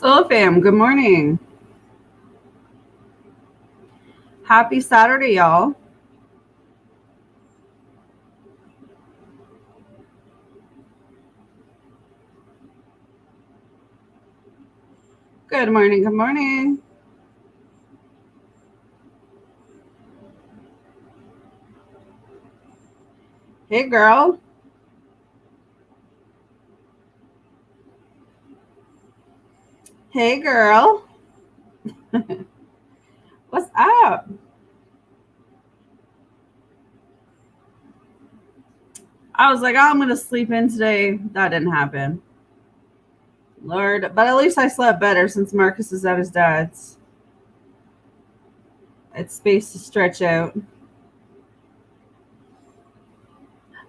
Hello, fam. Good morning. Happy Saturday, y'all. Good morning. Good morning. Hey, girl. Hey, girl. What's up? I was like, oh, I'm going to sleep in today. That didn't happen. Lord. But at least I slept better since Marcus is at his dad's. It's space to stretch out.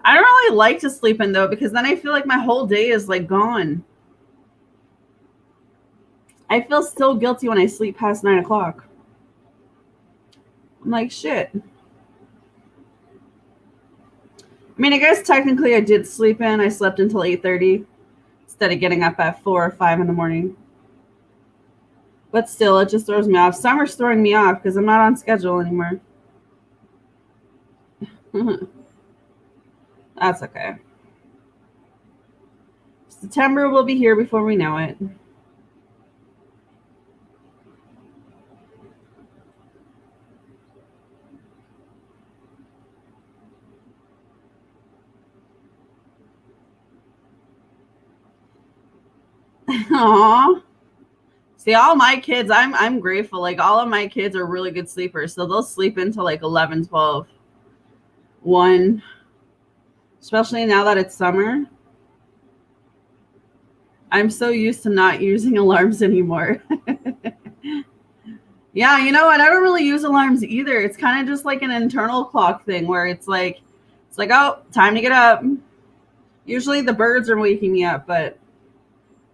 I don't really like to sleep in, though, because then I feel like my whole day is like gone. I feel so guilty when I sleep past 9 o'clock. I'm like, shit. I mean, I guess technically I did sleep in. I slept until 8:30 instead of getting up at 4 or 5 in the morning. But still, it just throws me off. Summer's throwing me off because I'm not on schedule anymore. That's okay. September will be here before we know it. Aww. See, all my kids, I'm grateful. Like, all of my kids are really good sleepers. So they'll sleep until like 11, 12, 1. Especially now that it's summer. I'm so used to not using alarms anymore. Yeah, you know, I never really use alarms either. It's kind of just like an internal clock thing where it's like, oh, time to get up. Usually the birds are waking me up, but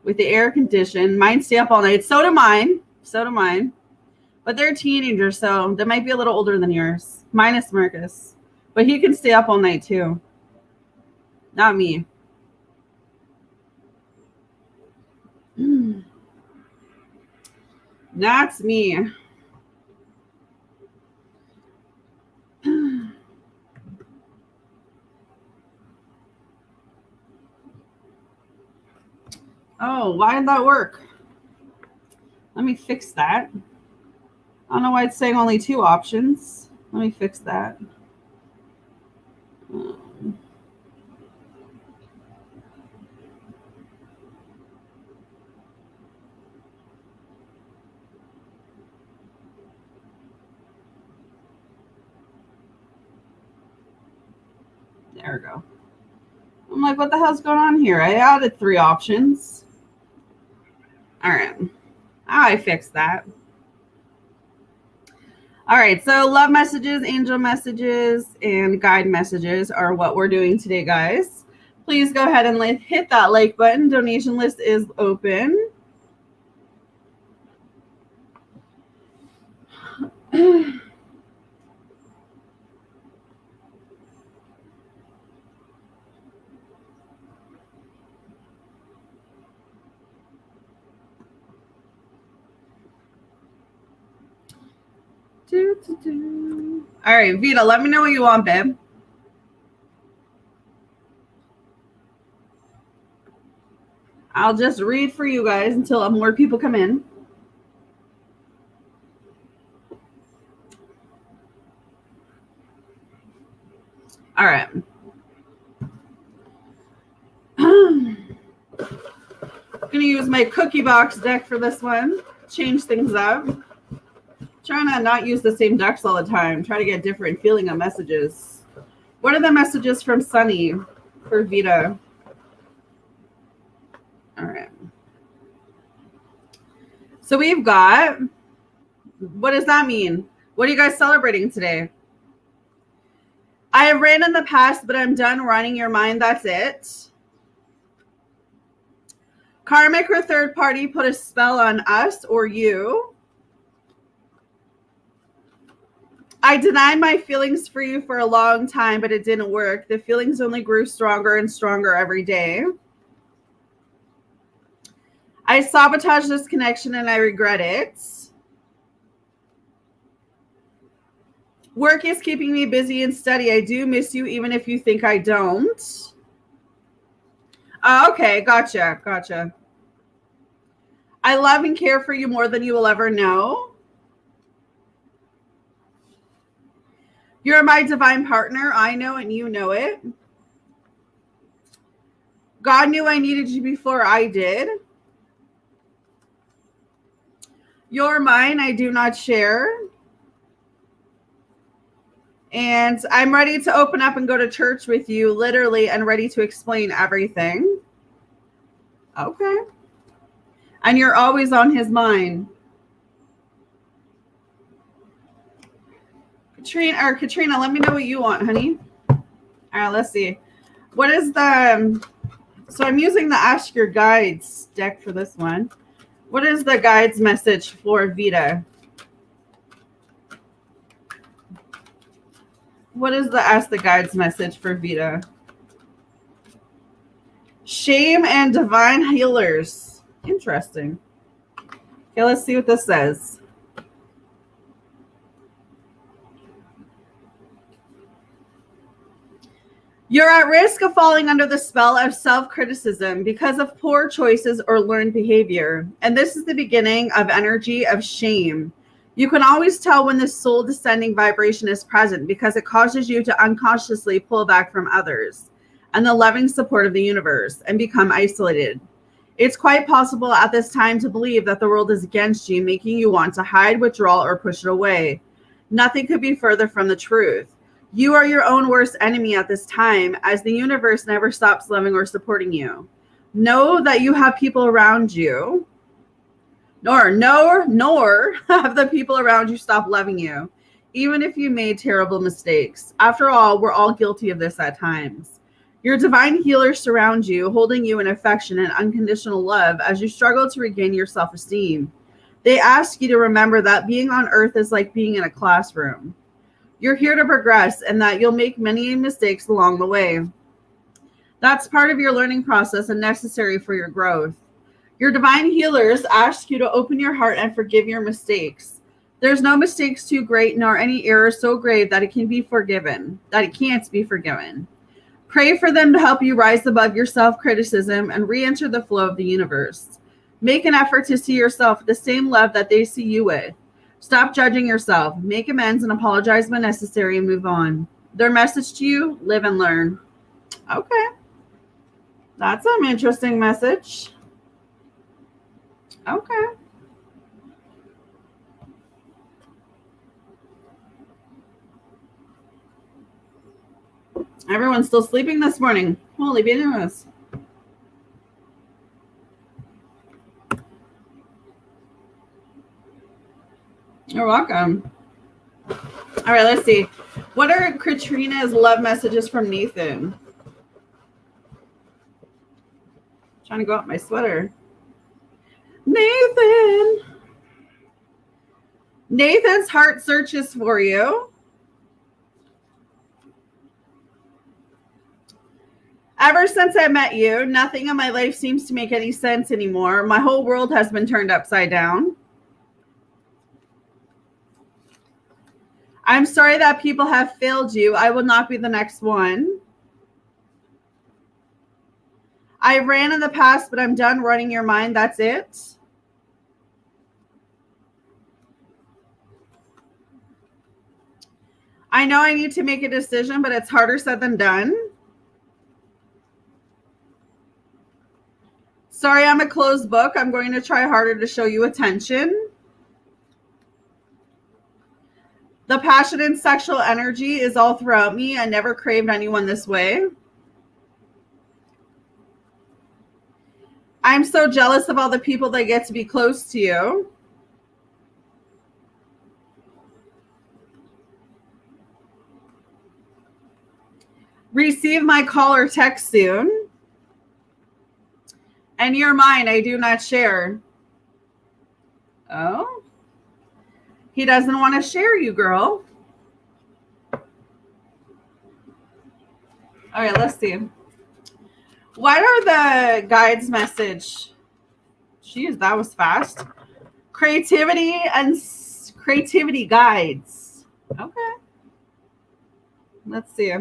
with the air condition, mine stay up all night. So do mine. But they're teenagers, so they might be a little older than yours. Minus Marcus. But he can stay up all night too. Not me. That's me. Oh, why did that work? Let me fix that. I don't know why it's saying only 2 options. Let me fix that. There we go. I'm like, what the hell's going on here? I added 3 options. All right. I fixed that. All right. So love messages, angel messages, and guide messages are what we're doing today, guys. Please go ahead and hit that like button. Donation list is open. All right, Vita, let me know what you want, babe. I'll just read for you guys until more people come in. All right. I'm going to use my cookie box deck for this one. Change things up. Trying to not use the same decks all the time. Try to get different feeling of messages. What are the messages from Sunny for Vita? All right. So we've got, what does that mean? What are you guys celebrating today? I have ran in the past, but I'm done running your mind. That's it. Karmic or third party put a spell on us or you. I denied my feelings for you for a long time, but it didn't work. The feelings only grew stronger and stronger every day. I sabotaged this connection and I regret it. Work is keeping me busy and steady. I do miss you, even if you think I don't. Okay, gotcha. I love and care for you more than you will ever know. You're my divine partner. I know and you know it. God knew I needed you before I did. You're mine. I do not share. And I'm ready to open up and go to church with you, literally, and ready to explain everything. Okay. And you're always on his mind. Katrina, let me know what you want, honey. All right, let's see. What is the... So I'm using the Ask Your Guides deck for this one. What is the guides message for Vita? What is the Ask the Guides message for Vita? Shame and divine healers. Interesting. Okay, let's see what this says. You're at risk of falling under the spell of self-criticism because of poor choices or learned behavior. And this is the beginning of energy of shame. You can always tell when this soul descending vibration is present because it causes you to unconsciously pull back from others and the loving support of the universe and become isolated. It's quite possible at this time to believe that the world is against you, making you want to hide, withdraw, or push it away. Nothing could be further from the truth. You are your own worst enemy at this time, as the universe never stops loving or supporting you. Know that you have people around you, nor have the people around you stop loving you, even if you made terrible mistakes. After all, we're all guilty of this at times. Your divine healers surround you, holding you in affection and unconditional love as you struggle to regain your self-esteem. They ask you to remember that being on earth is like being in a classroom. You're here to progress and that you'll make many mistakes along the way. That's part of your learning process and necessary for your growth. Your divine healers ask you to open your heart and forgive your mistakes. There's no mistakes too great nor any error so grave that it can't be forgiven. Pray for them to help you rise above your self-criticism and re-enter the flow of the universe. Make an effort to see yourself with the same love that they see you with. Stop judging yourself. Make amends and apologize when necessary and move on. Their message to you, live and learn. Okay. That's an interesting message. Okay. Everyone's still sleeping this morning. Holy bananas. You're welcome. All right, let's see. What are Katrina's love messages from Nathan? Trying to go up my sweater. Nathan's heart searches for you. Ever since I met you, nothing in my life seems to make any sense anymore. My whole world has been turned upside down. I'm sorry that people have failed you. I will not be the next one. I ran in the past, but I'm done running your mind. That's it. I know I need to make a decision, but it's harder said than done. Sorry, I'm a closed book. I'm going to try harder to show you attention. The passion and sexual energy is all throughout me. I never craved anyone this way. I'm so jealous of all the people that get to be close to you. Receive my call or text soon. And you're mine. I do not share. Oh. He doesn't want to share you, girl. All right, let's see. What are the guides' message Jeez, that was fast. Creativity and creativity guides. Okay. Let's see.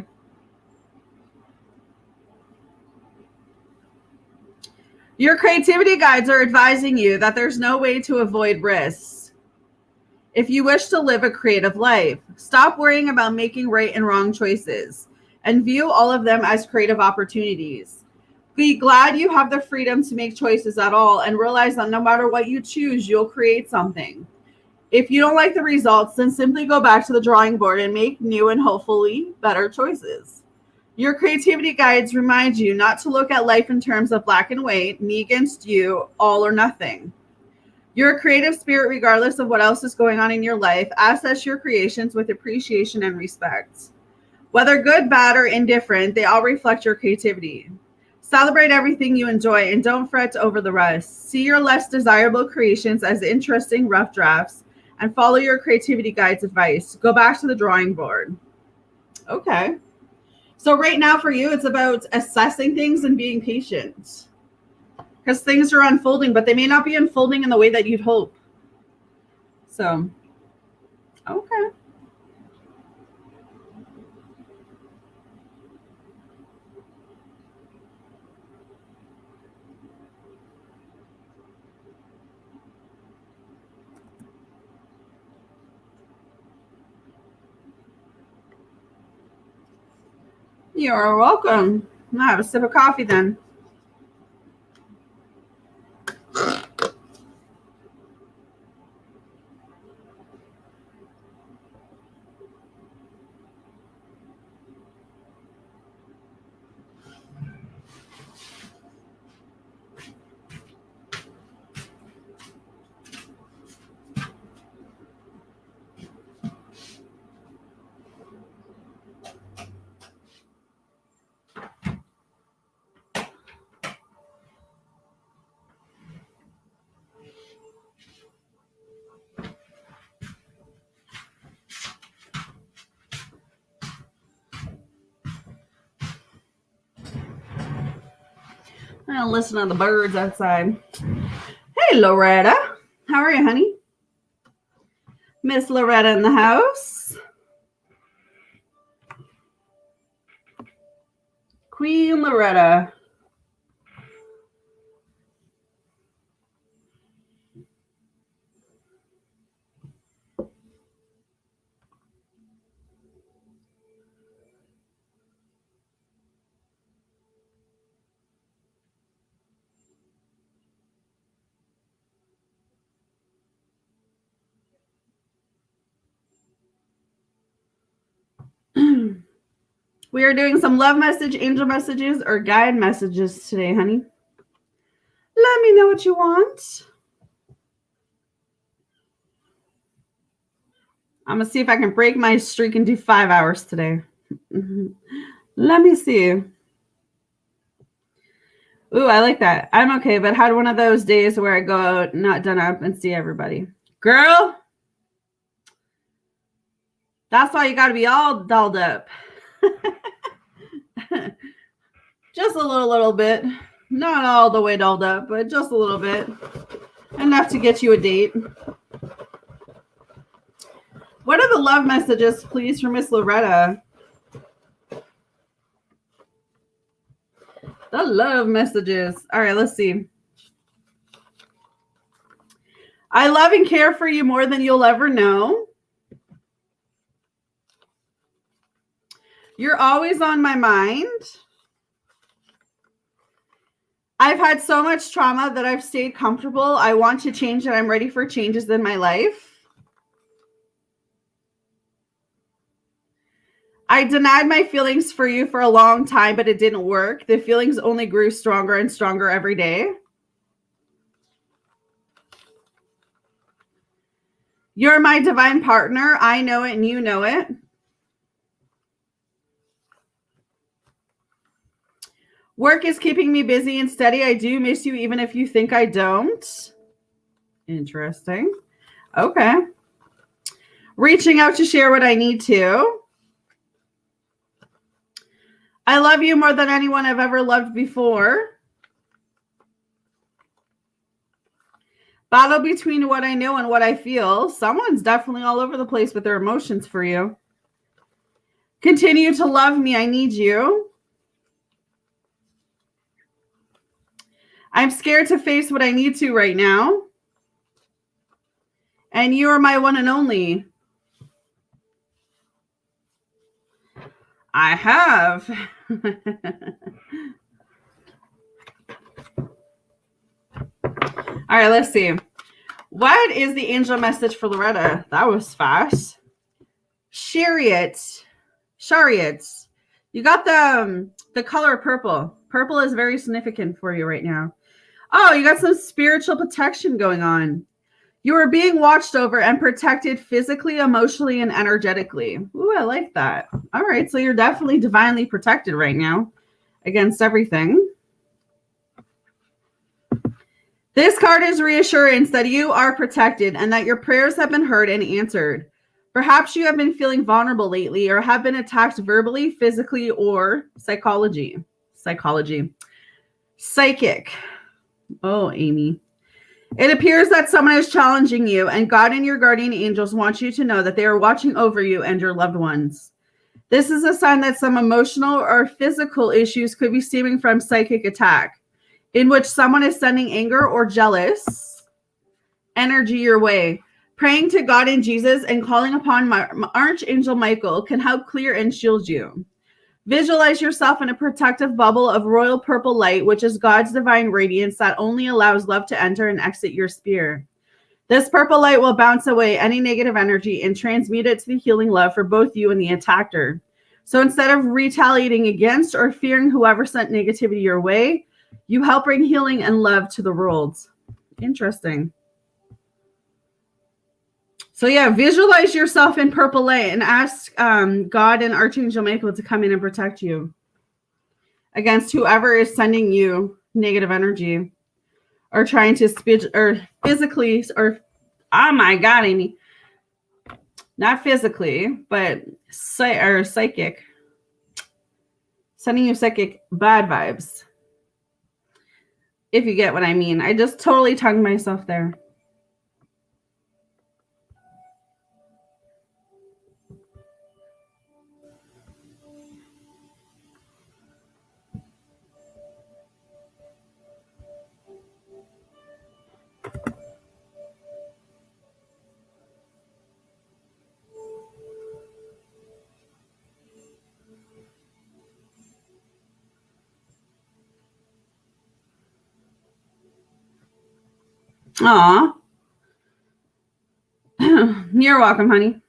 Your creativity guides are advising you that there's no way to avoid risks if you wish to live a creative life. Stop worrying about making right and wrong choices and view all of them as creative opportunities. Be glad you have the freedom to make choices at all and realize that no matter what you choose, you'll create something. If you don't like the results, then simply go back to the drawing board and make new and hopefully better choices. Your creativity guides remind you not to look at life in terms of black and white, me against you, all or nothing. You're a creative spirit regardless of what else is going on in your life. Assess your creations with appreciation and respect. Whether good, bad, or indifferent, they all reflect your creativity. Celebrate everything you enjoy and don't fret over the rest. See your less desirable creations as interesting rough drafts and follow your creativity guide's advice. Go back to the drawing board. Okay. So right now for you, it's about assessing things and being patient because things are unfolding, but they may not be unfolding in the way that you'd hope. So, okay. You're welcome. I'll have a sip of coffee then. I'm going to listen to the birds outside. Hey, Loretta. How are you, honey? Miss Loretta in the house. Queen Loretta. We are doing some love message, angel messages, or guide messages today, honey. Let me know what you want. I'm going to see if I can break my streak and do 5 hours today. Let me see. Ooh, I like that. I'm okay, but had one of those days where I go out, not done up, and see everybody. Girl, that's why you got to be all dolled up. Just a little bit. Not all the way dolled up, but just a little bit. Enough to get you a date. What are the love messages, please, for Miss Loretta? The love messages. All right, let's see. I love and care for you more than you'll ever know. You're always on my mind. I've had so much trauma that I've stayed comfortable. I want to change and I'm ready for changes in my life. I denied my feelings for you for a long time, but it didn't work. The feelings only grew stronger and stronger every day. You're my divine partner. I know it and you know it. Work is keeping me busy and steady. I do miss you even if you think I don't. Interesting. Okay. Reaching out to share what I need to. I love you more than anyone I've ever loved before. Battle between what I know and what I feel. Someone's definitely all over the place with their emotions for you. Continue to love me. I need you. I'm scared to face what I need to right now. And you are my one and only. I have. All right, let's see. What is the angel message for Loretta? That was fast. Chariots. You got the color purple. Purple is very significant for you right now. Oh, you got some spiritual protection going on. You are being watched over and protected physically, emotionally, and energetically. Ooh, I like that. All right, so you're definitely divinely protected right now against everything. This card is reassurance that you are protected and that your prayers have been heard and answered. Perhaps you have been feeling vulnerable lately or have been attacked verbally, physically, or psychic. Oh, Amy. It appears that someone is challenging you, and God and your guardian angels want you to know that they are watching over you and your loved ones. This is a sign that some emotional or physical issues could be stemming from psychic attack, in which someone is sending anger or jealous energy your way. Praying to God and Jesus and calling upon Archangel Michael can help clear and shield you. Visualize yourself in a protective bubble of royal purple light, which is God's divine radiance that only allows love to enter and exit your sphere. This purple light will bounce away any negative energy and transmute it to the healing love for both you and the attacker. So instead of retaliating against or fearing whoever sent negativity your way, you help bring healing and love to the world. Interesting. So yeah, visualize yourself in purple light and ask God and Archangel Michael to come in and protect you against whoever is sending you negative energy or trying to or physically or oh my God, Amy, not physically, but psychic, sending you psychic bad vibes. If you get what I mean. I just totally tongued myself there. Aw. You're welcome, honey.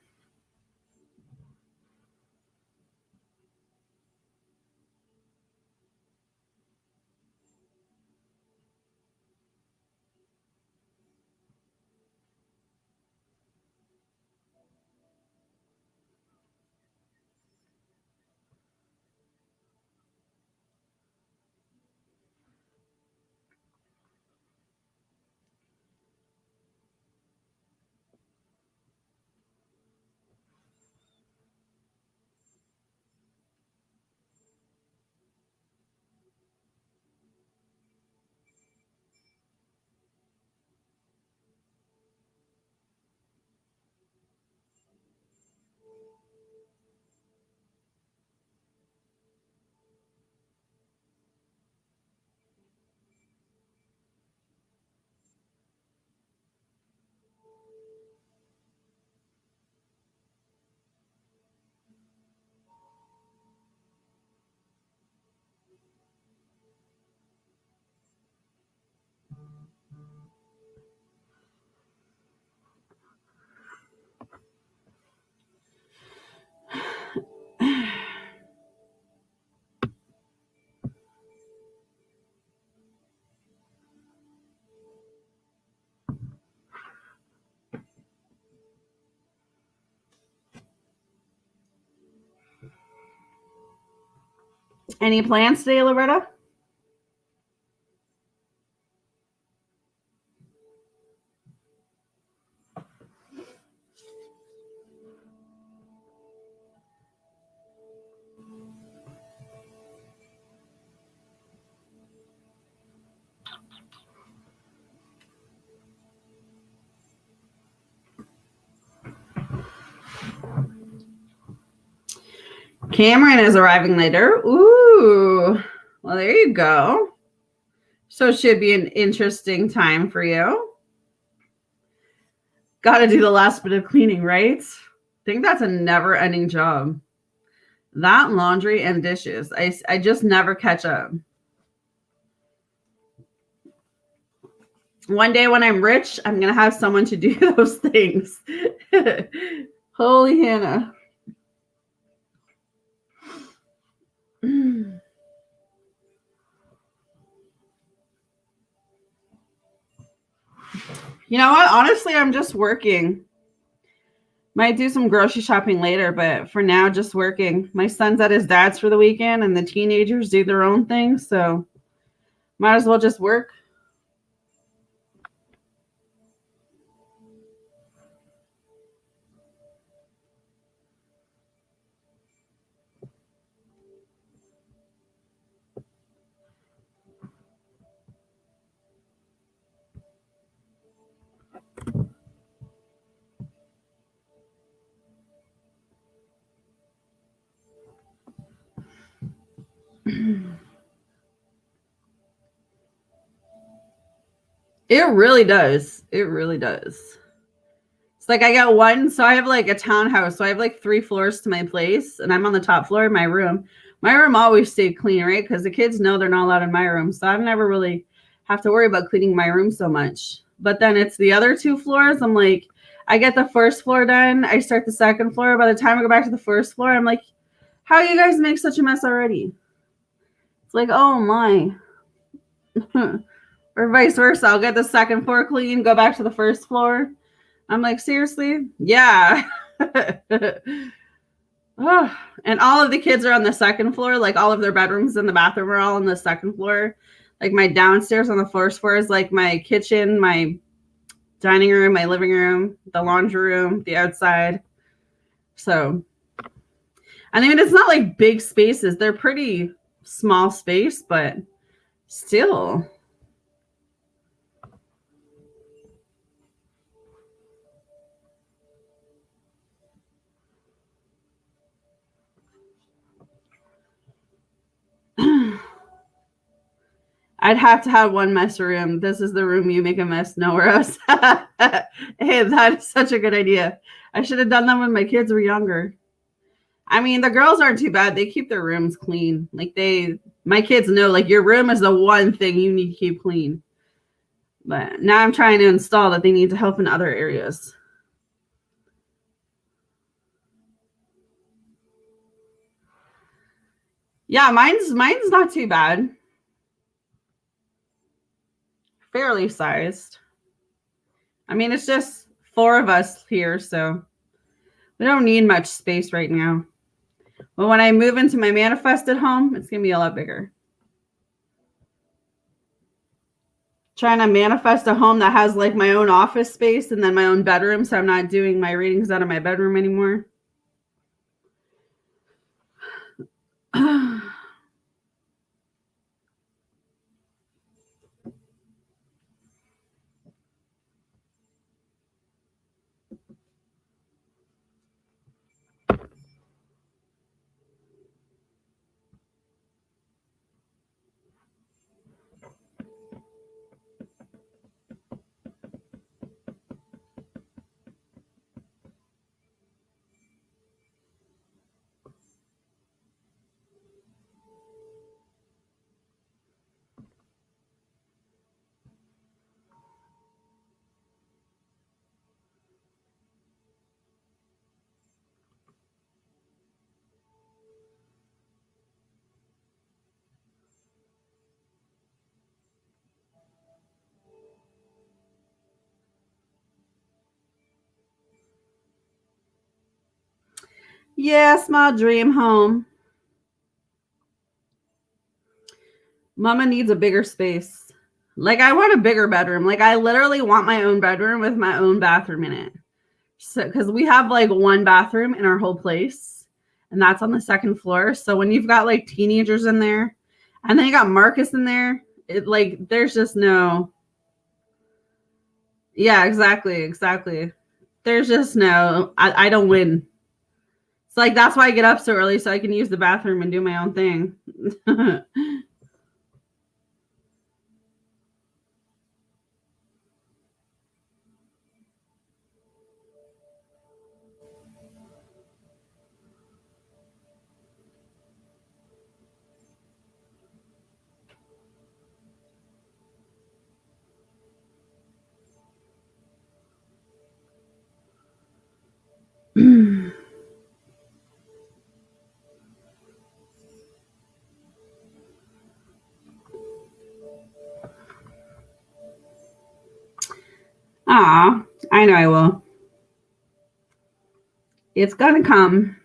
Any plans today, Loretta? Cameron is arriving later. Ooh. Well, there you go. So it should be an interesting time for you. Got to do the last bit of cleaning, right? I think that's a never-ending job. That, laundry, and dishes. I just never catch up. One day when I'm rich, I'm going to have someone to do those things. Holy Hannah. You know what? Honestly, I'm just working. Might do some grocery shopping later, but for now, just working. My son's at his dad's for the weekend, and the teenagers do their own thing, so might as well just work. It really does. It really does. It's like I got one, so I have like a townhouse. So I have like 3 floors to my place, and I'm on the top floor of my room. My room always stayed clean, right? Because the kids know they're not allowed in my room. So I've never really have to worry about cleaning my room so much. But then it's the other 2 floors. I'm like, I get the first floor done. I start the second floor. By the time I go back to the first floor, I'm like, how you guys make such a mess already? It's like, oh my. Or vice versa. I'll get the second floor clean, go back to the first floor. I'm like, seriously? Yeah. Oh, and all of the kids are on the second floor. Like all of their bedrooms and the bathroom are all on the second floor. Like my downstairs on the first floor is like my kitchen, my dining room, my living room, the laundry room, the outside. So, and I mean, it's not like big spaces. They're pretty small space, but still. I'd have to have one mess room. This is the room you make a mess nowhere else. Hey, that is such a good idea. I should have done that when my kids were younger. I mean, the girls aren't too bad. They keep their rooms clean. Like my kids know, like your room is the one thing you need to keep clean. But now I'm trying to install that they need to help in other areas. Yeah, mine's not too bad. Fairly sized. I mean, it's just 4 of us here, so we don't need much space right now. But when I move into my manifested home, it's going to be a lot bigger. Trying to manifest a home that has like my own office space and then my own bedroom, so I'm not doing my readings out of my bedroom anymore. Yes, my dream home. Mama needs a bigger space. Like I want a bigger bedroom. Like I literally want my own bedroom with my own bathroom in it. So because we have like 1 bathroom in our whole place, and that's on the second floor. So when you've got like teenagers in there, and then you got Marcus in there, it like there's just no. Yeah, exactly. There's just no. I don't win. It's like that's why I get up so early so I can use the bathroom and do my own thing. Ah, I know I will. It's gonna come.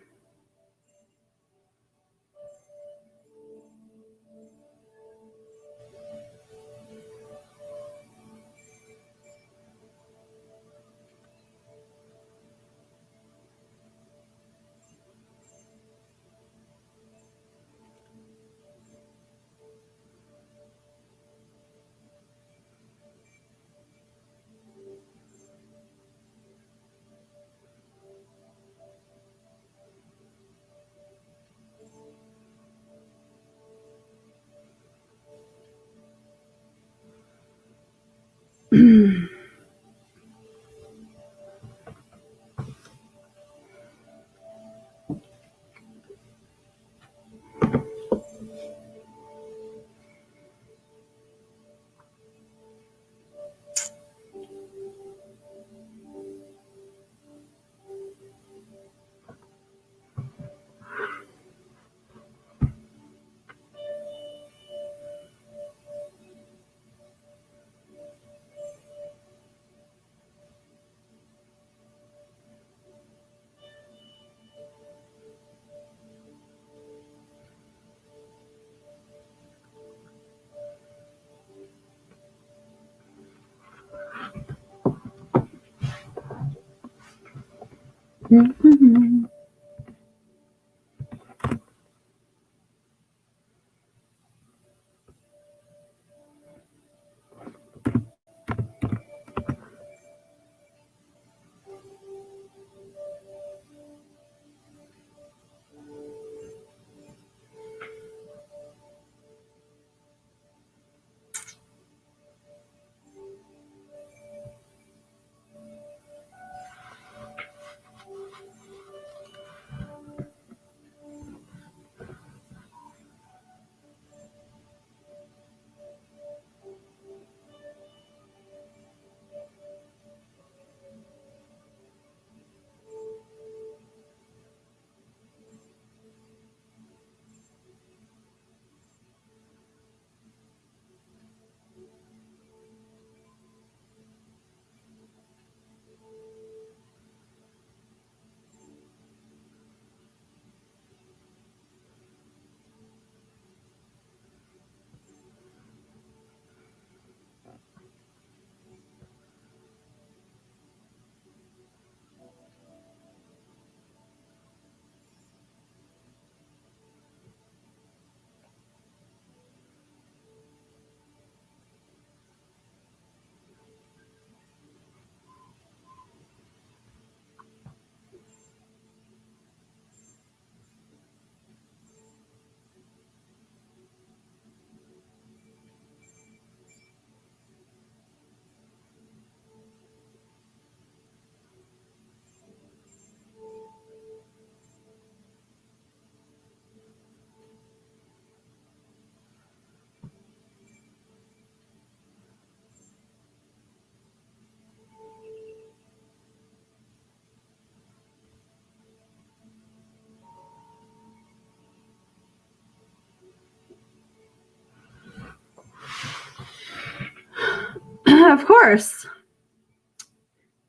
Of course.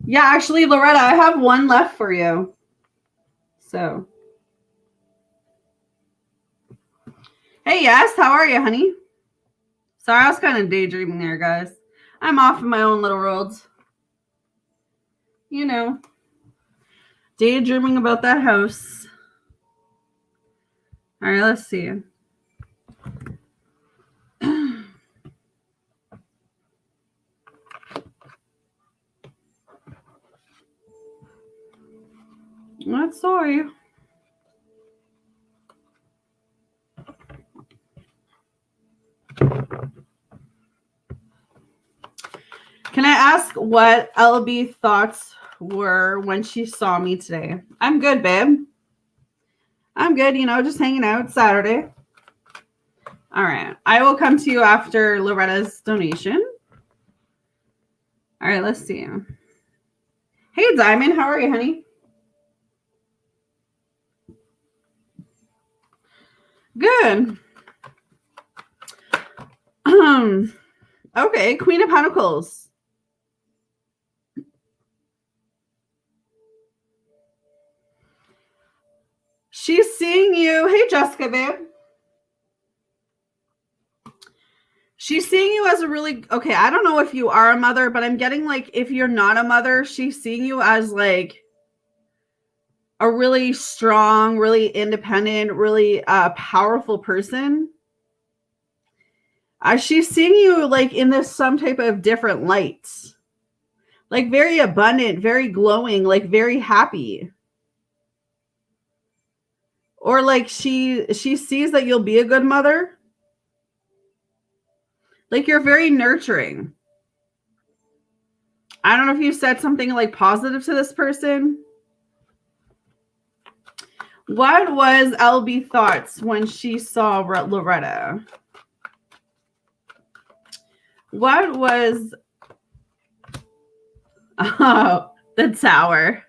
Yeah, actually, Loretta, I have one left for you. So, hey, yes, how are you, honey? Sorry, I was kind of daydreaming there, guys. I'm off in my own little world. You know, daydreaming about that house. All right, let's see. Not sorry. ask what LB thoughts were when she saw me today. I'm good, babe. I'm good, you know, just hanging out. Saturday. All right. I will come to you after Loretta's donation. All right, let's see. Hey, Diamond. How are you, honey? Good. Okay, Queen of Pentacles. She's seeing you. Hey, Jessica, babe. She's seeing you as a really, okay, I don't know if you are a mother, but I'm getting like, if you're not a mother, she's seeing you as like a really strong, really independent, really powerful person. She's seeing you like in this some type of different lights, like very abundant, very glowing, like very happy. Or like she sees that you'll be a good mother. Like you're very nurturing. I don't know if you said something like positive to this person. What was LB thoughts when she saw Loretta? What was the tower?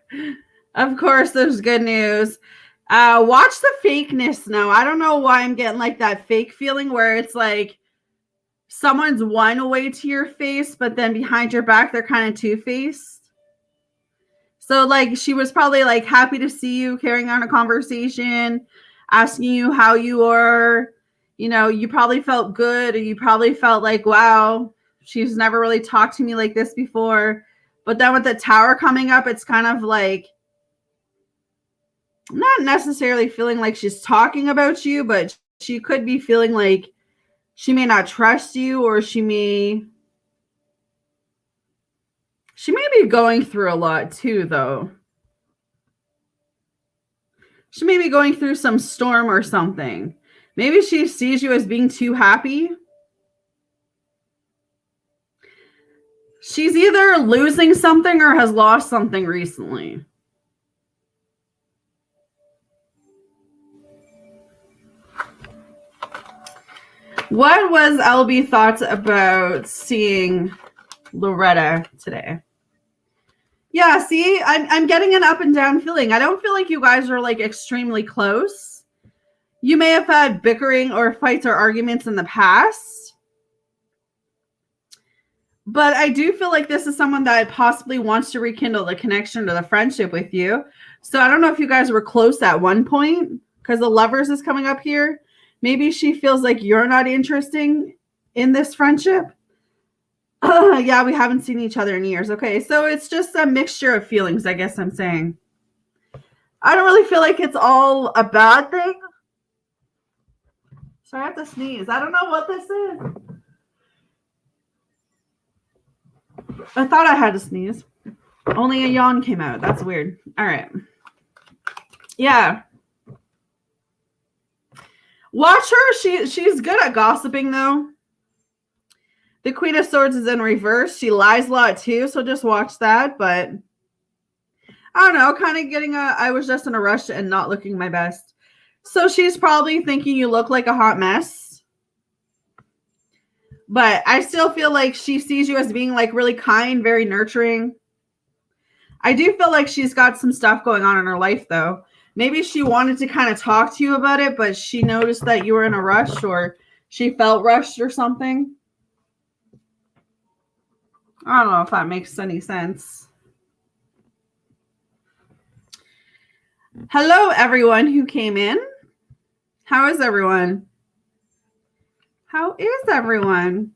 Of course, there's good news. Watch the fakeness now. I don't know why I'm getting like that fake feeling where it's like someone's one way to your face, but then behind your back, they're kind of two-faced. So like she was probably like happy to see you, carrying on a conversation, asking you how you are. You know, you probably felt good, or you probably felt like, wow, she's never really talked to me like this before. But then with the tower coming up, it's kind of like not necessarily feeling like she's talking about you, but she could be feeling like she may not trust you, or she may be going through a lot too, though. She may be going through some storm or something. Maybe she sees you as being too happy. She's either losing something or has lost something recently. What was LB thoughts about seeing Loretta today? Yeah, see, I'm getting an up and down feeling. I don't feel like you guys are like extremely close. You may have had bickering or fights or arguments in the past. But I do feel like this is someone that possibly wants to rekindle the connection to the friendship with you. So I don't know if you guys were close at one point, because the Lovers is coming up here. Maybe she feels like you're not interesting in this friendship. Yeah, we haven't seen each other in years. Okay, so it's just a mixture of feelings, I guess I'm saying. I don't really feel like it's all a bad thing. So I have to sneeze. I don't know what this is. I thought I had to sneeze. Only a yawn came out. That's weird. All right. Yeah. Watch her. She's good at gossiping, though. The Queen of Swords is in reverse. She lies a lot, too, so just watch that. But I don't know, kind of getting I was just in a rush and not looking my best. So she's probably thinking you look like a hot mess. But I still feel like she sees you as being like really kind, very nurturing. I do feel like she's got some stuff going on in her life, though. Maybe she wanted to kind of talk to you about it, but she noticed that you were in a rush, or she felt rushed or something. I don't know if that makes any sense. Hello, everyone who came in. How is everyone? How is everyone?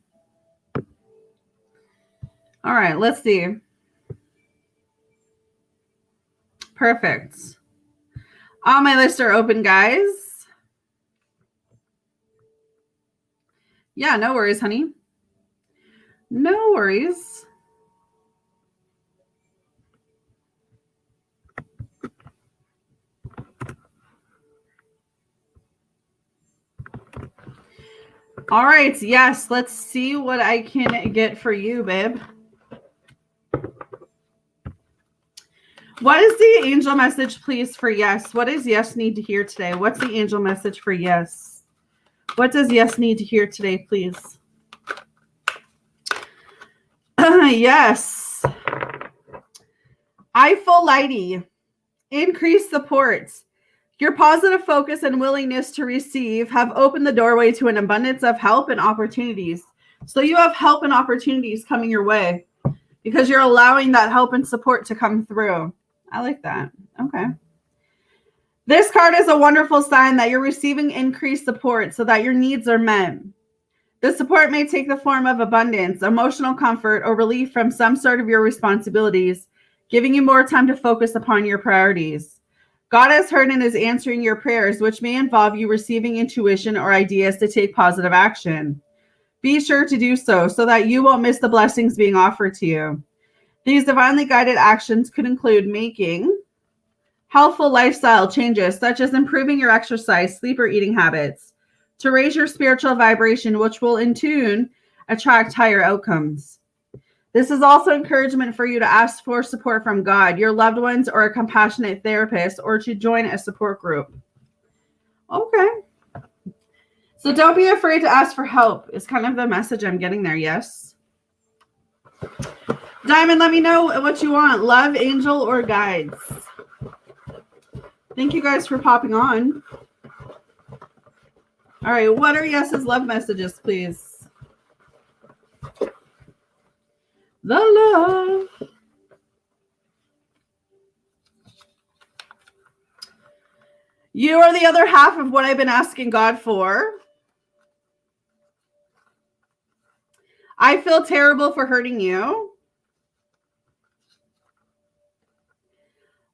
All right, let's see. Perfect. All my lists are open, guys. Yeah, no worries, honey. No worries. All right, yes, let's see what I can get for you, babe. What is the angel message, please, for yes? What does yes need to hear today? What's the angel message for yes? What does yes need to hear today, please? Yes. I full lighty. Increase supports. Your positive focus and willingness to receive have opened the doorway to an abundance of help and opportunities. So you have help and opportunities coming your way because you're allowing that help and support to come through. I like that. Okay. This card is a wonderful sign that you're receiving increased support so that your needs are met. The support may take the form of abundance, emotional comfort, or relief from some sort of your responsibilities, giving you more time to focus upon your priorities. God has heard and is answering your prayers, which may involve you receiving intuition or ideas to take positive action. Be sure to do so that you won't miss the blessings being offered to you. These divinely guided actions could include making healthful lifestyle changes, such as improving your exercise, sleep, or eating habits, to raise your spiritual vibration, which will in turn attract higher outcomes. This is also encouragement for you to ask for support from God, your loved ones, or a compassionate therapist, or to join a support group. Okay. So don't be afraid to ask for help is kind of the message I'm getting there, yes? Diamond, let me know what you want. Love, angel, or guides. Thank you guys for popping on. All right, what are yes's love messages, please? The love. You are the other half of what I've been asking God for. I feel terrible for hurting you.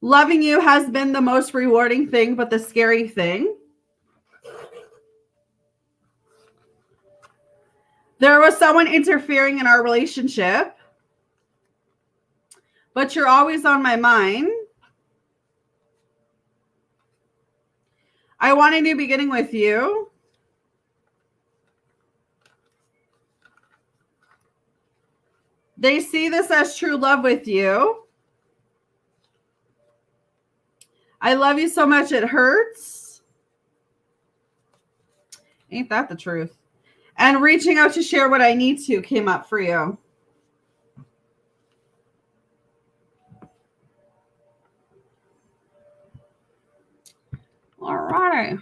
Loving you has been the most rewarding thing, but the scary thing. There was someone interfering in our relationship, but you're always on my mind. I want a new beginning with you. They see this as true love with you. I love you so much it hurts. Ain't that the truth? And reaching out to share what I need to came up for you. All right.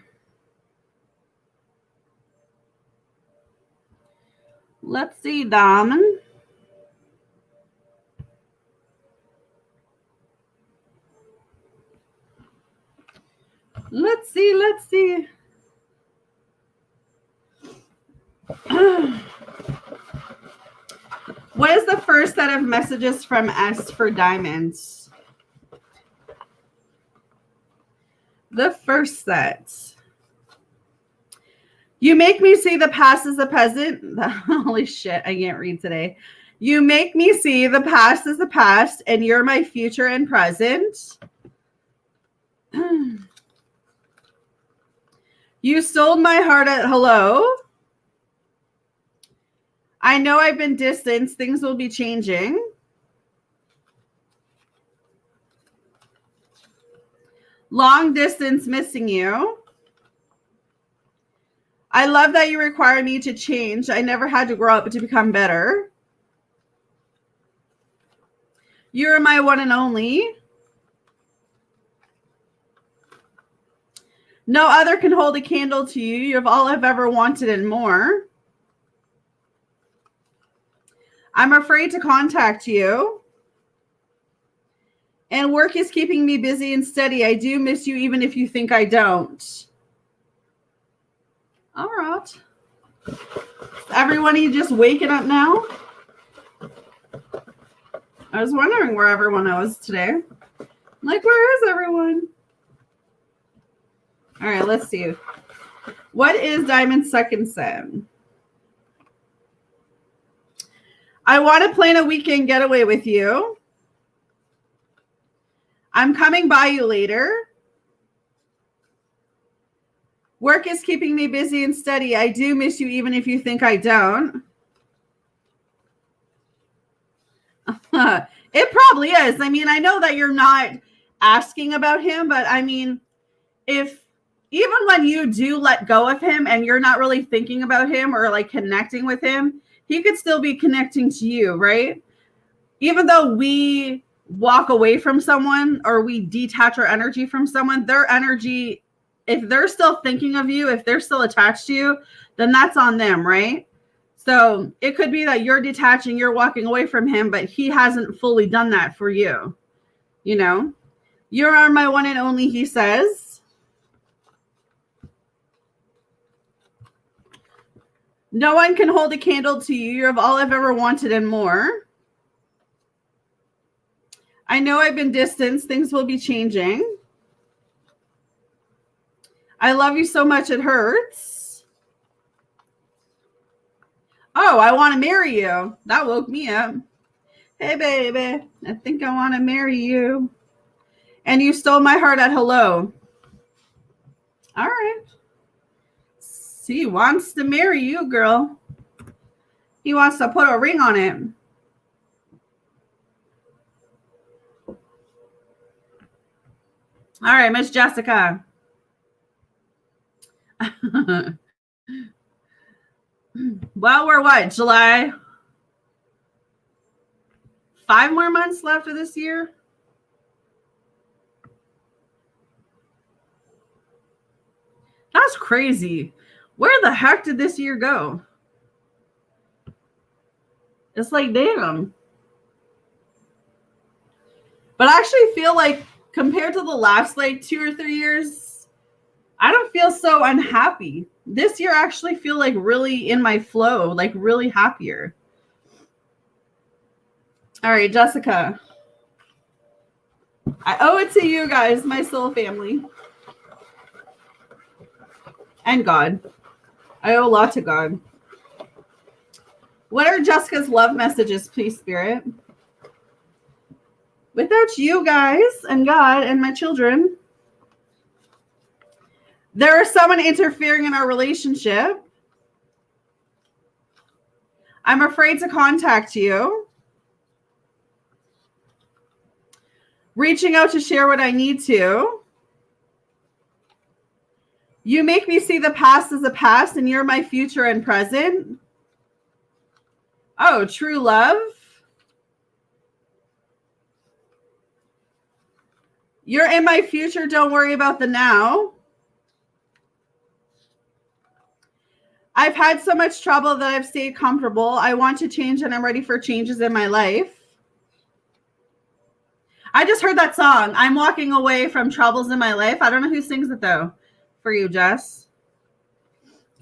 Let's see, Diamond. Let's see. What is the first set of messages from S for diamonds? The first set. You make me see the past as a peasant. Holy shit, I can't read today. You make me see the past as the past, and you're my future and present. You sold my heart at hello. I know I've been distanced. Things will be changing. Long distance missing you. I love that you require me to change. I never had to grow up to become better. You're my one and only. No other can hold a candle to you. You're all I've ever wanted and more. I'm afraid to contact you. And work is keeping me busy and steady. I do miss you even if you think I don't. All right. Everyone, you just waking up now? I was wondering where everyone was today. Like, where is everyone? All right, let's see. What is Diamond's second set? I want to plan a weekend getaway with you. I'm coming by you later. Work is keeping me busy and steady. I do miss you even if you think I don't. It probably is. I mean, I know that you're not asking about him, but I mean, if even when you do let go of him and you're not really thinking about him or like connecting with him, he could still be connecting to you, right? Even though we walk away from someone or we detach our energy from someone, their energy, if they're still thinking of you, if they're still attached to you, then that's on them, right? So it could be that you're detaching, you're walking away from him, but he hasn't fully done that for you. You know, you are my one and only, he says. No one can hold a candle to you. You're of all I've ever wanted and more. I know I've been distanced. Things will be changing. I love you so much it hurts. Oh, I want to marry you. That woke me up. Hey, baby, I think I want to marry you. And you stole my heart at hello. All right. He wants to marry you, girl. He wants to put a ring on it. All right, Miss Jessica. Well, we're what? July? 5 more months left of this year? That's crazy. Where the heck did this year go? It's like, damn. But I actually feel like compared to the last like 2 or 3 years, I don't feel so unhappy. This year I actually feel like really in my flow, like really happier. All right, Jessica. I owe it to you guys, my soul family. And God. I owe a lot to God. What are Jessica's love messages, please, Spirit? Without you guys and God and my children, there is someone interfering in our relationship. I'm afraid to contact you. Reaching out to share what I need to. You make me see the past as a past and you're my future and present. Oh, true love. You're in my future. Don't worry about the now. I've had so much trouble that I've stayed comfortable. I want to change and I'm ready for changes in my life. I just heard that song. I'm walking away from troubles in my life. I don't know who sings it though. For you, Jess.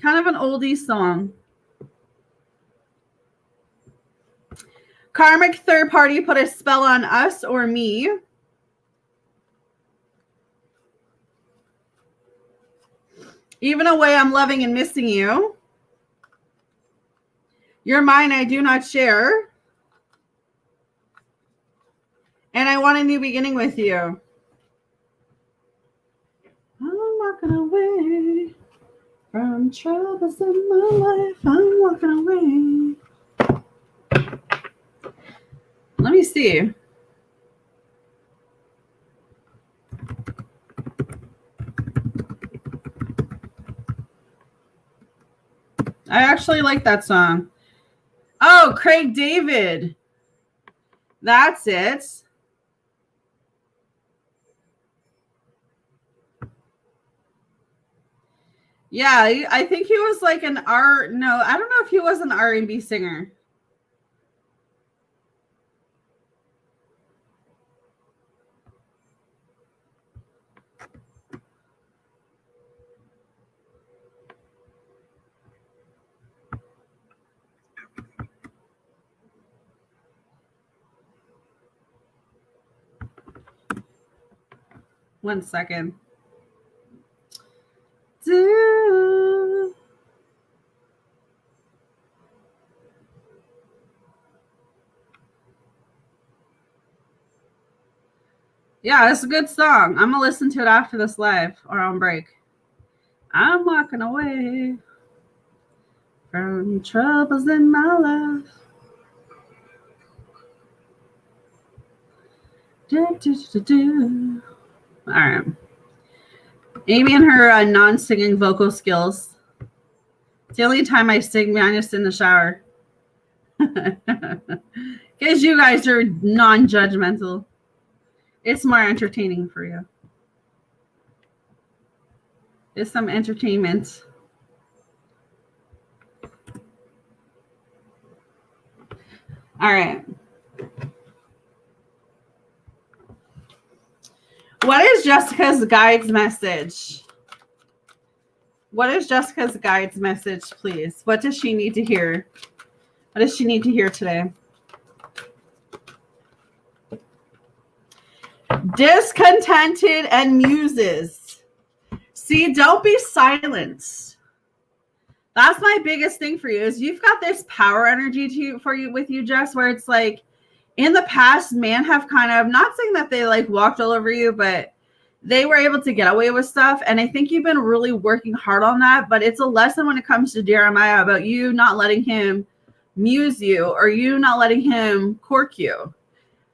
Kind of an oldie song. Karmic third party put a spell on us or me. Even away, I'm loving and missing you. You're mine, I do not share. And I want a new beginning with you. I'm walking away from troubles in my life. I'm walking away. Let me see. I actually like that song. Oh, Craig David. That's it. Yeah, I think he was like an no, I don't know if he was an R&B singer. One second. Yeah, it's a good song. I'm going to listen to it after this live or on break. I'm walking away from troubles in my life. Do, do, do, do. All right. Amy and her non-singing vocal skills. It's the only time I sing minus in the shower. Because you guys are non-judgmental. It's more entertaining for you. It's some entertainment. All right. What is Jessica's guide's message? What is Jessica's guide's message, please? What does she need to hear? What does she need to hear today? Discontented and muses. See, don't be silent. That's my biggest thing for you is you've got this power energy with you, Jess, where it's like in the past, man have kind of, not saying that they like walked all over you, but they were able to get away with stuff. And I think you've been really working hard on that. But it's a lesson when it comes to Jeremiah about you not letting him muse you or you not letting him cork you.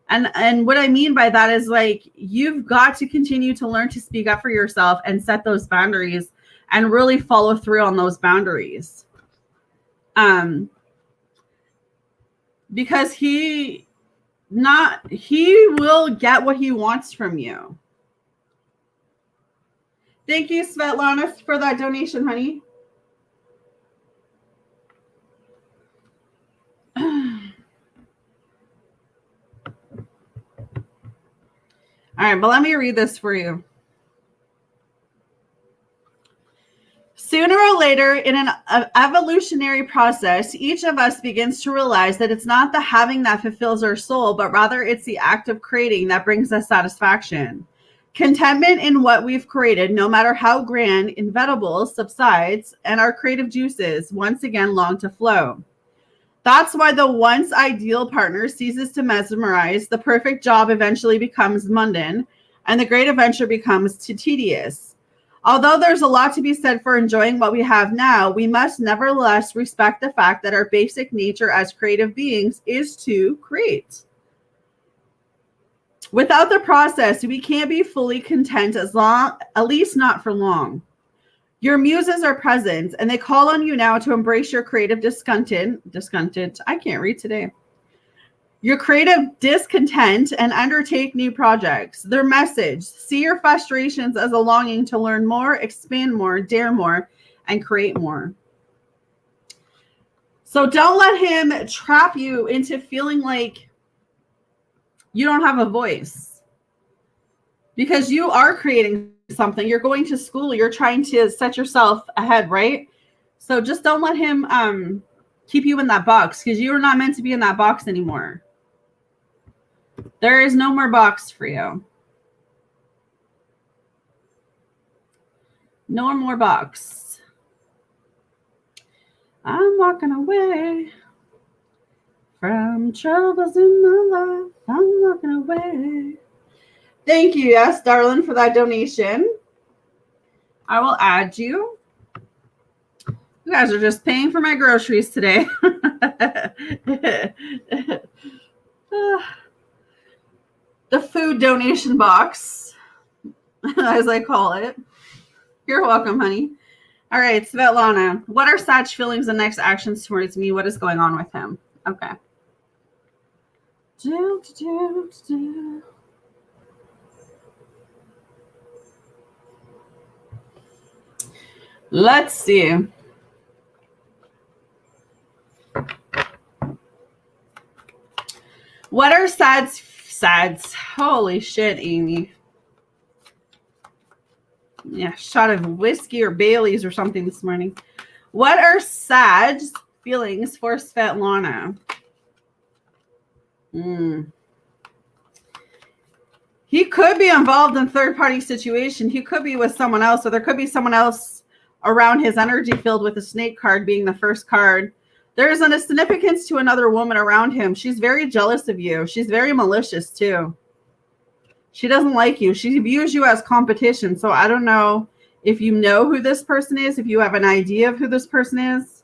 And what I mean by that is like you've got to continue to learn to speak up for yourself and set those boundaries and really follow through on those boundaries. Because he will get what he wants from you. Thank you, Svetlana, for that donation, honey. All right, but let me read this for you. Sooner or later, in an evolutionary process, each of us begins to realize that it's not the having that fulfills our soul, but rather it's the act of creating that brings us satisfaction. Contentment in what we've created, no matter how grand, inevitable, subsides, and our creative juices once again long to flow. That's why the once ideal partner ceases to mesmerize, the perfect job eventually becomes mundane, and the great adventure becomes too tedious. Although there's a lot to be said for enjoying what we have now, we must nevertheless respect the fact that our basic nature as creative beings is to create. Without the process, we can't be fully content at least not for long. Your muses are present, and they call on you now to embrace your creative discontent. I can't read today. Your creative discontent and undertake new projects. Their message: see your frustrations as a longing to learn more, expand more, dare more, and create more. So don't let him trap you into feeling like you don't have a voice, because you are creating something. You're going to school. You're trying to set yourself ahead, right? So just don't let him keep you in that box, because you are not meant to be in that box anymore. There is no more box for you. No more box. I'm walking away from troubles in my life. I'm walking away. Thank you, yes, darling, for that donation. I will add you. You guys are just paying for my groceries today. The food donation box, as I call it. You're welcome, honey. All right, Svetlana, what are Sach's feelings and next actions towards me? What is going on with him? Okay. Let's see. What are Sad's? Holy shit, Amy. Yeah, shot of whiskey or Bailey's or something this morning. What are Sad's feelings for Svetlana? He could be involved in third-party situation. He could be with someone else, or there could be someone else around his energy field, with the snake card being the first card. There is a significance to another woman around him. She's very jealous of you. She's very malicious too. She doesn't like you. She views you as competition. So I don't know if you know who this person is, if you have an idea of who this person is.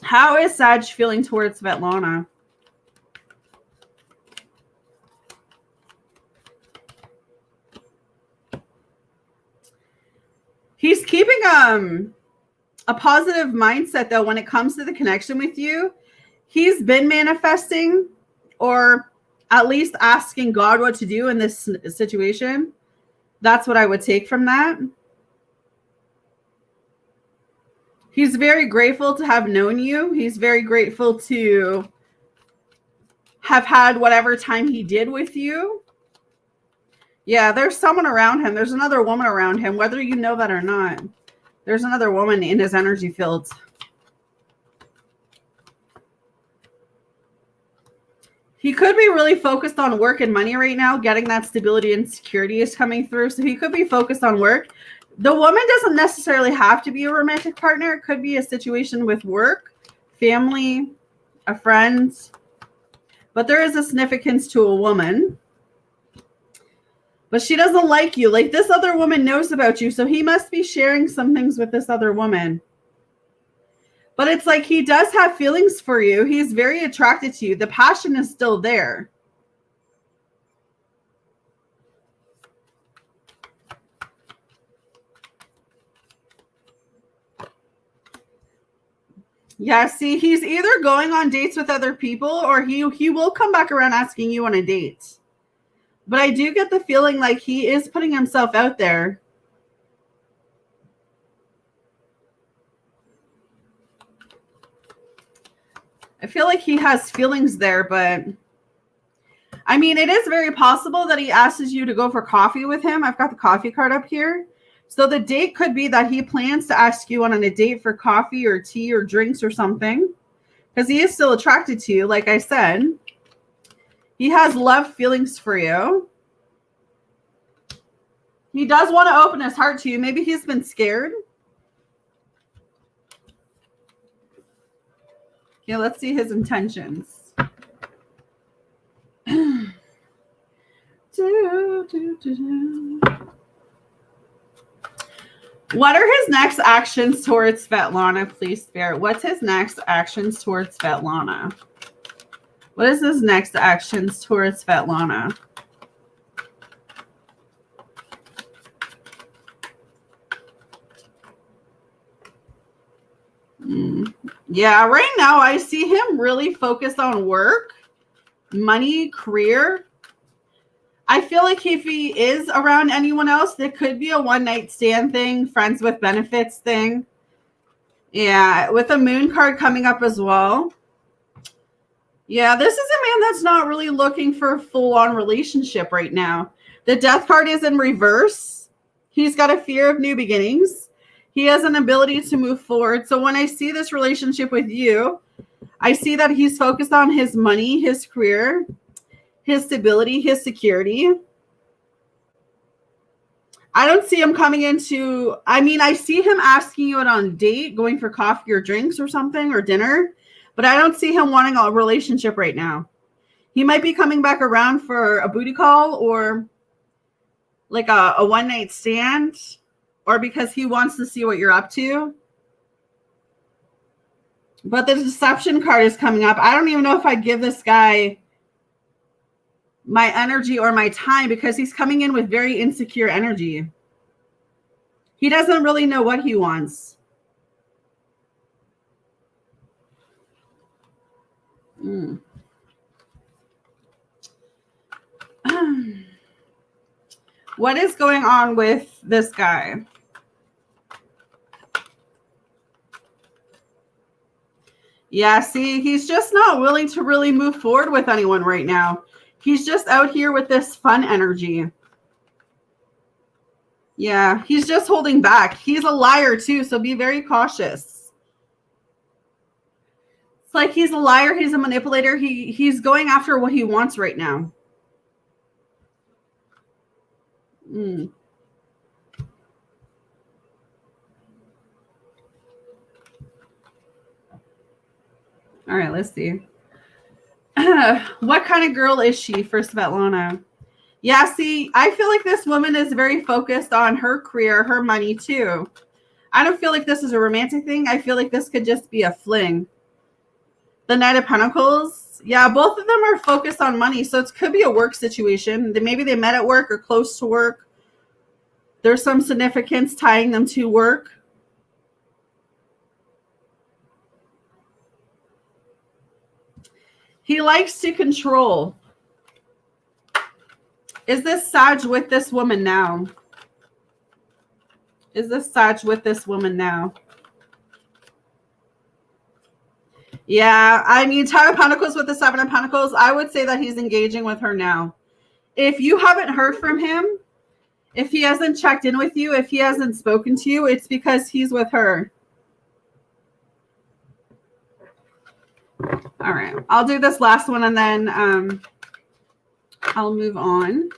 How is Sag feeling towards Svetlana? He's keeping a positive mindset, though, when it comes to the connection with you. He's been manifesting, or at least asking God what to do in this situation. That's what I would take from that. He's very grateful to have known you. He's very grateful to have had whatever time he did with you. Yeah, there's someone around him. There's another woman around him, whether you know that or not. There's another woman in his energy field. He could be really focused on work and money right now. Getting that stability and security is coming through. So he could be focused on work. The woman doesn't necessarily have to be a romantic partner. It could be a situation with work, family, a friend. But there is a significance to a woman. But she doesn't like you. Like, this other woman knows about you. So he must be sharing some things with this other woman. But it's like he does have feelings for you. He's very attracted to you. The passion is still there. Yeah, see, he's either going on dates with other people, or he will come back around asking you on a date. But I do get the feeling like he is putting himself out there. I feel like he has feelings there, but I mean, it is very possible that he asks you to go for coffee with him. I've got the coffee card up here. So the date could be that he plans to ask you on a date for coffee or tea or drinks or something, because he is still attracted to you. Like I said, he has love feelings for you. He does want to open his heart to you. Maybe he's been scared. Okay, let's see his intentions. What are his next actions towards Svetlana, please, Spirit? What's his next actions towards Svetlana? What is his next actions towards Svetlana? Yeah, right now I see him really focused on work, money, career. I feel like if he is around anyone else, it could be a one-night stand thing, friends with benefits thing. Yeah, with a moon card coming up as well. Yeah, this is a man that's not really looking for a full-on relationship right now. The death card is in reverse. He's got a fear of new beginnings. He has an ability to move forward. So when I see this relationship with you, I see that he's focused on his money, his career, his stability, his security. I don't see him coming into, I see him asking you out on a date, going for coffee or drinks or something, or dinner, but I don't see him wanting a relationship right now. He might be coming back around for a booty call, or like a one-night stand, or because he wants to see what you're up to. But the deception card is coming up. I don't even know if I'd give this guy my energy or my time, because he's coming in with very insecure energy. He doesn't really know what he wants. What is going on with this guy? Yeah, see, he's just not willing to really move forward with anyone right now. He's just out here with this fun energy. Yeah, he's just holding back. He's a liar too, so be very cautious. It's like he's a liar, he's a manipulator. He's going after what he wants right now. All right, let's see. What kind of girl is she for Svetlana? Yeah, see, I feel like this woman is very focused on her career, her money too. I don't feel like this is a romantic thing. I feel like this could just be a fling. The Knight of Pentacles. Yeah, both of them are focused on money. So it could be a work situation. Maybe they met at work or close to work. There's some significance tying them to work. He likes to control. Is this Sag with this woman now? Is this Sag with this woman now? Yeah, I mean, Tower of Pentacles with the Seven of Pentacles, I would say that he's engaging with her now. If you haven't heard from him, if he hasn't checked in with you, if he hasn't spoken to you, it's because he's with her. All right, I'll do this last one and then I'll move on.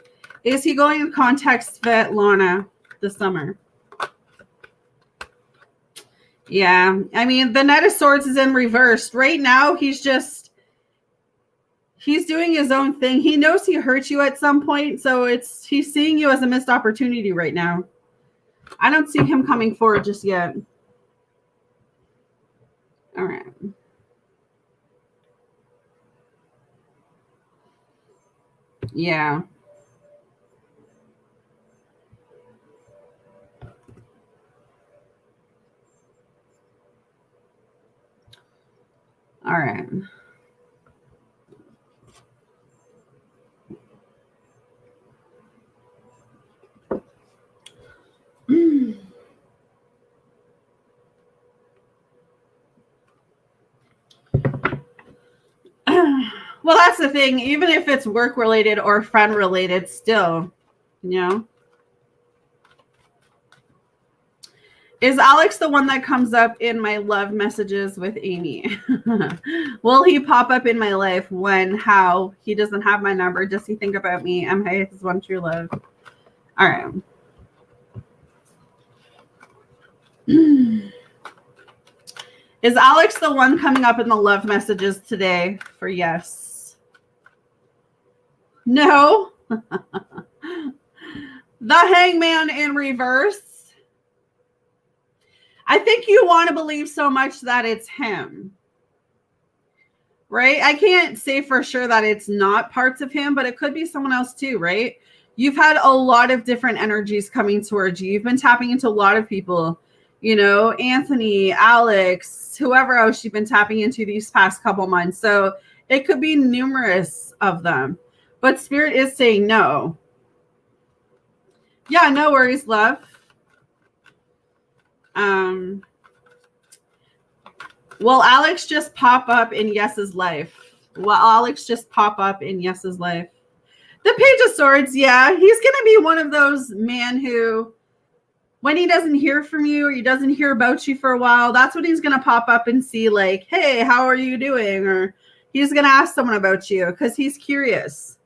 Is he going to contact Svetlana this summer? Yeah, I mean, the Knight of Swords is in reverse. Right now, he's doing his own thing. He knows he hurt you at some point, so he's seeing you as a missed opportunity right now. I don't see him coming forward just yet. All right. Yeah. All right. Well, that's the thing. Even if it's work related or friend related, still, you know. Is Alex the one that comes up in my love messages with Amy? Will he pop up in my life? When? How? He doesn't have my number. Does he think about me? Am I his one true love? All right. Is Alex the one coming up in the love messages today for yes? No. The Hangman in reverse. I think you want to believe so much that it's him. Right? I can't say for sure that it's not parts of him, but it could be someone else too, right? You've had a lot of different energies coming towards you. You've been tapping into a lot of people. You know, Anthony, Alex, whoever else you've been tapping into these past couple months. So it could be numerous of them. But Spirit is saying no. Yeah, no worries, love. Will Alex just pop up in Yes's life? Will Alex just pop up in Yes's life? The Page of Swords, yeah. He's going to be one of those men who, when he doesn't hear from you or he doesn't hear about you for a while, that's when he's going to pop up and see like, hey, how are you doing? Or he's going to ask someone about you because he's curious.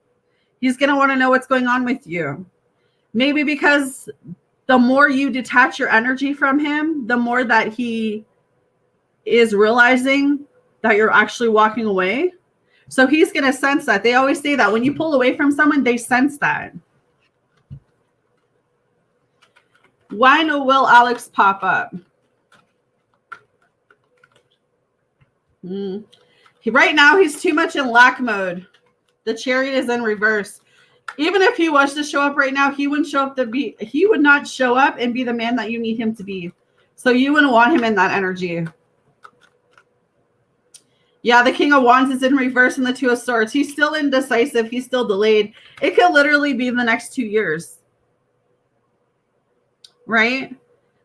He's going to want to know what's going on with you. Maybe because the more you detach your energy from him, the more that he is realizing that you're actually walking away. So he's going to sense that. They always say that when you pull away from someone, they sense that. When will Alex pop up? Right now, he's too much in lack mode. The Chariot is in reverse. Even if he was to show up right now, he wouldn't show up he would not show up and be the man that you need him to be. So you wouldn't want him in that energy. Yeah, the King of Wands is in reverse and the Two of Swords. He's still indecisive. He's still delayed. It could literally be the next 2 years. Right?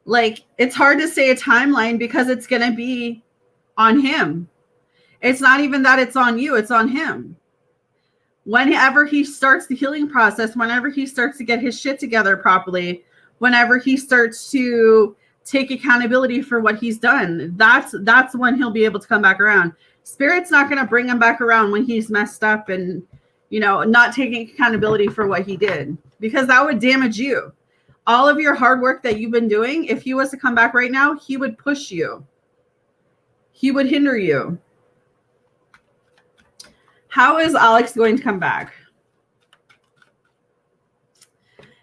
Like, it's hard to say a timeline because it's going to be on him. It's not even that it's on you. It's on him. Whenever he starts the healing process, whenever he starts to get his shit together properly, whenever he starts to take accountability for what he's done, that's when he'll be able to come back around. Spirit's not going to bring him back around when he's messed up and, you know, not taking accountability for what he did, because that would damage you. All of your hard work that you've been doing, if he was to come back right now, he would push you. He would hinder you. How is Alex going to come back?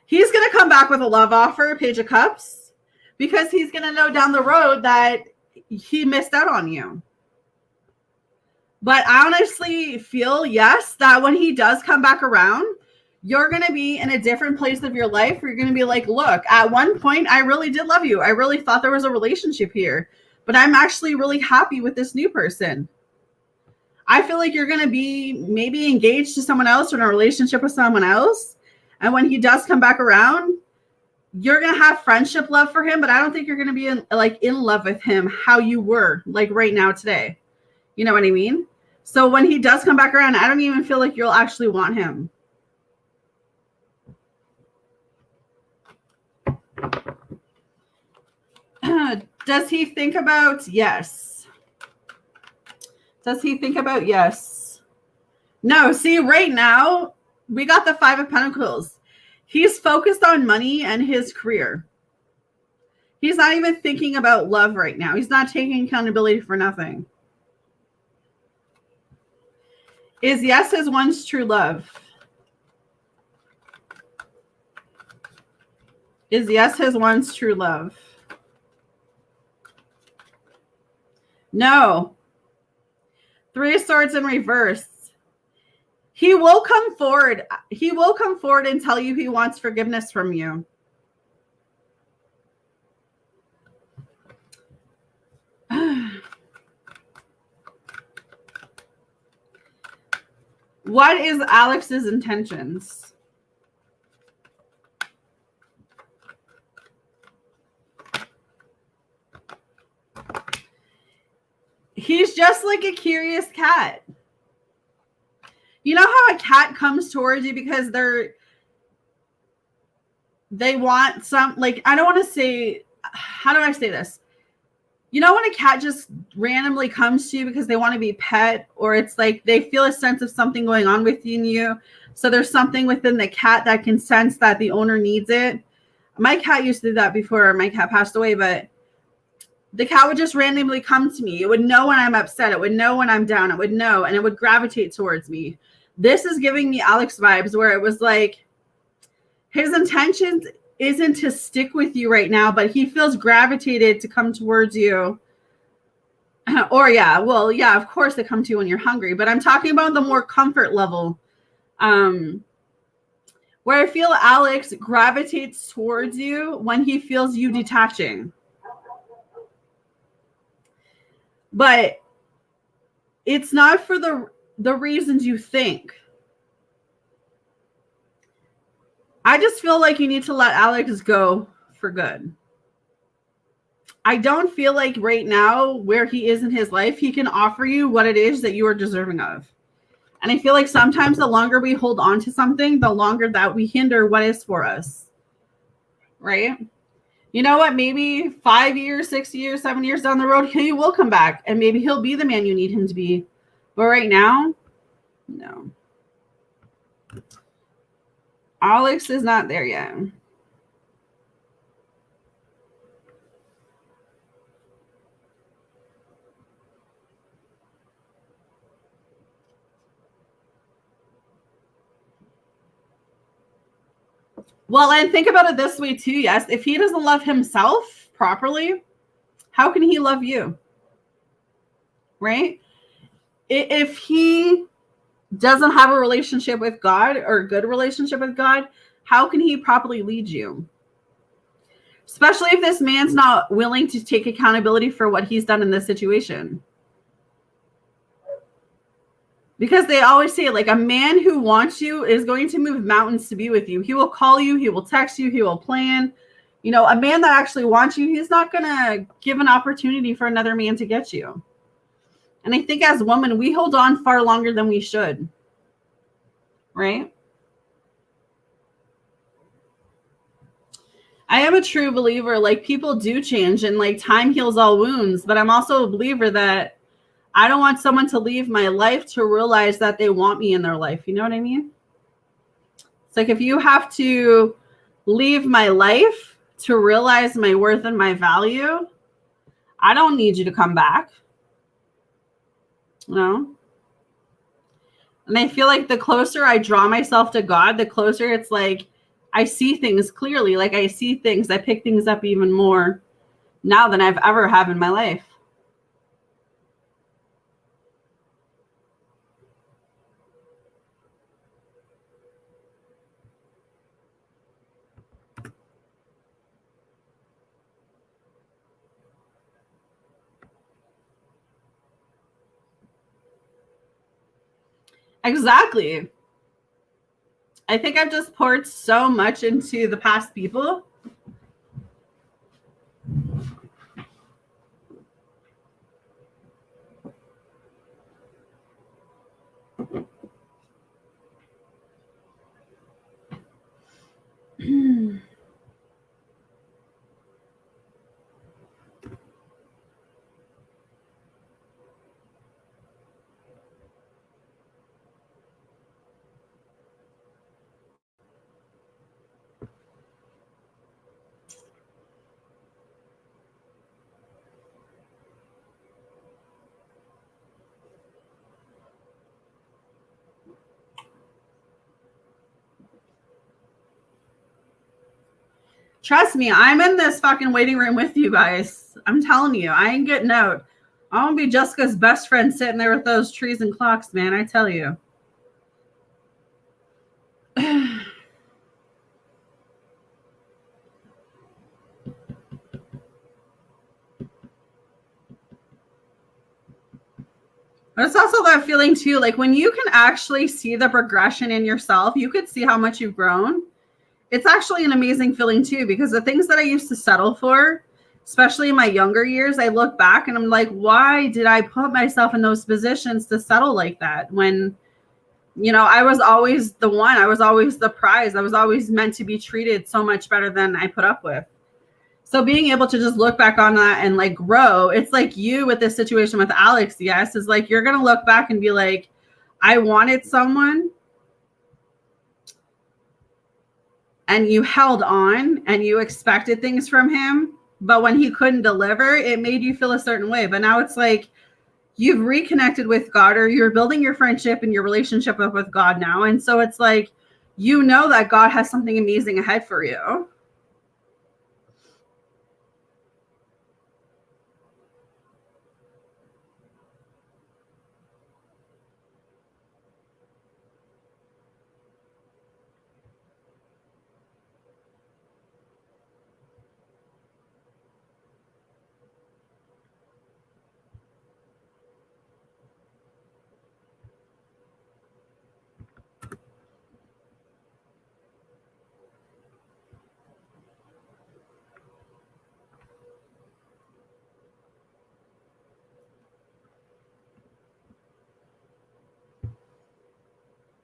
He's going to come back with a love offer, Page of Cups, because he's going to know down the road that he missed out on you. But I honestly feel, yes, that when he does come back around, you're going to be in a different place of your life. You're going to be like, look, at one point, I really did love you. I really thought there was a relationship here, but I'm actually really happy with this new person. I feel like you're going to be maybe engaged to someone else or in a relationship with someone else. And when he does come back around, you're going to have friendship love for him, but I don't think you're going to be in love with him how you were like right now today. You know what I mean? So when he does come back around, I don't even feel like you'll actually want him. Does he think about yes? Does he think about yes? No, see, right now, we got the 5 of Pentacles. He's focused on money and his career. He's not even thinking about love right now. He's not taking accountability for nothing. Is yes his once true love? Is yes his once true love? No. 3 of Swords in reverse. He will come forward. He will come forward and tell you he wants forgiveness from you. What is Alex's intentions? He's just like a curious cat. You know how a cat comes towards you because they want some, like, I don't want to say, how do I say this? You know when a cat just randomly comes to you because they want to be pet, or it's like they feel a sense of something going on within you. So there's something within the cat that can sense that the owner needs it. My cat used to do that before my cat passed away, but the cat would just randomly come to me. It would know when I'm upset. It would know when I'm down. It would know, and it would gravitate towards me. This is giving me Alex vibes where it was like his intentions isn't to stick with you right now, but he feels gravitated to come towards you. Or yeah, well, yeah, of course they come to you when you're hungry, but I'm talking about the more comfort level. Where I feel Alex gravitates towards you when he feels you detaching. But it's not for the reasons you think. I just feel like you need to let Alex go for good. I don't feel like right now where he is in his life, he can offer you what it is that you are deserving of. And I feel like sometimes the longer we hold on to something, the longer that we hinder what is for us. Right? You know what? Maybe 5 years, 6 years, 7 years down the road, he will come back and maybe he'll be the man you need him to be. But right now, no. Alex is not there yet. Well, and think about it this way too, yes. If he doesn't love himself properly, how can he love you? Right? If he doesn't have a relationship with God or a good relationship with God, how can he properly lead you? Especially if this man's not willing to take accountability for what he's done in this situation. Because they always say, like, a man who wants you is going to move mountains to be with you. He will call you. He will text you. He will plan. You know, a man that actually wants you, he's not going to give an opportunity for another man to get you. And I think as women, we hold on far longer than we should. Right? I am a true believer, like, people do change and, like, time heals all wounds. But I'm also a believer that I don't want someone to leave my life to realize that they want me in their life. You know what I mean? It's like if you have to leave my life to realize my worth and my value, I don't need you to come back. No. And I feel like the closer I draw myself to God, the closer it's like I see things clearly. Like I see things, I pick things up even more now than I've ever have in my life. Exactly. I think I've just poured so much into the past people. Trust me, I'm in this fucking waiting room with you guys. I'm telling you, I ain't getting out. I want to be Jessica's best friend sitting there with those trees and clocks, man. I tell you. But it's also that feeling too, like when you can actually see the progression in yourself, you could see how much you've grown. It's actually an amazing feeling too, because the things that I used to settle for, especially in my younger years, I look back and I'm like, why did I put myself in those positions to settle like that? When, you know, I was always the one, I was always the prize. I was always meant to be treated so much better than I put up with. So being able to just look back on that and like grow, it's like you with this situation with Alex, yes, is like you're going to look back and be like, I wanted someone and you held on and you expected things from him. But when he couldn't deliver, it made you feel a certain way. But now it's like you've reconnected with God, or you're building your friendship and your relationship up with God now. And so it's like, you know that God has something amazing ahead for you.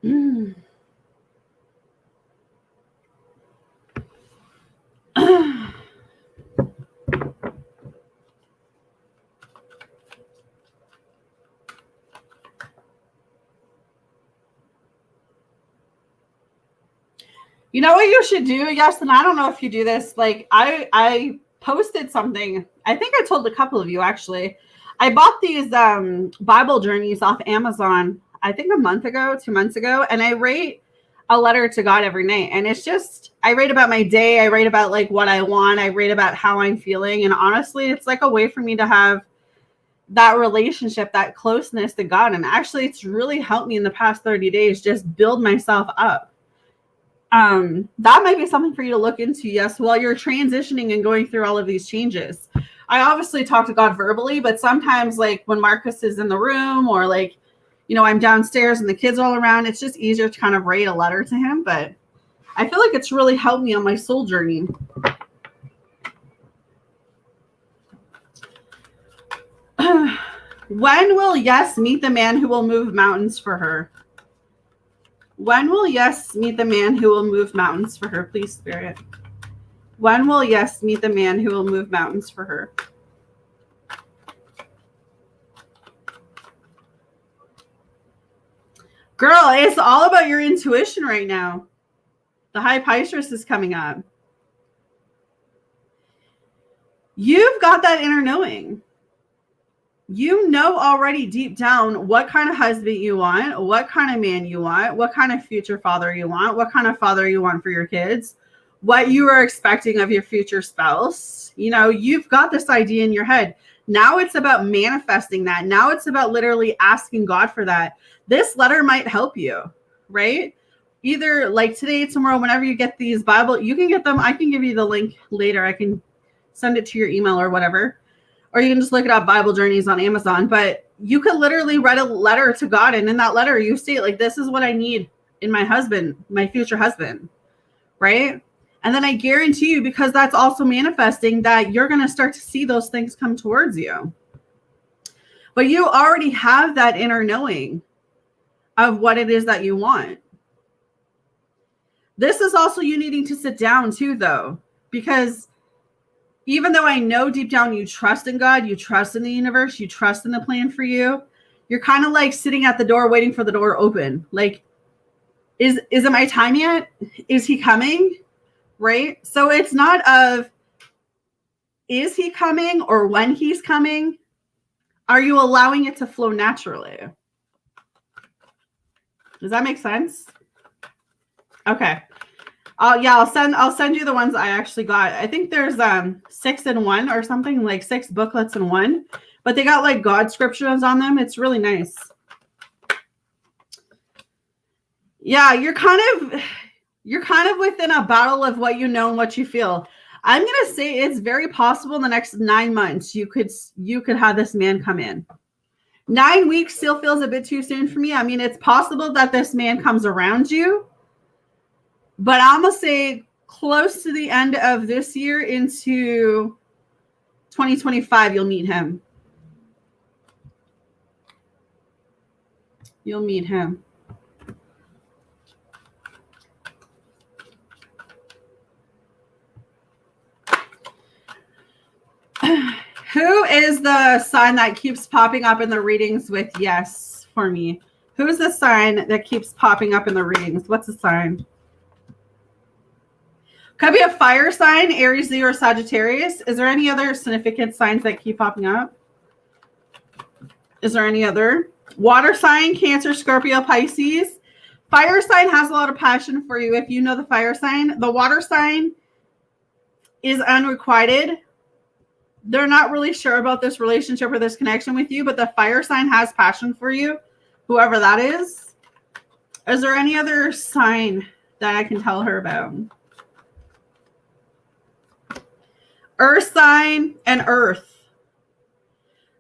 Mm. You know what you should do? Yes, and I don't know if you do this. Like I posted something. I think I told a couple of you actually. I bought these Bible journeys off Amazon, I think a month ago, 2 months ago, and I write a letter to God every night. And it's just I write about my day, I write about like what I want, I write about how I'm feeling. And honestly, it's like a way for me to have that relationship, that closeness to God. And actually it's really helped me in the past 30 days just build myself up. That might be something for you to look into, yes, while you're transitioning and going through all of these changes. I obviously talk to God verbally, but sometimes like when Marcus is in the room, or like, you know, I'm downstairs and the kids all around, it's just easier to kind of write a letter to him. But I feel like it's really helped me on my soul journey. When will Yes meet the man who will move mountains for her? When will Yes meet the man who will move mountains for her? Please, Spirit. When will Yes meet the man who will move mountains for her? Girl, it's all about your intuition right now. The High Pisces is coming up. You've got that inner knowing. You know already deep down what kind of husband you want, what kind of man you want, what kind of future father you want, what kind of father you want for your kids, what you are expecting of your future spouse. You know, you've got this idea in your head. Now it's about manifesting that. Now it's about literally asking God for that. This letter might help you, right? Either like today, tomorrow, whenever you get these Bible, you can get them. I can give you the link later. I can send it to your email or whatever. Or you can just look it up, Bible Journeys on Amazon. But you could literally write a letter to God, and in that letter you state like, this is what I need in my husband, my future husband, right? And then I guarantee you, because that's also manifesting, that you're going to start to see those things come towards you. But you already have that inner knowing of what it is that you want. This is also you needing to sit down too, though, because even though I know deep down you trust in God, you trust in the universe, you trust in the plan for you, you're kind of like sitting at the door waiting for the door to open. Like, is it my time yet? Is he coming? Right? So it's not of, is he coming or when he's coming? Are you allowing it to flow naturally? Does that make sense? Okay. I'll send you the ones I actually got. I think there's 6 in 1 or something, like 6 booklets in one, but they got like God scriptures on them. It's really nice. Yeah, you're kind of within a battle of what you know and what you feel. I'm gonna say it's very possible in the next 9 months you could have this man come in. 9 weeks still feels a bit too soon for me. I mean, it's possible that this man comes around you, but I'm gonna say close to the end of this year into 2025, you'll meet him. You'll meet him. Who is the sign that keeps popping up in the readings with yes for me? Who is the sign that keeps popping up in the readings? What's the sign? Could be a fire sign, Aries, Leo, or Sagittarius. Is there any other significant signs that keep popping up? Is there any other? Water sign, Cancer, Scorpio, Pisces. Fire sign has a lot of passion for you if you know the fire sign. The water sign is unrequited. They're not really sure about this relationship or this connection with you, but the fire sign has passion for you, whoever that is. Is there any other sign that I can tell her about? Earth sign and earth.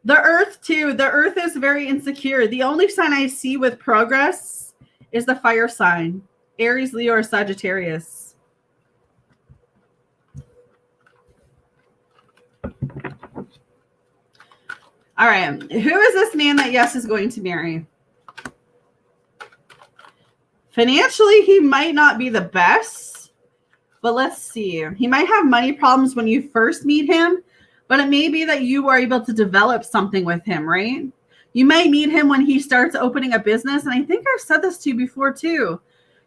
The earth too. The earth is very insecure. The only sign I see with progress is the fire sign, Aries, Leo, or Sagittarius. All right. Who is this man that yes is going to marry? Financially, he might not be the best, but let's see. He might have money problems when you first meet him, but it may be that you are able to develop something with him, right? You might meet him when he starts opening a business. And I think I've said this to you before too.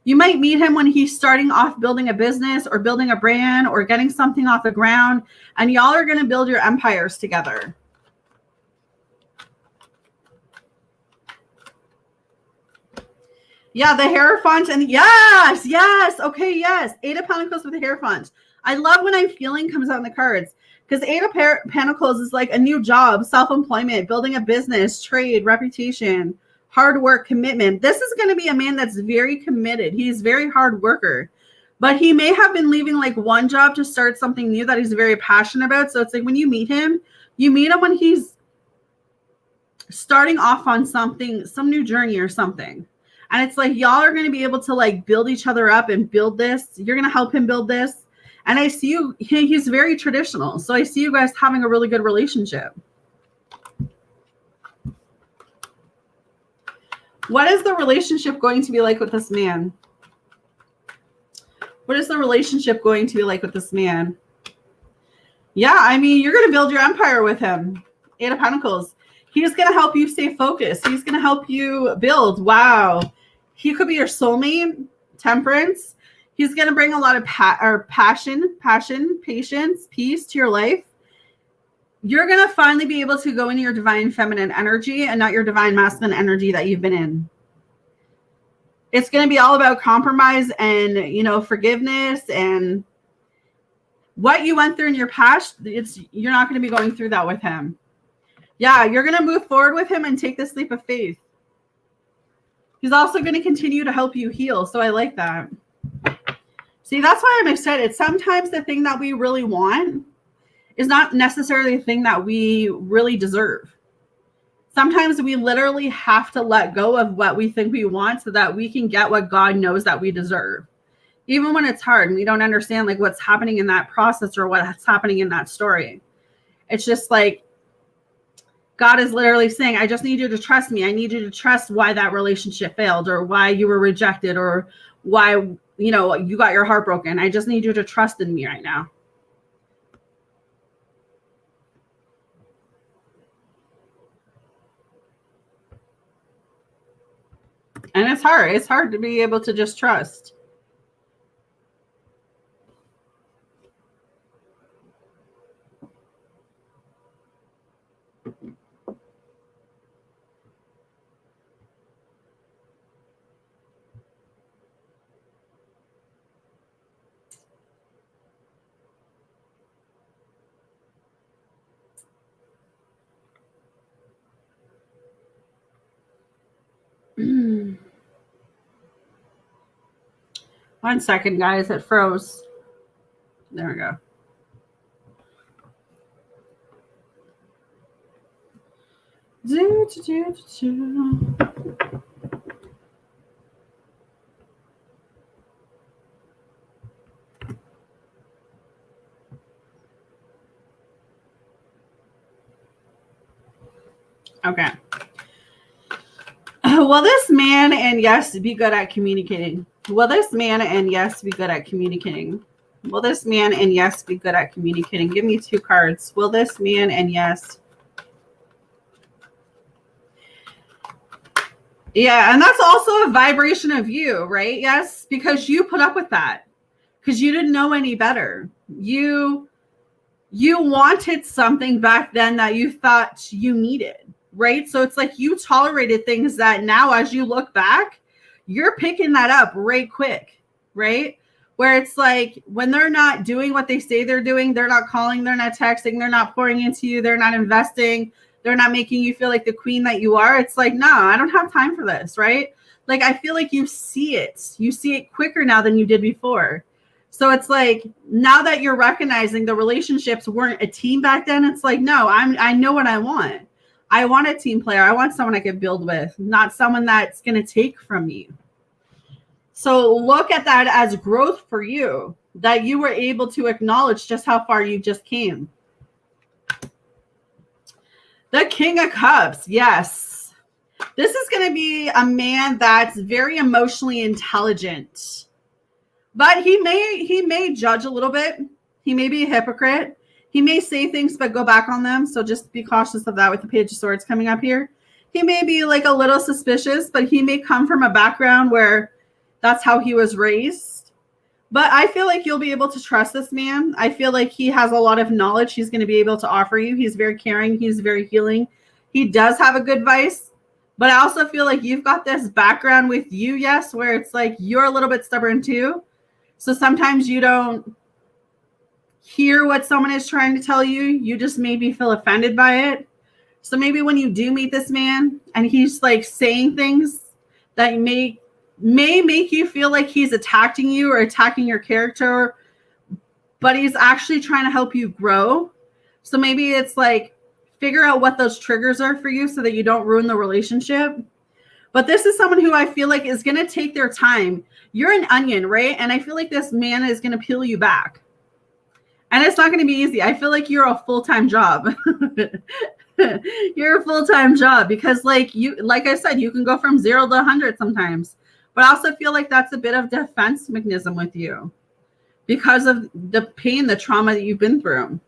You might meet him when he's starting off building a business or building a brand or getting something off the ground, and y'all are going to build your empires together. Yeah, the Hierophant, and yes. Okay, yes. 8 of Pentacles with the Hierophant. I love when I'm feeling comes out in the cards, because 8 of Pentacles is like a new job, self-employment, building a business, trade, reputation, hard work, commitment. This is going to be a man that's very committed. He's very hard worker, but he may have been leaving like one job to start something new that he's very passionate about. So it's like when you meet him when he's starting off on something, some new journey or something. And it's like, y'all are going to be able to like build each other up and build this. You're going to help him build this. And I see you, he's very traditional. So I see you guys having a really good relationship. What is the relationship going to be like with this man? What is the relationship going to be like with this man? Yeah, I mean, you're going to build your empire with him. 8 of Pentacles. He's going to help you stay focused. He's going to help you build. Wow. He could be your soulmate. Temperance. He's going to bring a lot of passion, patience, peace to your life. You're going to finally be able to go into your divine feminine energy and not your divine masculine energy that you've been in. It's going to be all about compromise and, forgiveness and what you went through in your past. You're not going to be going through that with him. Yeah, you're going to move forward with him and take this leap of faith. He's also going to continue to help you heal. So I like that. See, that's why I'm excited. Sometimes the thing that we really want is not necessarily the thing that we really deserve. Sometimes we literally have to let go of what we think we want so that we can get what God knows that we deserve. Even when it's hard and we don't understand like what's happening in that process or what's happening in that story. It's just like God is literally saying, I just need you to trust me. I need you to trust why that relationship failed or why you were rejected or why, you know, you got your heart broken. I just need you to trust in me right now. And it's hard. It's hard to be able to just trust. One second, guys. It froze. There we go. Okay. Will this man and yes be good at communicating? Will this man and yes be good at communicating? Will this man and yes be good at communicating? Give me 2 cards. Will this man and yes? Yeah, and that's also a vibration of you, right? Yes, because you put up with that because you didn't know any better. You wanted something back then that you thought you needed, right? So it's like you tolerated things that now as you look back, you're picking that up right quick, right? Where it's like when they're not doing what they say they're doing, they're not calling, they're not texting, they're not pouring into you, they're not investing, they're not making you feel like the queen that you are. It's like, no, I don't have time for this, right? Like I feel like you see it quicker now than you did before. So it's like now that you're recognizing the relationships weren't a team back then, it's like, no, I know what I want. I want a team player. I want someone I can build with, not someone that's going to take from me. So look at that as growth for you, that you were able to acknowledge just how far you just came. The King of Cups. Yes. This is going to be a man that's very emotionally intelligent. But he may judge a little bit. He may be a hypocrite. He may say things but go back on them. So just be cautious of that with the Page of Swords coming up here. He may be like a little suspicious, but he may come from a background where that's how he was raised. But I feel like you'll be able to trust this man. I feel like he has a lot of knowledge he's going to be able to offer you. He's very caring. He's very healing. He does have a good vice. But I also feel like you've got this background with you, yes, where it's like you're a little bit stubborn too. So sometimes you don't hear what someone is trying to tell you. You just maybe feel offended by it. So maybe when you do meet this man and he's like saying things that may make you feel like he's attacking you or attacking your character, but he's actually trying to help you grow. So maybe it's like figure out what those triggers are for you so that you don't ruin the relationship. But this is someone who I feel like is going to take their time. You're an onion, right? And I feel like this man is going to peel you back. And it's not going to be easy. I feel like you're a full-time job. You're a full-time job because like I said, you can go from 0 to 100 sometimes. But I also feel like that's a bit of defense mechanism with you because of the pain, the trauma that you've been through.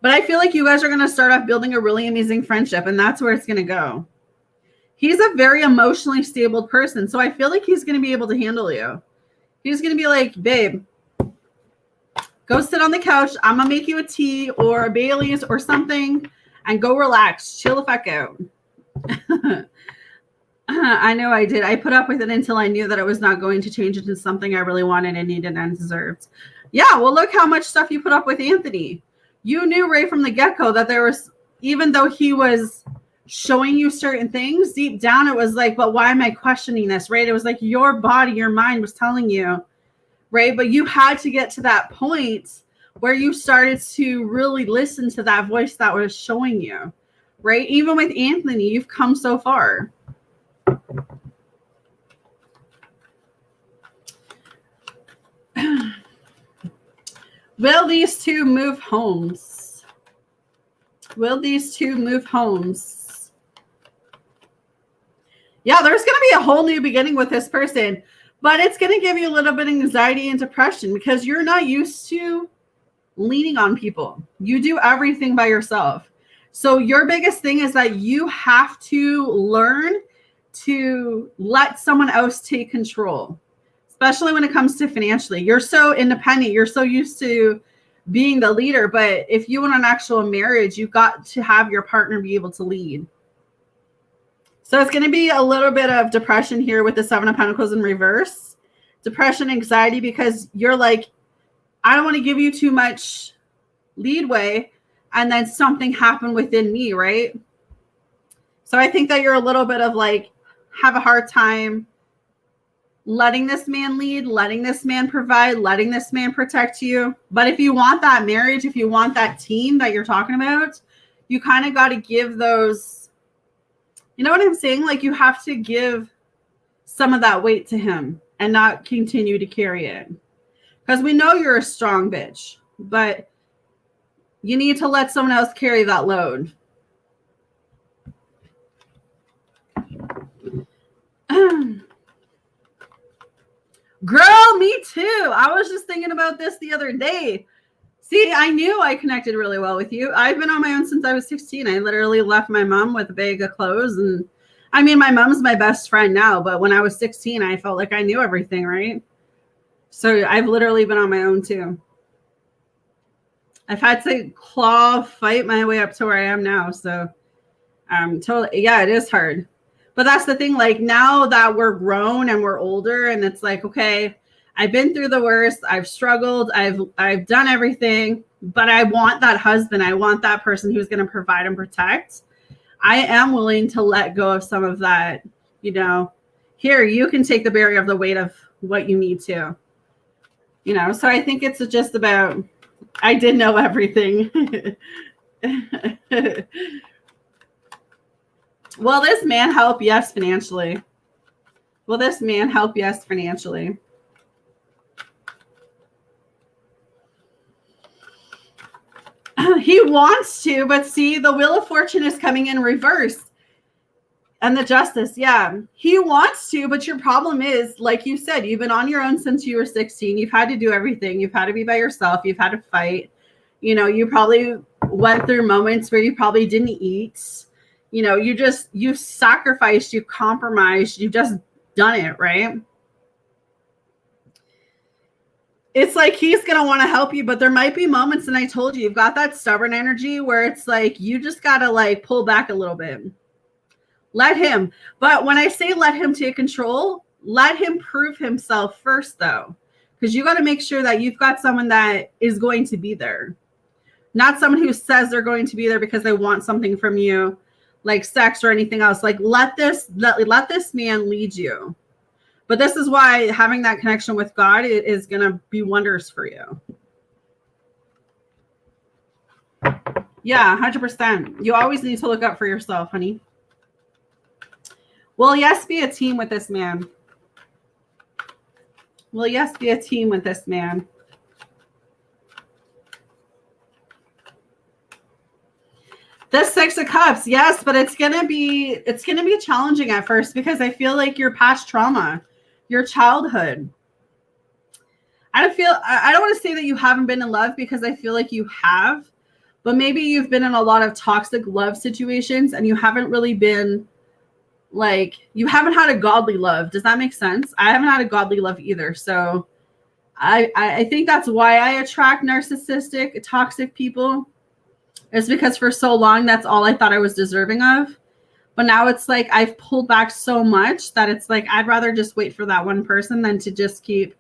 But I feel like you guys are going to start off building a really amazing friendship, and that's where it's going to go. He's a very emotionally stable person, so I feel like he's going to be able to handle you. He's going to be like, babe, go sit on the couch. I'm going to make you a tea or a Bailey's or something and go relax. Chill the fuck out. I know I did. I put up with it until I knew that it was not going to change into something I really wanted and needed and deserved. Yeah, well, look how much stuff you put up with Anthony. You knew right from the get-go that there was, even though he was showing you certain things, deep down it was like, but why am I questioning this, right? It was like your body, your mind was telling you, right? But you had to get to that point where you started to really listen to that voice that was showing you, right? Even with Anthony, you've come so far. Will these two move homes? Will these two move homes? Yeah, there's going to be a whole new beginning with this person, but it's going to give you a little bit of anxiety and depression because you're not used to leaning on people. You do everything by yourself. So your biggest thing is that you have to learn to let someone else take control, especially when it comes to financially. You're so independent. You're so used to being the leader. But if you want an actual marriage, you've got to have your partner be able to lead. So it's going to be a little bit of depression here with the Seven of Pentacles in reverse. Depression, anxiety, because you're like, I don't want to give you too much leadway. And then something happened within me, right? So I think that you're a little bit of like, have a hard time letting this man lead, letting this man provide, letting this man protect you. But if you want that marriage, if you want that team that you're talking about, you kind of got to give those, you know what I'm saying? Like you have to give some of that weight to him and not continue to carry it. Because we know you're a strong bitch, but you need to let someone else carry that load. Girl, me too. I was just thinking about this the other day. See, I knew I connected really well with you. I've been on my own since I was 16. I literally left my mom with a bag of clothes. And I mean, my mom's my best friend now, but when I was 16, I felt like I knew everything, right? So I've literally been on my own too. I've had to fight my way up to where I am now. So totally, yeah, it is hard. But that's the thing, like now that we're grown and we're older and it's like, okay, I've been through the worst. I've struggled. I've done everything, but I want that husband. I want that person who's going to provide and protect. I am willing to let go of some of that, you know, here, you can take the barrier of the weight of what you need to, you know? So I think it's just about, I did know everything. Will this man help? Yes, financially. Will this man help? Yes, financially. He wants to, but see, the Wheel of Fortune is coming in reverse. And the Justice, yeah. He wants to, but your problem is, like you said, you've been on your own since you were 16. You've had to do everything. You've had to be by yourself. You've had to fight. You know, you probably went through moments where you probably didn't eat. You know, you sacrificed, you compromised, you've just done it, right? It's like he's going to want to help you, but there might be moments, and I told you, you've got that stubborn energy where it's like, you just got to like pull back a little bit. Let him. But when I say let him take control, let him prove himself first, though, because you got to make sure that you've got someone that is going to be there. Not someone who says they're going to be there because they want something from you, like sex or anything else. Like let this man lead you. But this is why having that connection with God is going to be wonders for you. Yeah, 100%. You always need to look out for yourself, honey. Will yes be a team with this man? Will yes be a team with this man? The Six of Cups, yes, but it's gonna be challenging at first because I feel like your past trauma, your childhood. I don't want to say that you haven't been in love because I feel like you have, but maybe you've been in a lot of toxic love situations and you haven't really been like, you haven't had a godly love. Does that make sense? I haven't had a godly love either. So I think that's why I attract narcissistic, toxic people. It's because for so long, that's all I thought I was deserving of. But now it's like I've pulled back so much that it's like I'd rather just wait for that one person than to just keep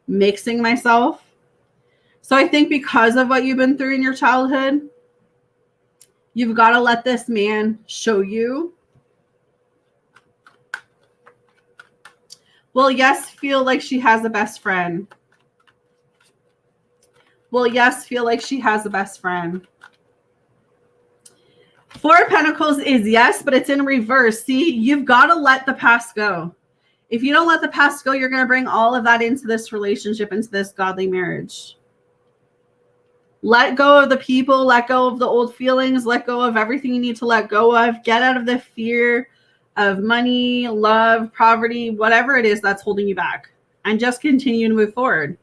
mixing myself. So I think because of what you've been through in your childhood, you've got to let this man show you. Will yes feel like she has a best friend? Will yes feel like she has a best friend? Four of Pentacles is yes, but it's in reverse. See, you've got to let the past go. If you don't let the past go, you're going to bring all of that into this relationship, into this godly marriage. Let go of the people, let go of the old feelings, let go of everything you need to let go of. Get out of the fear of money, love, poverty, whatever it is that's holding you back, and just continue to move forward.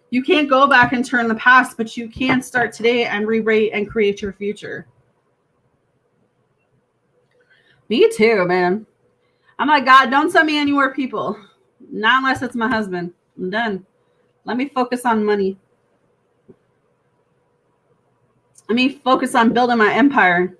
You can't go back and turn the past, but you can start today and rewrite and create your future. Me too, man. I'm like, God, don't send me any more people. Not unless it's my husband. I'm done. Let me focus on money. Let me focus on building my empire.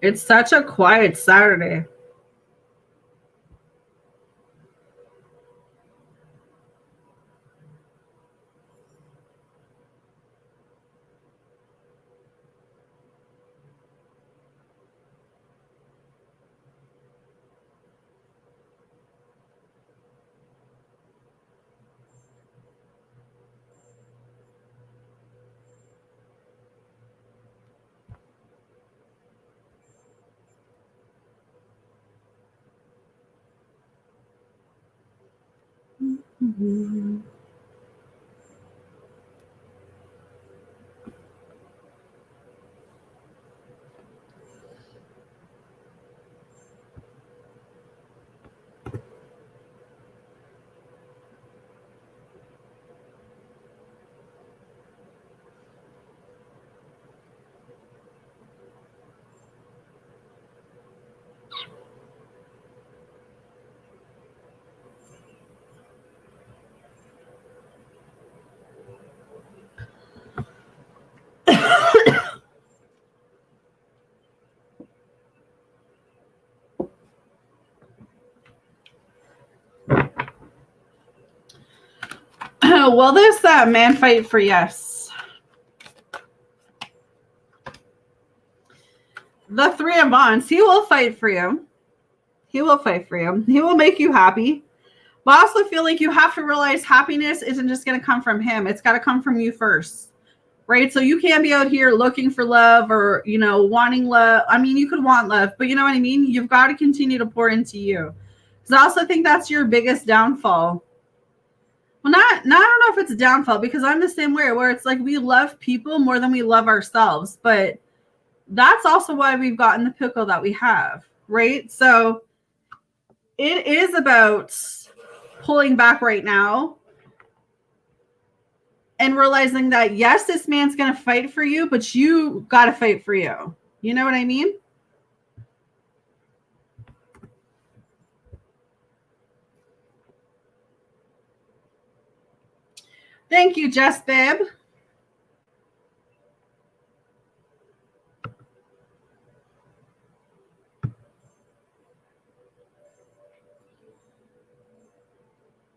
It's such a quiet Saturday. Mm-hmm. Will this man fight for yes? The Three of Wands, he will fight for you. He will fight for you. He will make you happy. But I also feel like you have to realize happiness isn't just going to come from him. It's got to come from you first, right? So you can't be out here looking for love or, wanting love. I mean, you could want love, but you know what I mean? You've got to continue to pour into you. Because I also think that's your biggest downfall. Well, I don't know if it's a downfall, because I'm the same way, where it's like we love people more than we love ourselves. But that's also why we've gotten the pickle that we have, right? So it is about pulling back right now and realizing that, yes, this man's going to fight for you, but you got to fight for you. You know what I mean? Thank you, Jess Babe.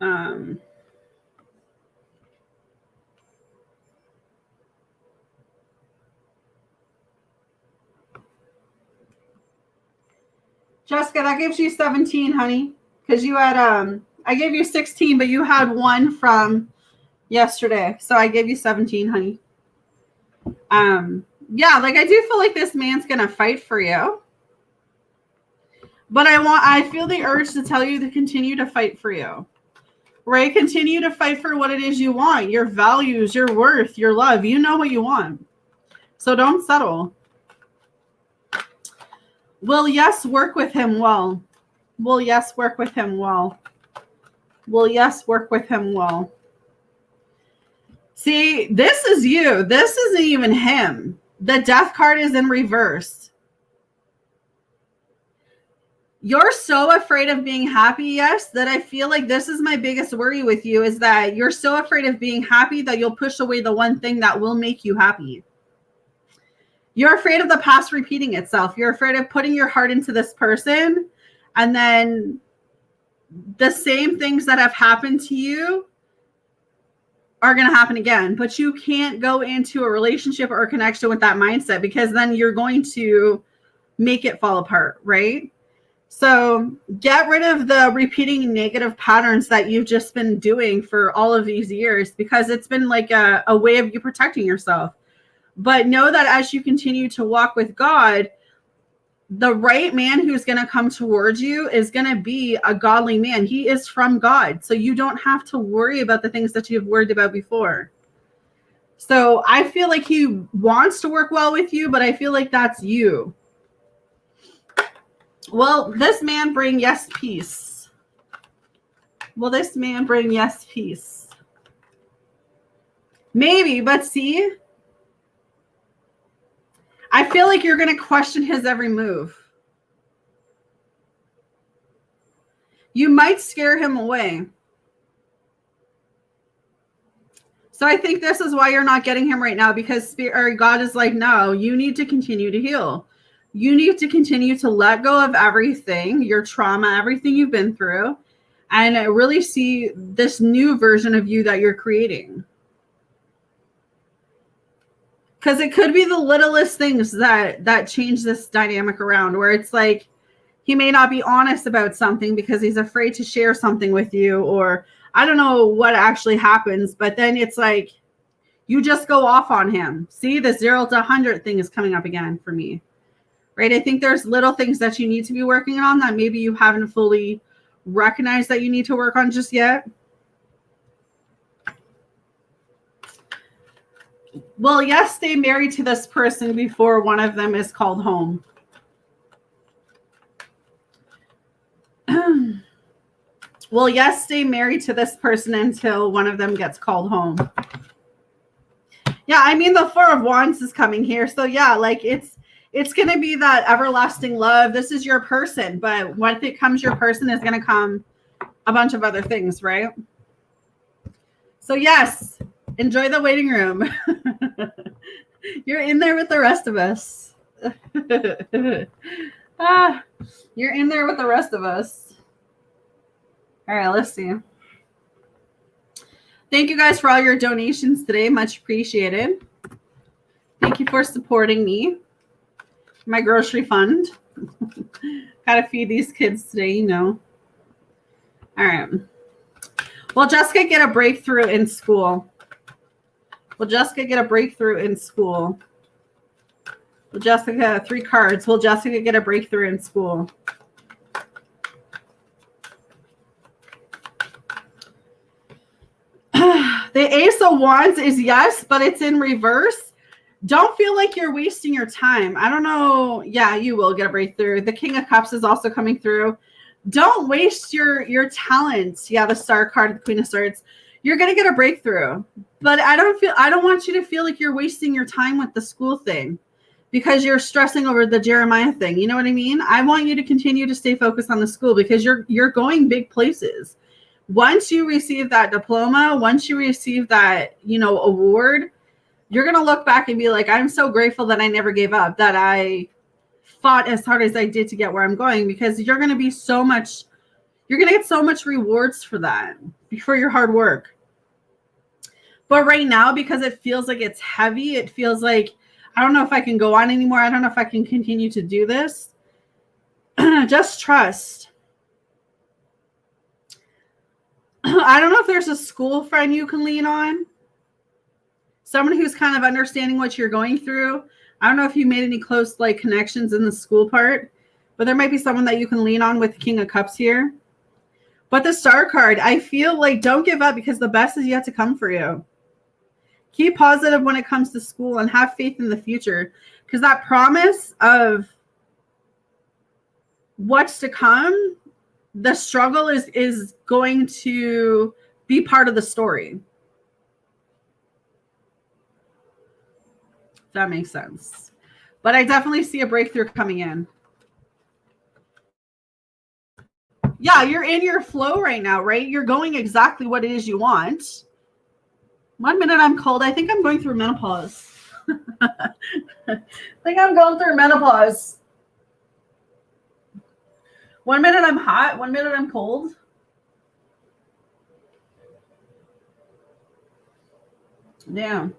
Um, Jessica, that gives you 17, honey. Because you had, I gave you 16, but you had one from yesterday. So I gave you 17, honey. Yeah, like I do feel like this man's going to fight for you. But I feel the urge to tell you to continue to fight for you. Right? Continue to fight for what it is you want, your values, your worth, your love. You know what you want. So don't settle. Will yes work with him well? Will yes work with him well? Will yes work with him well? See, this is you. This isn't even him. The death card is in reverse. You're so afraid of being happy, yes, that I feel like this is my biggest worry with you, is that you're so afraid of being happy that you'll push away the one thing that will make you happy. You're afraid of the past repeating itself. You're afraid of putting your heart into this person, and then the same things that have happened to you are going to happen again. But you can't go into a relationship or a connection with that mindset, because then you're going to make it fall apart, right? So get rid of the repeating negative patterns that you've just been doing for all of these years, because it's been like a way of you protecting yourself. But know that as you continue to walk with God, the right man who's going to come towards you is going to be a godly man. He is from God. So you don't have to worry about the things that you've worried about before. So I feel like he wants to work well with you, but I feel like that's you. Will this man bring yes peace? Will this man bring yes peace? Maybe, but see, I feel like you're going to question his every move. You might scare him away. So I think this is why you're not getting him right now, because God is like, no, you need to continue to heal. You need to continue to let go of everything, your trauma, everything you've been through, and really see this new version of you that you're creating. Because it could be the littlest things that change this dynamic around, where it's like he may not be honest about something because he's afraid to share something with you, or I don't know what actually happens, but then it's like you just go off on him. See, the 0 to 100 thing is coming up again for me. Right? I think there's little things that you need to be working on that maybe you haven't fully recognized that you need to work on just yet. Well, yes, stay married to this person before one of them is called home. Well, yes, stay married to this person until one of them gets called home. Yeah, I mean, the 4 of Wands is coming here. So yeah, like it's going to be that everlasting love. This is your person, but when it comes your person is going to come a bunch of other things, right? So yes, enjoy the waiting room. You're in there with the rest of us. You're in there with the rest of us. All right, let's see. Thank you guys for all your donations today. Much appreciated. Thank you for supporting me. My grocery fund. Gotta feed these kids today, you know. All right. Will Jessica get a breakthrough in school? Will Jessica get a breakthrough in school? Will Jessica, 3 cards. Will Jessica get a breakthrough in school? The Ace of Wands is yes, but it's in reverse. Don't feel like you're wasting your time. I don't know. Yeah, you will get a breakthrough. The King of Cups is also coming through. Don't waste your talents. Yeah, the Star card, the Queen of Swords. You're going to get a breakthrough. But I don't want you to feel like you're wasting your time with the school thing because you're stressing over the Jeremiah thing. You know what I mean? I want you to continue to stay focused on the school because you're going big places. Once you receive that diploma, once you receive that, award, you're going to look back and be like, I'm so grateful that I never gave up, that I fought as hard as I did to get where I'm going, because you're going to be so much, You're going to get so much rewards for that, for your hard work. But right now, because it feels like it's heavy, it feels like, I don't know if I can go on anymore. I don't know if I can continue to do this. Just trust. I don't know if there's a school friend you can lean on. Someone who's kind of understanding what you're going through. I don't know if you made any close like connections in the school part, but there might be someone that you can lean on with the King of Cups here. But the Star card, I feel like don't give up because the best is yet to come for you. Keep positive when it comes to school and have faith in the future, because that promise of what's to come, the struggle is going to be part of the story. If that makes sense. But I definitely see a breakthrough coming in. Yeah, you're in your flow right now, right? You're going exactly what it is you want. 1 minute I'm cold. I think I'm going through menopause. I think I'm going through menopause. 1 minute I'm hot. 1 minute I'm cold. Damn.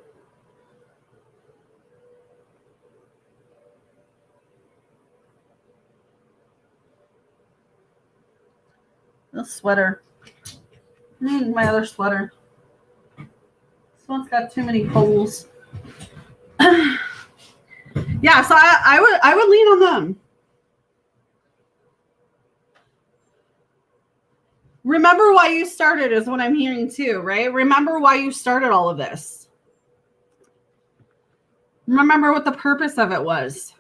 This sweater. I need my other sweater. This one's got too many holes. Yeah, so I would lean on them. Remember why you started is what I'm hearing too, right? Remember why you started all of this. Remember what the purpose of it was.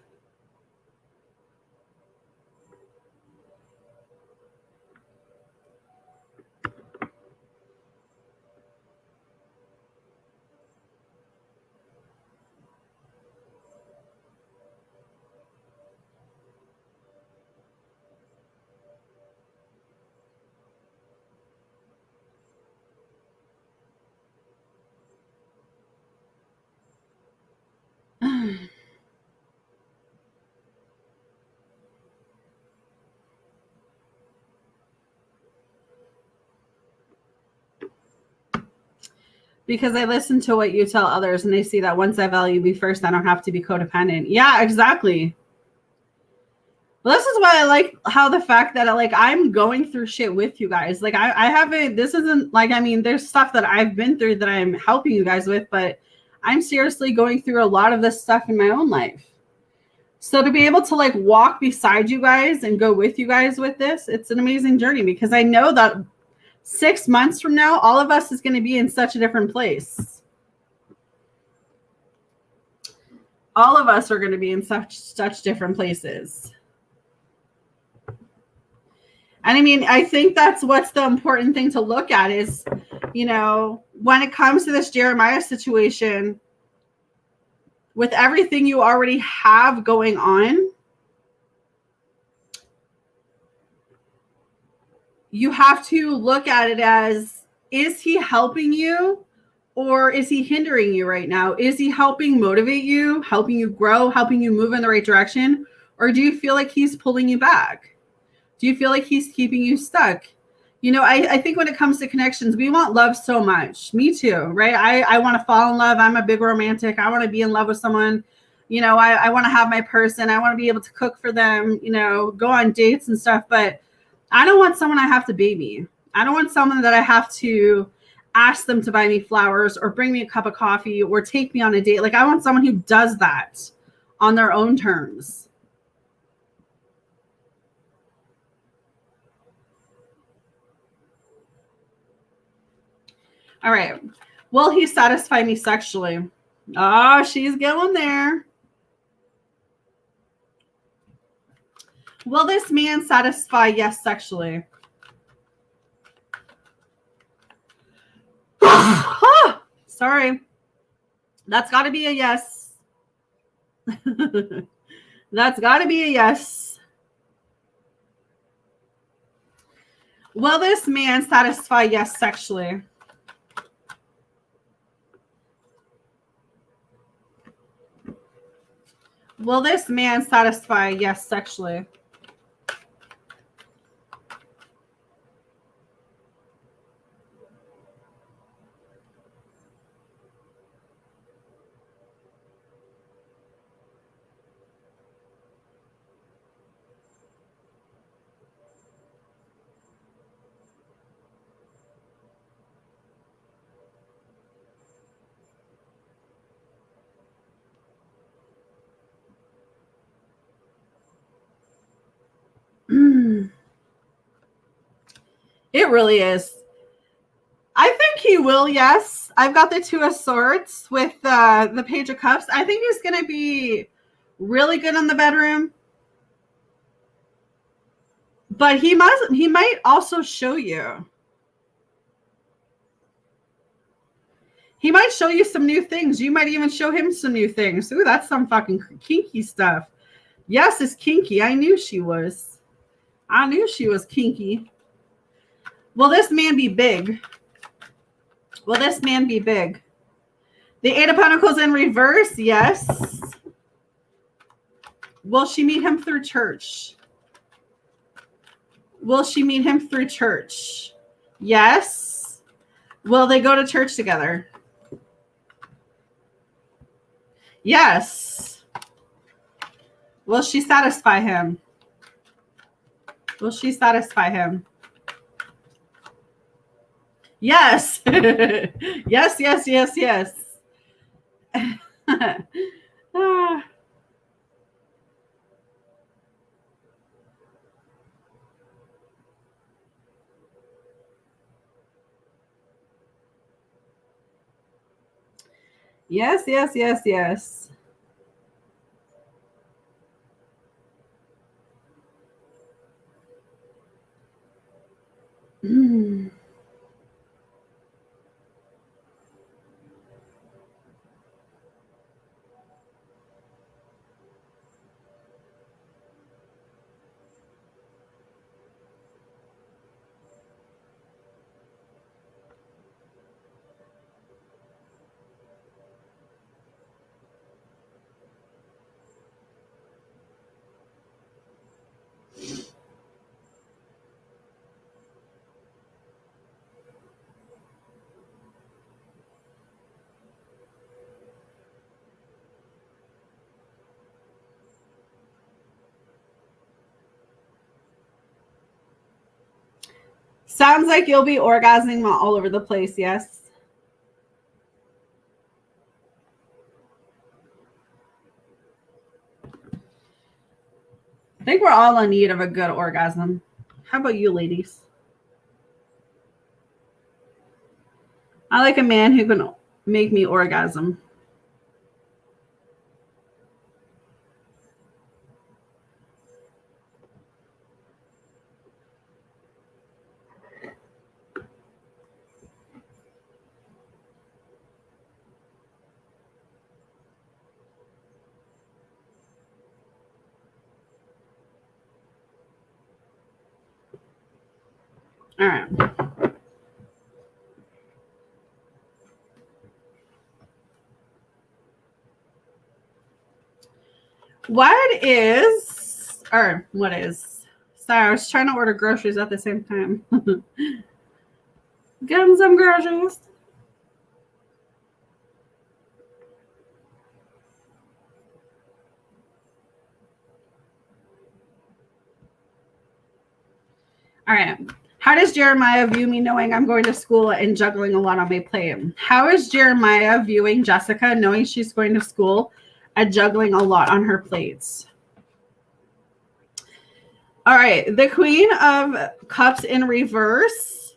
Because I listen to what you tell others and they see that once I value me first, I don't have to be codependent. Yeah, exactly. Well, this is why I like how the fact that like I'm going through shit with you guys. Like I haven't, this isn't like, I mean, there's stuff that I've been through that I'm helping you guys with, but I'm seriously going through a lot of this stuff in my own life. So to be able to like walk beside you guys and go with you guys with this, it's an amazing journey because I know that 6 months from now, all of us is going to be in such a different place. All of us are going to be in such different places. And I mean, I think that's what's the important thing to look at is, you know, when it comes to this Jeremiah situation, with everything you already have going on, you have to look at it as, is he helping you or is he hindering you right now? Is he helping motivate you, helping you grow, helping you move in the right direction? Or do you feel like he's pulling you back? Do you feel like he's keeping you stuck? You know, I think when it comes to connections, we want love so much. Me too, right? I want to fall in love. I'm a big romantic. I want to be in love with someone. You know, I want to have my person. I want to be able to cook for them, you know, go on dates and stuff. But I don't want someone I have to baby. I don't want someone that I have to ask them to buy me flowers or bring me a cup of coffee or take me on a date. Like I want someone who does that on their own terms. All right. Will he satisfy me sexually? Oh, she's going there. Will this man satisfy yes sexually? Sorry. That's got to be a yes. That's got to be a yes. Will this man satisfy yes sexually? Will this man satisfy yes sexually? It really is. I think he will, yes. I've got the Two of Swords with the Page of Cups. I think he's going to be really good in the bedroom. But he might also show you. He might show you some new things. You might even show him some new things. Ooh, that's some fucking kinky stuff. Yes, it's kinky. I knew she was. I knew she was kinky. Will this man be big? Will this man be big? The Eight of Pentacles in reverse, yes. Will she meet him through church? Will she meet him through church? Yes. Will they go to church together? Yes. Will she satisfy him? Will she satisfy him? Yes. Yes, yes, yes, yes. Yes, yes, yes, yes. Mm. Sounds like you'll be orgasming all over the place, yes. I think we're all in need of a good orgasm. How about you, ladies? I like a man who can make me orgasm. All right. What is? Sorry, I was trying to order groceries at the same time. Getting some groceries. All right. How does Jeremiah view me knowing I'm going to school and juggling a lot on my plate? How is Jeremiah viewing Jessica knowing she's going to school and juggling a lot on her plates? All right. The Queen of Cups in reverse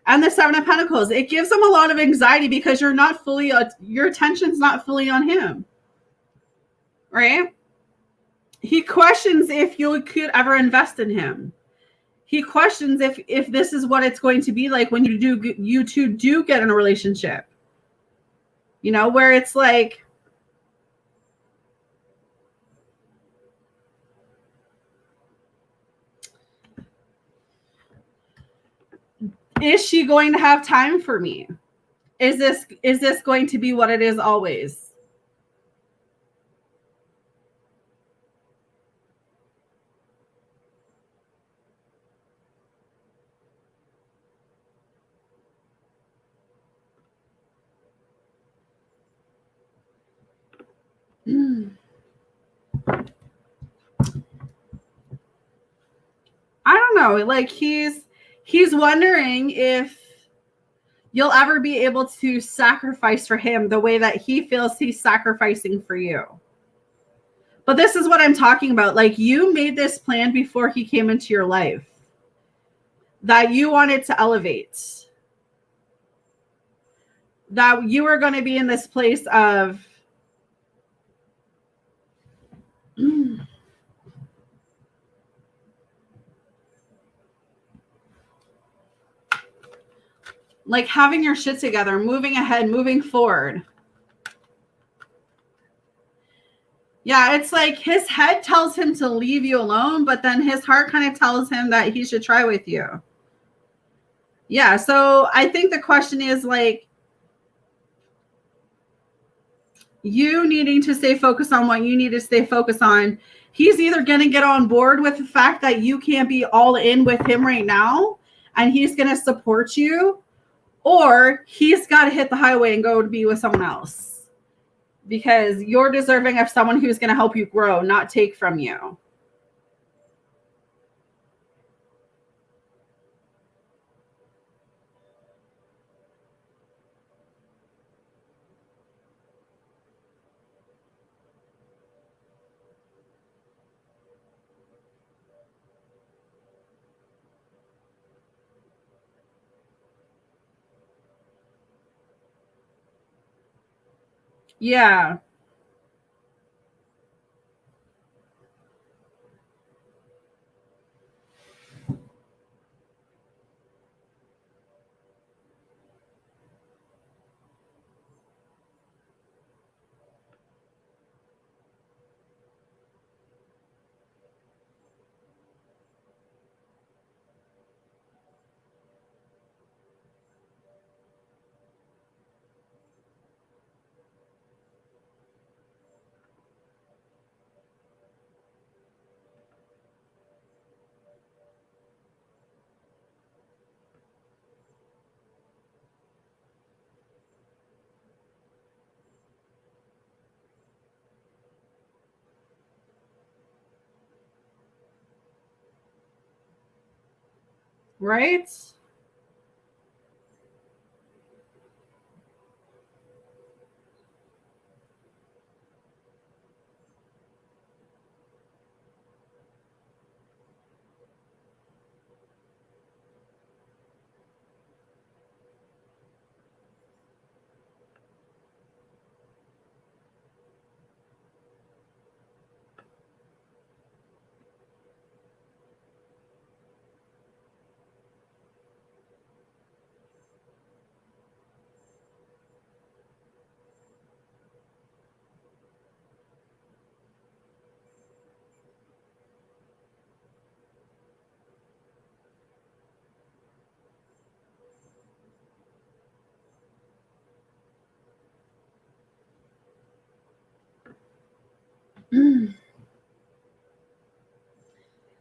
and the Seven of Pentacles. It gives him a lot of anxiety because your attention's not fully on him. Right? He questions if you could ever invest in him. He questions if this is what it's going to be like when you two do get in a relationship. You know, where it's like, is she going to have time for me? Is this going to be what it is always? I don't know. Like he's wondering if you'll ever be able to sacrifice for him the way that he feels he's sacrificing for you. But this is what I'm talking about. Like, you made this plan before he came into your life that you wanted to elevate, that you were going to be in this place of like having your shit together, moving ahead, moving forward. Yeah, it's like his head tells him to leave you alone, but then his heart kind of tells him that he should try with you. Yeah, so I think the question is like you needing to stay focused on what you need to stay focused on. He's either going to get on board with the fact that you can't be all in with him right now and he's going to support you, or he's got to hit the highway and go to be with someone else. Because you're deserving of someone who's going to help you grow, not take from you. Yeah. Right?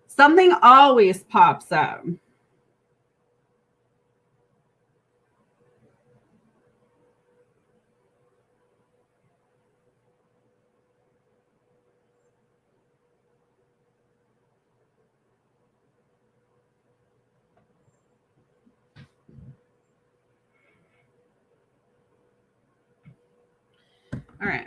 Something always pops up. All right.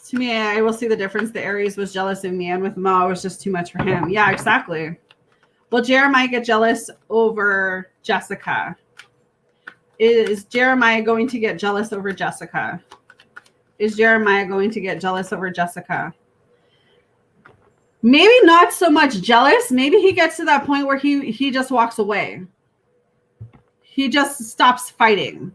To me, I will see the difference. The Aries was jealous of me, and with Mo, it was just too much for him. Yeah, exactly. Will Jeremiah get jealous over Jessica? Is Jeremiah going to get jealous over Jessica? Is Jeremiah going to get jealous over Jessica? Maybe not so much jealous. Maybe he gets to that point where he just walks away. He just stops fighting.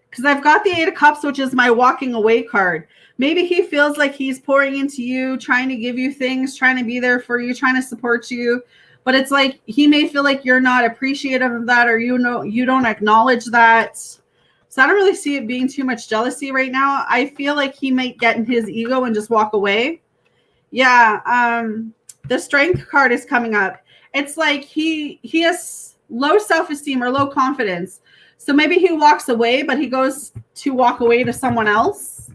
Because I've got the 8 of Cups, which is my walking away card. Maybe he feels like he's pouring into you, trying to give you things, trying to be there for you, trying to support you. But it's like he may feel like you're not appreciative of that, or you don't acknowledge that. So I don't really see it being too much jealousy right now. I feel like he might get in his ego and just walk away. Yeah, the Strength card is coming up. It's like he has low self-esteem or low confidence. So maybe he walks away, but he goes to walk away to someone else.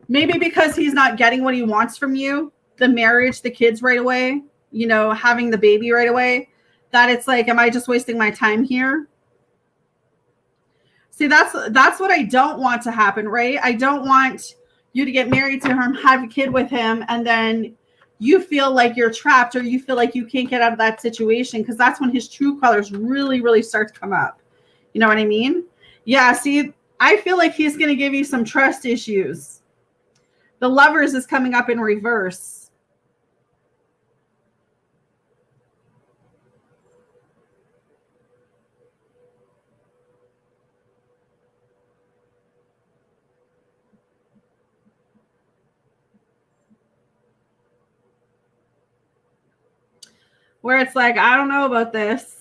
Maybe because he's not getting what he wants from you, the marriage, the kids right away, you know, having the baby right away, that it's like, am I just wasting my time here? See, that's what I don't want to happen, right? I don't want you to get married to him, have a kid with him, and then you feel like you're trapped or you feel like you can't get out of that situation, because that's when his true colors really, really start to come up. You know what I mean? Yeah, see, I feel like he's going to give you some trust issues. The Lovers is coming up in reverse. Where it's like, I don't know about this.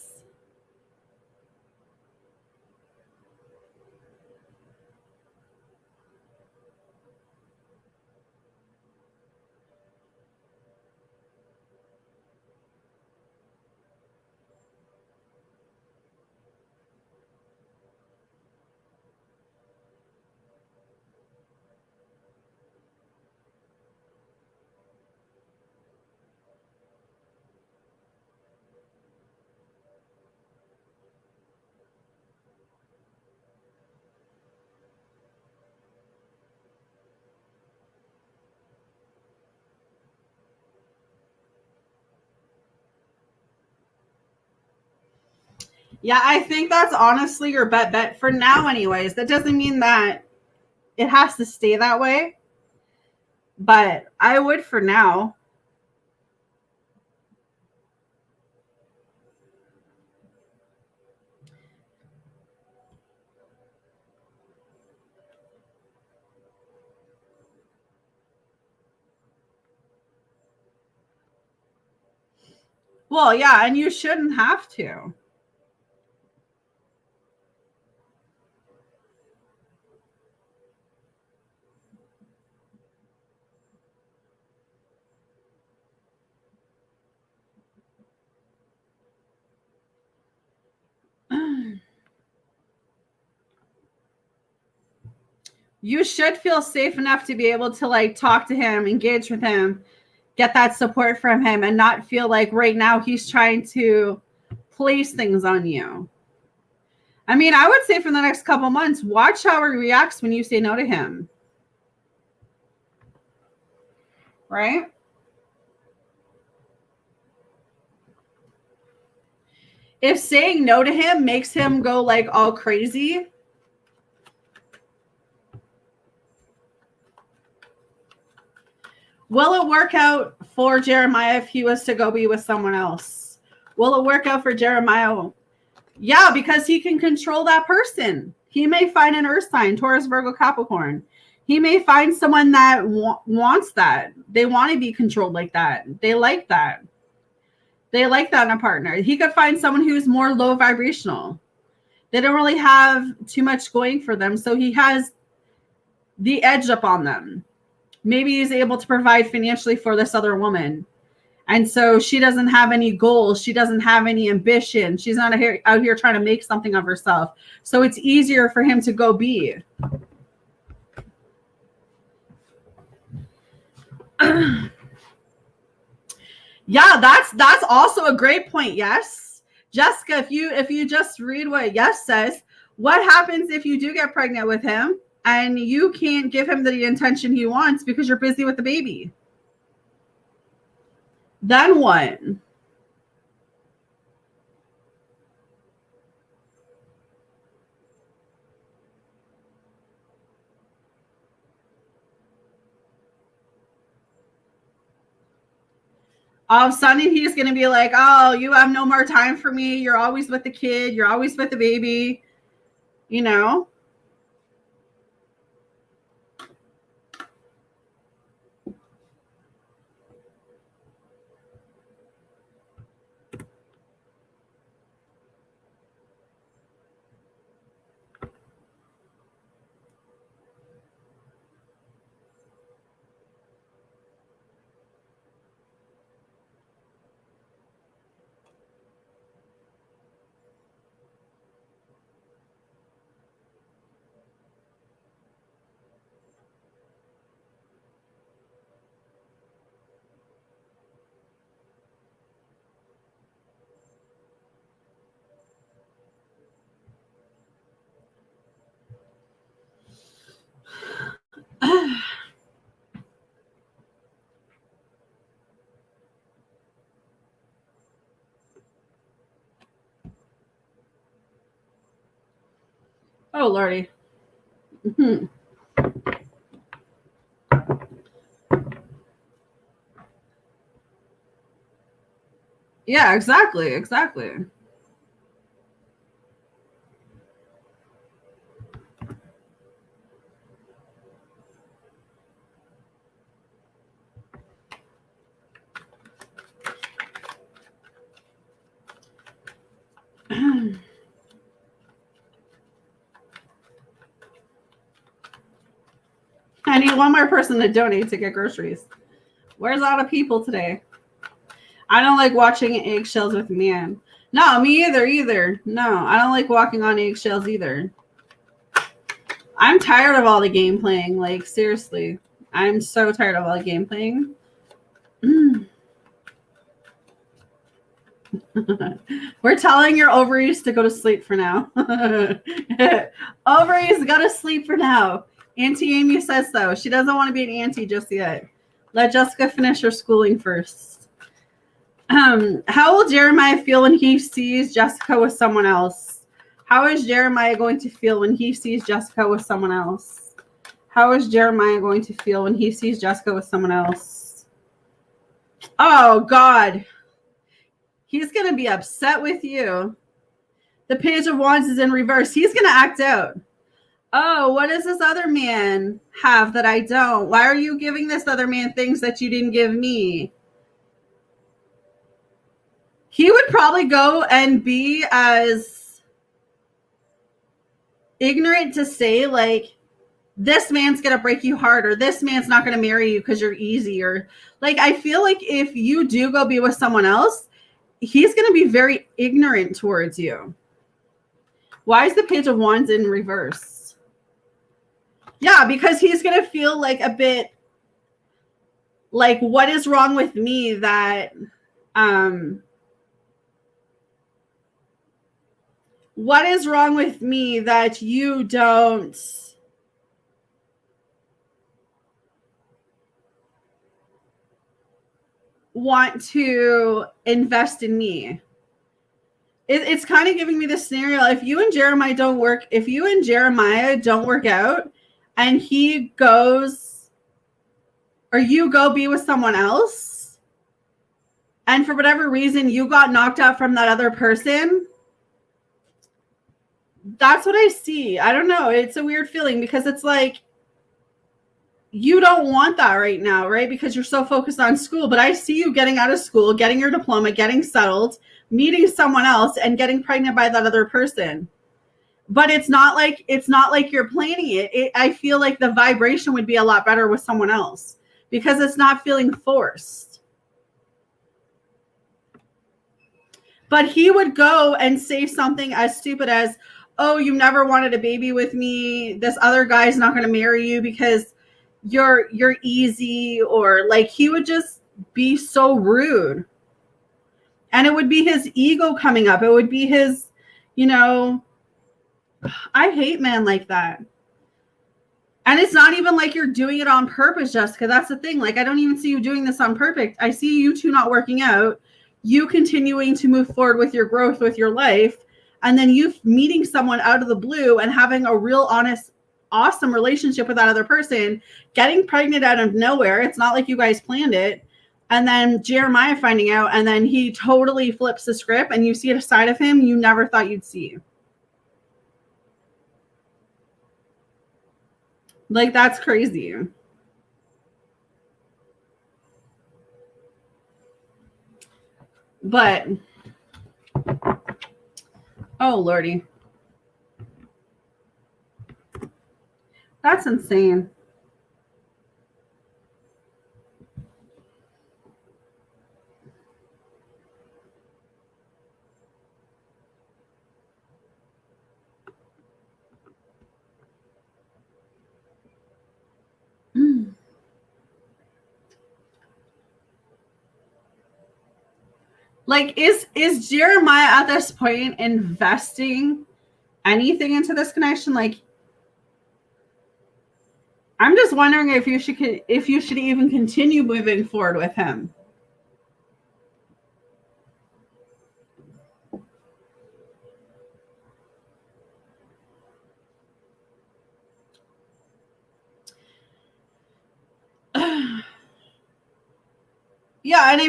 Yeah, I think that's honestly your bet for now anyways. That doesn't mean that it has to stay that way, but I would for now. Well, yeah, and you shouldn't have to. You should feel safe enough to be able to like talk to him, engage with him, get that support from him, and not feel like right now he's trying to place things on you. I mean, I would say for the next couple months, watch how he reacts when you say no to him. Right? If saying no to him makes him go like all crazy, will it work out for Jeremiah if he was to go be with someone else? Will it work out for Jeremiah? Yeah, because he can control that person. He may find an earth sign, Taurus, Virgo, Capricorn. He may find someone that wants that. They want to be controlled like that. They like that. They like that in a partner. He could find someone who's more low vibrational. They don't really have too much going for them. So he has the edge up on them. Maybe he's able to provide financially for this other woman. And so she doesn't have any goals. She doesn't have any ambition. She's not out here trying to make something of herself. So it's easier for him to go be. Yeah, that's also a great point. Yes. Jessica, if you just read what Yes says, what happens if you do get pregnant with him and you can't give him the attention he wants because you're busy with the baby? Then what? All of a sudden he's going to be like, oh, you have no more time for me. You're always with the kid. You're always with the baby, you know? Oh, Lordy. Mm-hmm. Yeah, exactly. Exactly. I need one more person to donate to get groceries. Where's all the people today? I don't like watching eggshells with man. No, me either. No, I don't like walking on eggshells either. I'm tired of all the game playing. Like, seriously. I'm so tired of all the game playing. We're telling your ovaries to go to sleep for now. Ovaries, go to sleep for now. Auntie Amy says so. She doesn't want to be an auntie just yet. Let Jessica finish her schooling first. How will Jeremiah feel when he sees Jessica with someone else? How is Jeremiah going to feel when he sees Jessica with someone else? How is Jeremiah going to feel when he sees Jessica with someone else? Oh, God. He's going to be upset with you. The Page of Wands is in reverse. He's going to act out. Oh, what does this other man have that I don't? Why are you giving this other man things that you didn't give me? He would probably go and be as ignorant to say, like, this man's going to break you heart, or this man's not going to marry you because you're easy. Or, like, I feel like if you do go be with someone else, he's going to be very ignorant towards you. Why is the Page of Wands in reverse? Yeah, because he's going to feel like a bit like, what is wrong with me that, what is wrong with me that you don't want to invest in me? It's kind of giving me this scenario. If you and Jeremiah don't work out and he goes, or you go be with someone else, and for whatever reason you got knocked out from that other person, that's what I see. I don't know. It's a weird feeling because it's like, you don't want that right now, right? Because you're so focused on school. But I see you getting out of school, getting your diploma, getting settled, meeting someone else, and getting pregnant by that other person. But it's not like you're planning it. I feel like the vibration would be a lot better with someone else because it's not feeling forced. But he would go and say something as stupid as, oh, you never wanted a baby with me. This other guy's not going to marry you because you're easy. Or like, he would just be so rude. And it would be his ego coming up. It would be his, I hate men like that. And it's not even like you're doing it on purpose, Jessica. That's the thing. Like, I don't even see you doing this on purpose. I see you two not working out, you continuing to move forward with your growth, with your life, and then you meeting someone out of the blue and having a real, honest, awesome relationship with that other person, getting pregnant out of nowhere. It's not like you guys planned it. And then Jeremiah finding out, and then he totally flips the script, and you see a side of him you never thought you'd see. Like, that's crazy. But, oh, Lordy. That's insane. Like, is Jeremiah at this point investing anything into this connection? Like, I'm just wondering if you should even continue moving forward with him. Yeah, and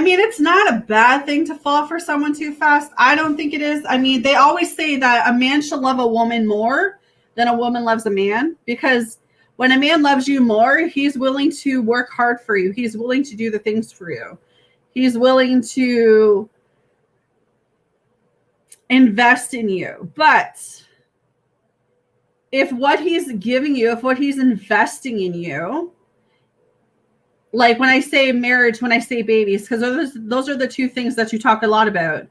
it's not a bad thing to fall for someone too fast. I don't think it is. I mean, they always say that a man should love a woman more than a woman loves a man, because when a man loves you more, he's willing to work hard for you. He's willing to do the things for you. He's willing to invest in you. But if what he's giving you, if what he's investing in you, like when I say marriage, when I say babies, because those are the two things that you talk a lot about.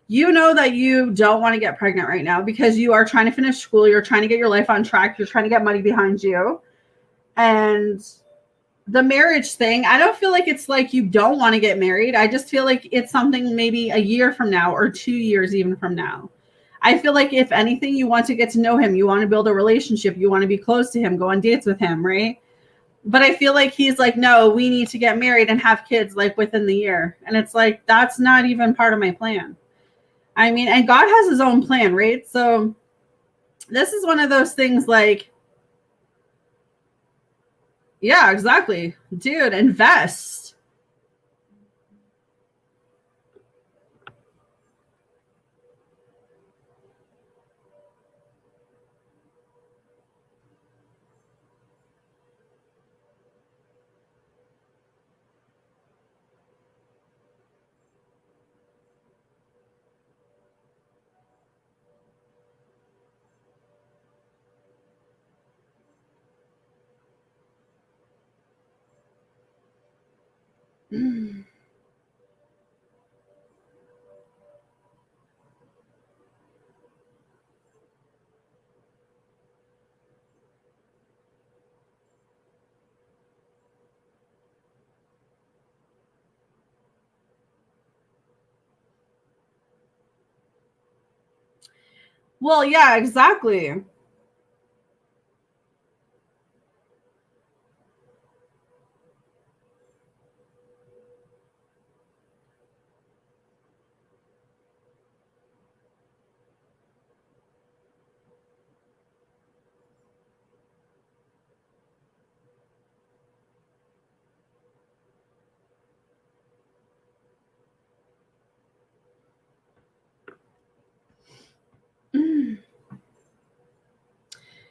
You know that you don't want to get pregnant right now because you are trying to finish school. You're trying to get your life on track. You're trying to get money behind you. And the marriage thing, I don't feel like it's like you don't want to get married. I just feel like it's something maybe a year from now or 2 years even from now. I feel like if anything, you want to get to know him. You want to build a relationship. You want to be close to him, go on dates with him, right? But I feel like he's like, no, we need to get married and have kids like within the year. And it's like, that's not even part of my plan. I mean, and God has his own plan, right? So this is one of those things like, yeah, exactly. Dude, invest. Well, yeah, exactly.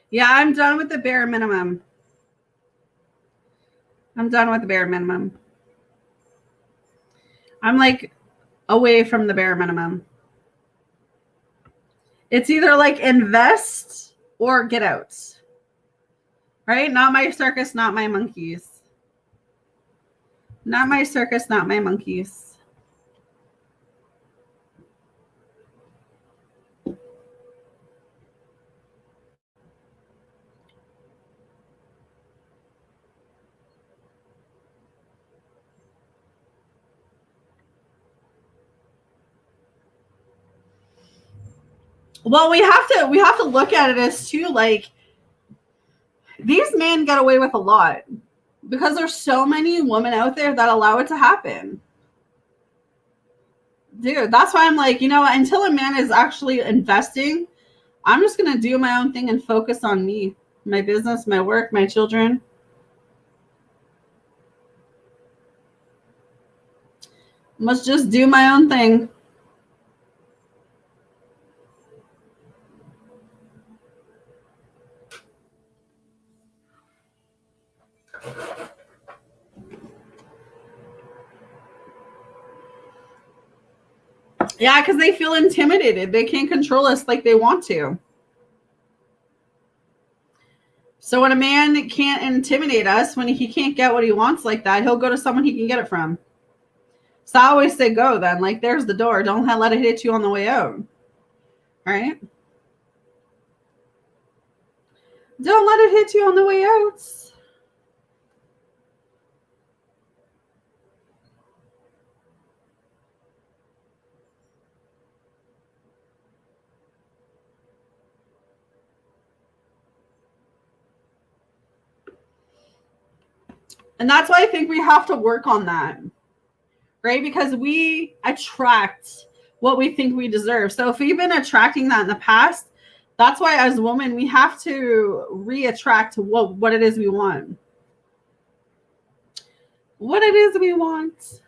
Yeah, I'm done with the bare minimum. I'm done with the bare minimum. I'm like away from the bare minimum. It's either like invest or get out. Right? Not my circus, not my monkeys. Not my circus, not my monkeys. Well, we have to look at it as too, like, these men get away with a lot because there's so many women out there that allow it to happen. Dude, that's why I'm like, until a man is actually investing, I'm just gonna do my own thing and focus on me, my business, my work, my children. Must just do my own thing. Yeah, because they feel intimidated. They can't control us like they want to. So when a man can't intimidate us, when he can't get what he wants like that, he'll go to someone he can get it from. So I always say go then. Like, there's the door. Don't let it hit you on the way out. Right? Don't let it hit you on the way out. And that's why I think we have to work on that. Right? Because we attract what we think we deserve. So if we've been attracting that in the past, that's why as women, we have to re-attract what it is we want. what it is we want.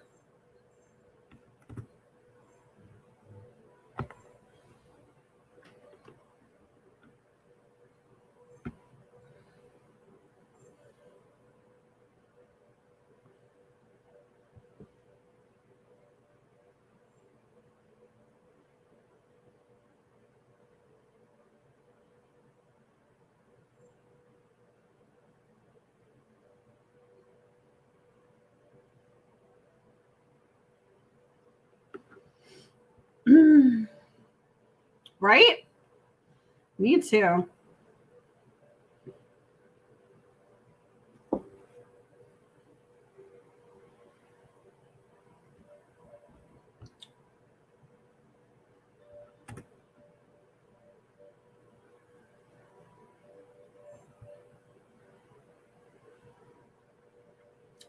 Right? Me too.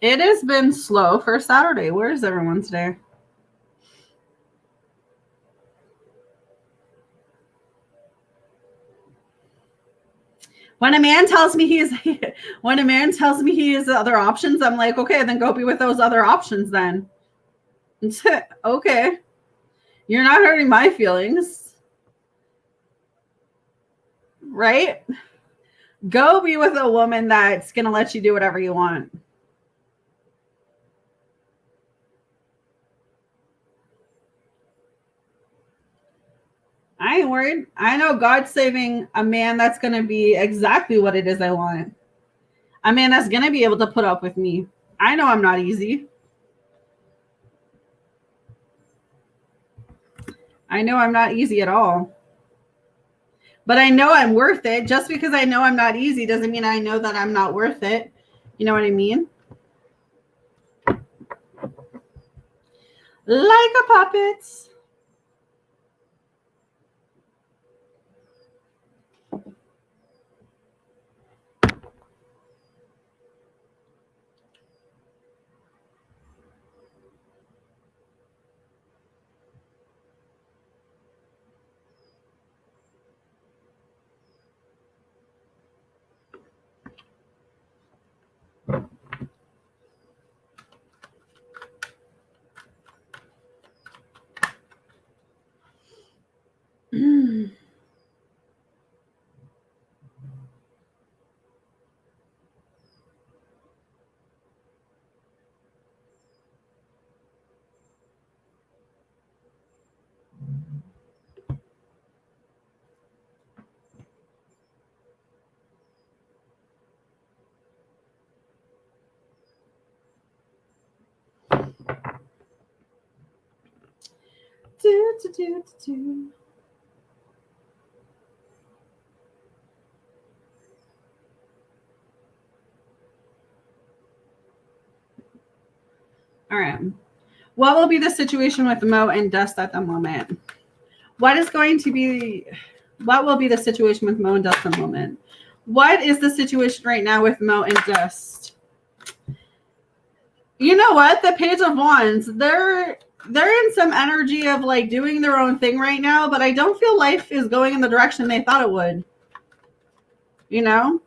It has been slow for Saturday. Where is everyone today? When a man tells me he has other options, I'm like, okay, then go be with those other options then. Okay. You're not hurting my feelings. Right? Go be with a woman that's going to let you do whatever you want. I ain't worried. I know God's saving a man that's going to be exactly what it is I want. A man that's going to be able to put up with me. I know I'm not easy. I know I'm not easy at all. But I know I'm worth it. Just because I know I'm not easy doesn't mean I know that I'm not worth it. You know what I mean? Like a puppet. All right. What will be the situation with Mo and Dust at the moment? What will be the situation with Mo and Dust at the moment? What is the situation right now with Mo and Dust? You know what? The Page of Wands, they're in some energy of like doing their own thing right now, but I don't feel life is going in the direction they thought it would. You know?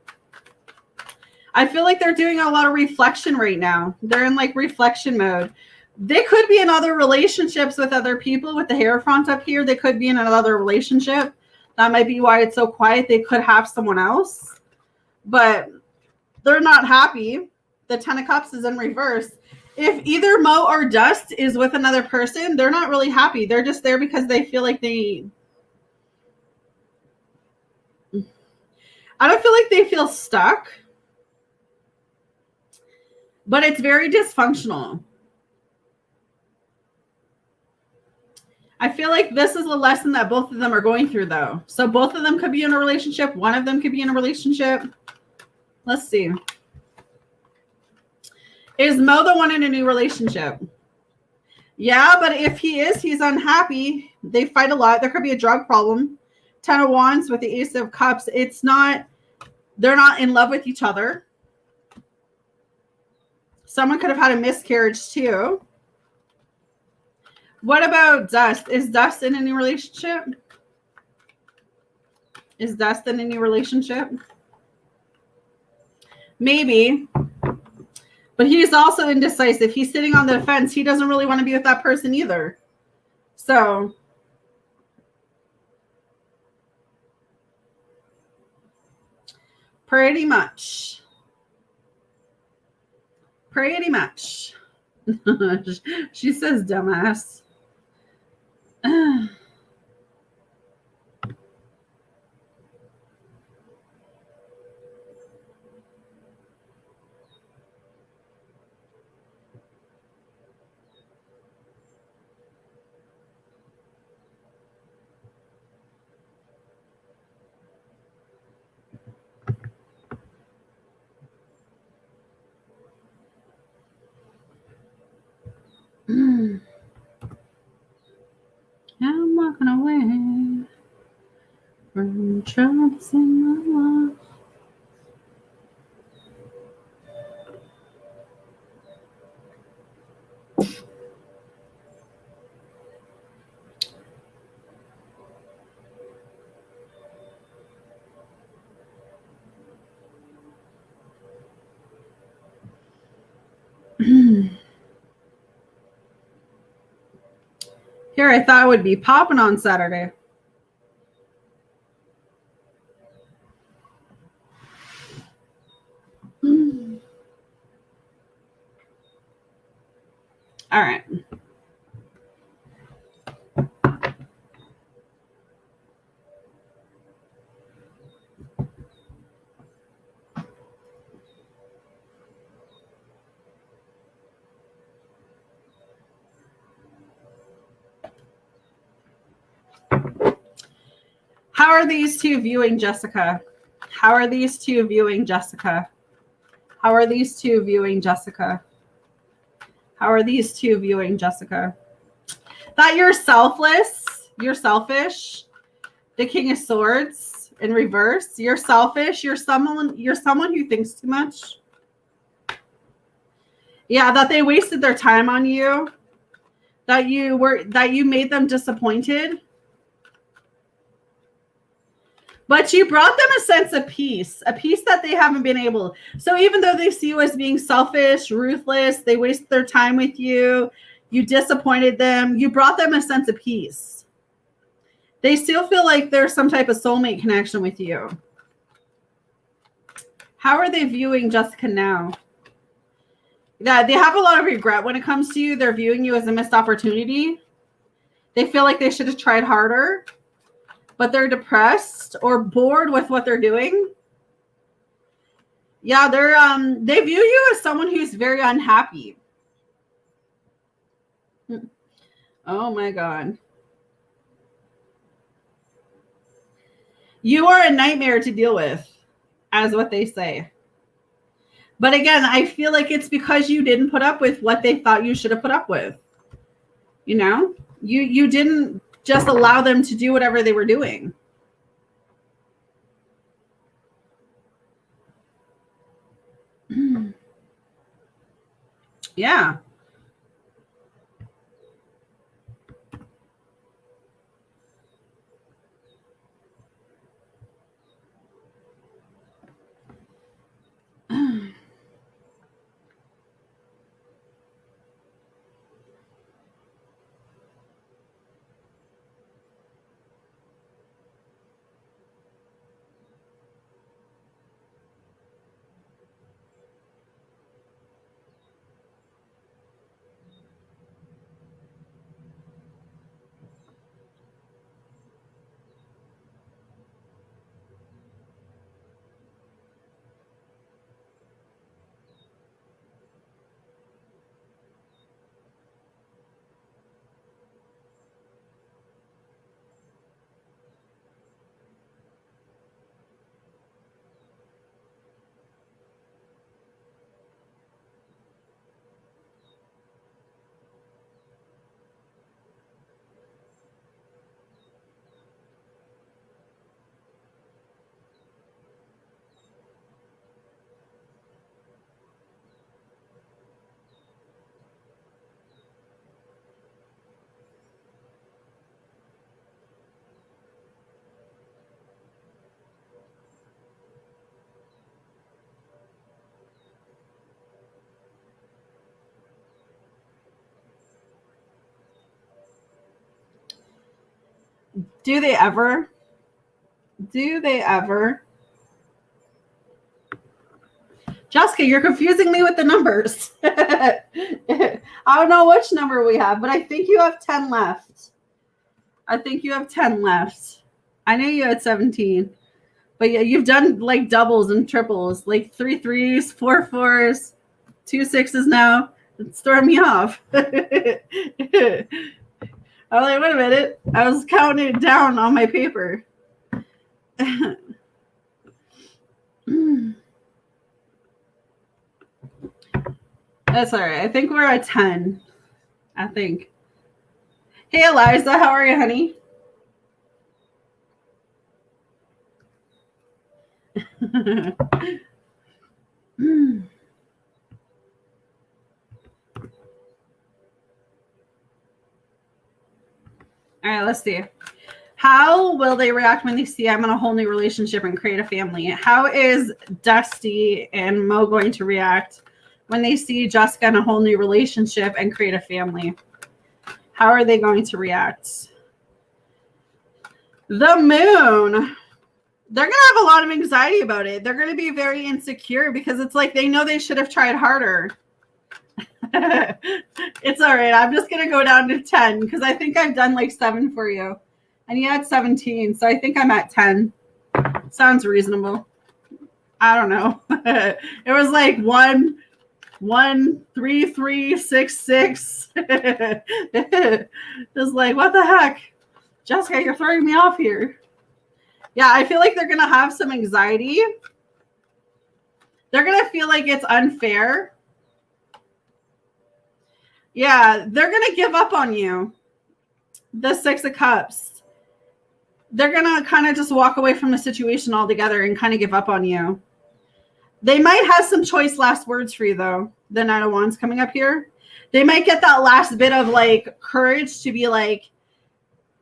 I feel like they're doing a lot of reflection right now. They're in like reflection mode. They could be in other relationships with other people with the Hierophant up here. They could be in another relationship. That might be why it's so quiet. They could have someone else, but they're not happy. The Ten of Cups is in reverse. If either Mo or Dust is with another person, they're not really happy. They're just there because they feel like I don't feel like they feel stuck, but it's very dysfunctional. I feel like this is a lesson that both of them are going through, though. So both of them could be in a relationship. One of them could be in a relationship. Let's see. Is Mo the one in a new relationship? Yeah, but if he is, he's unhappy. They fight a lot. There could be a drug problem. Ten of Wands with the Ace of Cups. They're not in love with each other. Someone could have had a miscarriage too. What about Dust? Is Dust in any relationship? Is Dust in any relationship? Maybe. But he's also indecisive. He's sitting on the fence. He doesn't really want to be with that person either. So pretty much. Pretty much. She says dumbass. I'm walking away from troubles in my life. Here, I thought it would be popping on Saturday. All right. How are these two viewing Jessica? How are these two viewing Jessica? How are these two viewing Jessica? How are these two viewing Jessica? That you're selfless, you're selfish. The King of Swords in reverse. You're selfish. You're someone who thinks too much. Yeah, that they wasted their time on you. That you made them disappointed. But you brought them a sense of peace, a peace that they haven't been able. So even though they see you as being selfish, ruthless, they wasted their time with you, you disappointed them, you brought them a sense of peace. They still feel like there's some type of soulmate connection with you. How are they viewing Jessica now? Yeah, they have a lot of regret when it comes to you. They're viewing you as a missed opportunity. They feel like they should have tried harder. But they're depressed or bored with what they're doing. Yeah, they view you as someone who's very unhappy. Oh my God. You are a nightmare to deal with, as what they say. But again, I feel like it's because you didn't put up with what they thought you should have put up with. You know? You didn't just allow them to do whatever they were doing. Yeah. Do they ever? Do they ever? Jessica, you're confusing me with the numbers. I don't know which number we have, but I think you have 10 left. I think you have 10 left. I know you had 17. But yeah, you've done like doubles and triples, like 3 3s, 4 4s, 2 6s now. It's throwing me off. I'm like, wait a minute. I was counting it down on my paper. That's all right. I think we're at 10. I think. Hey, Eliza, how are you, honey? All right, let's see. How will they react when they see I'm in a whole new relationship and create a family? How is Dusty and Mo going to react when they see Jessica in a whole new relationship and create a family? How are they going to react? The moon. They're going to have a lot of anxiety about it. They're going to be very insecure because it's like they know they should have tried harder. It's all right. I'm just going to go down to 10 because I think I've done like 7 for you. And you had 17, so I think I'm at 10. Sounds reasonable. I don't know. It was like 1 3 3 6 6. It was like, what the heck? Jessica, you're throwing me off here. Yeah, I feel like they're going to have some anxiety. They're going to feel like it's unfair. Yeah, they're going to give up on you. The 6 of Cups. They're going to kind of just walk away from the situation altogether and kind of give up on you. They might have some choice last words for you, though. The Knight of Wands coming up here. They might get that last bit of, like, courage to be like,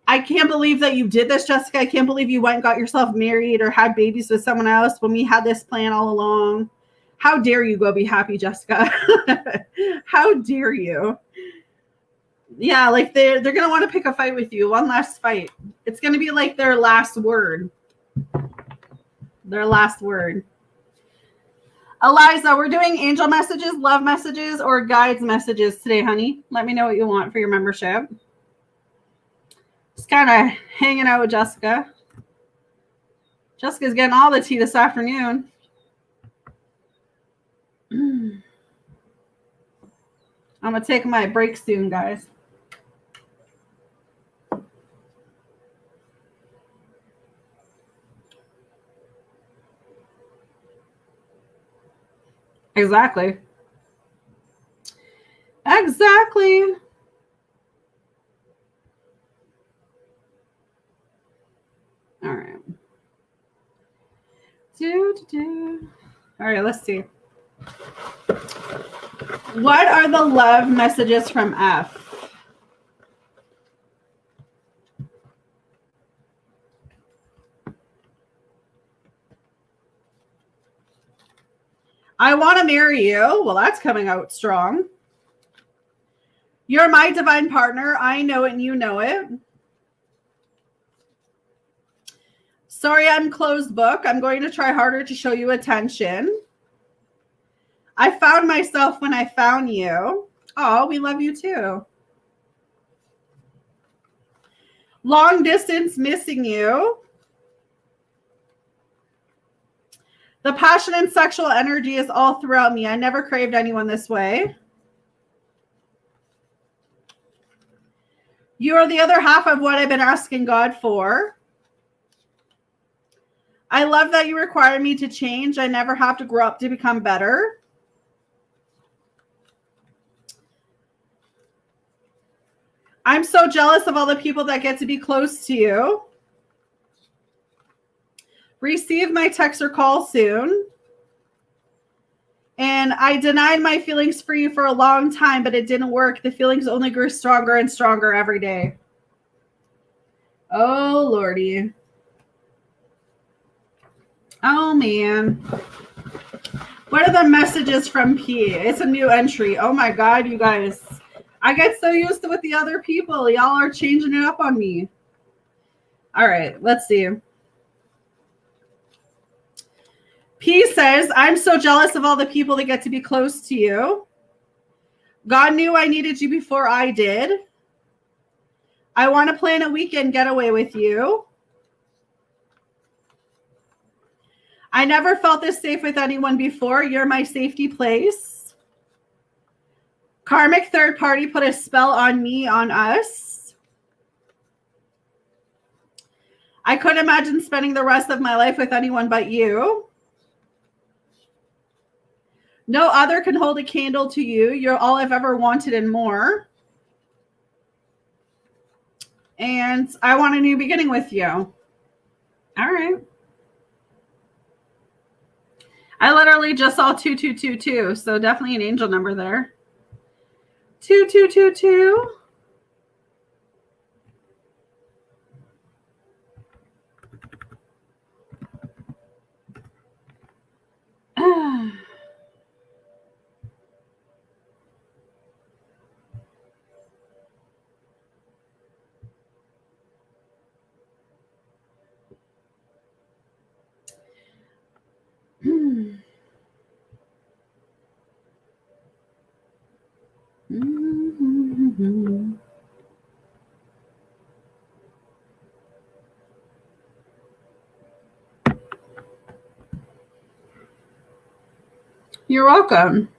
I can't believe that you did this, Jessica. I can't believe you went and got yourself married or had babies with someone else when we had this plan all along. How dare you go be happy, Jessica? How dare you? Yeah, like they're going to want to pick a fight with you. One last fight. It's going to be like their last word. Their last word. Eliza, we're doing angel messages, love messages, or guides messages today, honey. Let me know what you want for your membership. Just kind of hanging out with Jessica. Jessica's getting all the tea this afternoon. I'm going to take my break soon, guys. Exactly. Exactly. All right. All right, let's see. What are the love messages from F? I want to marry you. Well, that's coming out strong. You're my divine partner. I know it and you know it. Sorry, I'm closed book. I'm going to try harder to show you attention. I found myself when I found you. Oh, we love you too. Long distance, missing you. The passion and sexual energy is all throughout me. I never craved anyone this way. You are the other half of what I've been asking God for. I love that you require me to change. I never have to grow up to become better. I'm so jealous of all the people that get to be close to you. Receive my text or call soon. And I denied my feelings for you for a long time, but it didn't work. The feelings only grew stronger and stronger every day. Oh, Lordy. Oh, man. What are the messages from P? It's a new entry. Oh, my God, you guys. I get so used to with the other people. Y'all are changing it up on me. All right, let's see. P says, I'm so jealous of all the people that get to be close to you. God knew I needed you before I did. I want to plan a weekend getaway with you. I never felt this safe with anyone before. You're my safety place. Karmic third party put a spell on me, on us. I couldn't imagine spending the rest of my life with anyone but you. No other can hold a candle to you. You're all I've ever wanted and more. And I want a new beginning with you. All right. I literally just saw 2222, so definitely an angel number there. 2222. You're welcome.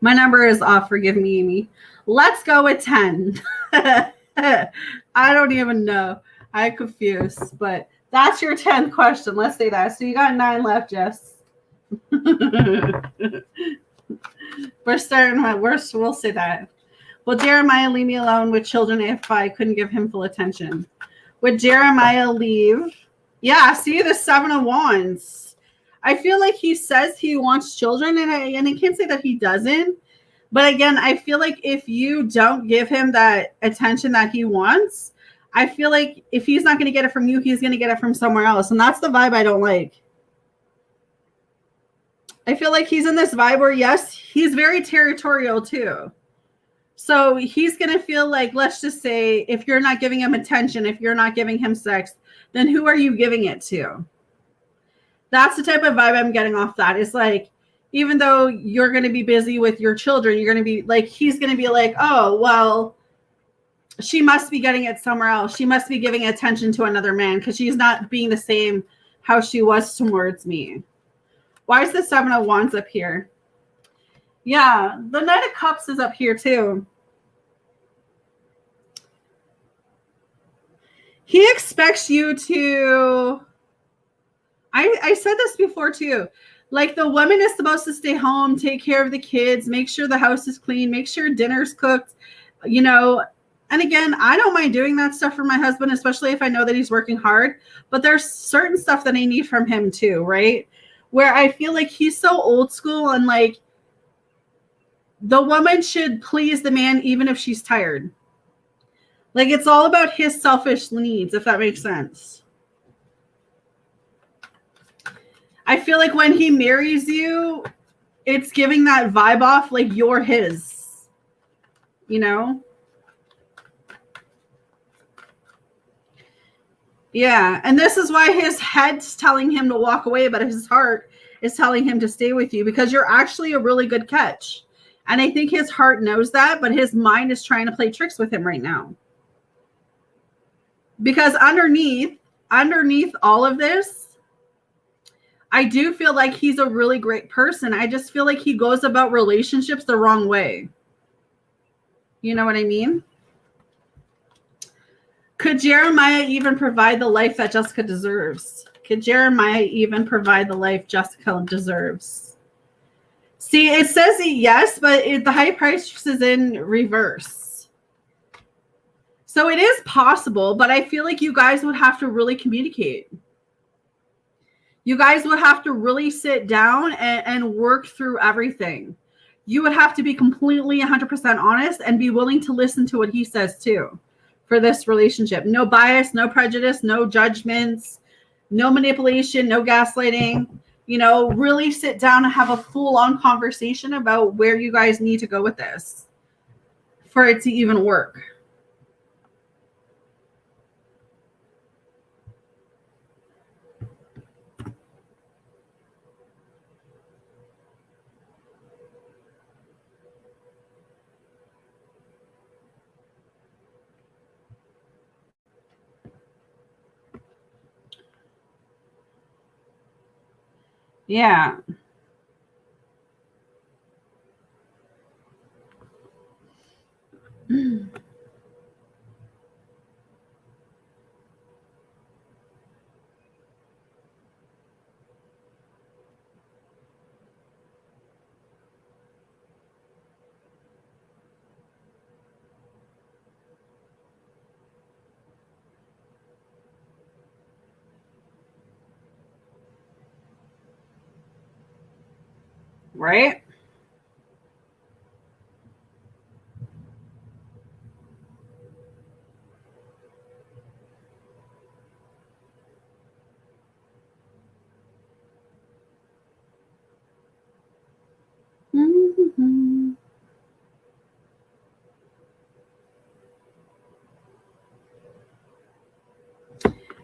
My number is off. Forgive me, Amy. Let's go with 10. I don't even know. I'm confused, but that's your 10th question. Let's say that. So you got 9 left, Jess. We're starting my worst. We'll say that. Will Jeremiah leave me alone with children if I couldn't give him full attention? Would Jeremiah leave? Yeah, see the 7 of Wands. I feel like he says he wants children, and I can't say that he doesn't. But again, I feel like if you don't give him that attention that he wants, I feel like if he's not going to get it from you, he's going to get it from somewhere else. And that's the vibe I don't like. I feel like he's in this vibe where, yes, he's very territorial too. So he's going to feel like, let's just say, if you're not giving him attention, if you're not giving him sex, then who are you giving it to? That's the type of vibe I'm getting off that. It's like, even though you're going to be busy with your children, you're going to be like, he's going to be like, oh, well, she must be getting it somewhere else. She must be giving attention to another man because she's not being the same how she was towards me. Why is the 7 of Wands up here? Yeah, the Knight of Cups is up here too. He expects you to, I said this before too, like the woman is supposed to stay home, take care of the kids, make sure the house is clean, make sure dinner's cooked, you know. And again, I don't mind doing that stuff for my husband, especially if I know that he's working hard. But there's certain stuff that I need from him too, right? Where I feel like he's so old school and like the woman should please the man even if she's tired. Like it's all about his selfish needs, if that makes sense. I feel like when he marries you, it's giving that vibe off like you're his, you know? Yeah, and this is why his head's telling him to walk away, but his heart is telling him to stay with you because you're actually a really good catch. And I think his heart knows that, but his mind is trying to play tricks with him right now. Because underneath all of this, I do feel like he's a really great person. I just feel like he goes about relationships the wrong way. You know what I mean? Could Jeremiah even provide the life that Jessica deserves? Could Jeremiah even provide the life Jessica deserves? See, it says yes, but the high priestess is in reverse. So it is possible, but I feel like you guys would have to really communicate. You guys would have to really sit down and work through everything. You would have to be completely 100% honest and be willing to listen to what he says too for this relationship. No bias, no prejudice, no judgments, no manipulation, no gaslighting. You know, really sit down and have a full-on conversation about where you guys need to go with this for it to even work. Yeah. Right? Mm-hmm.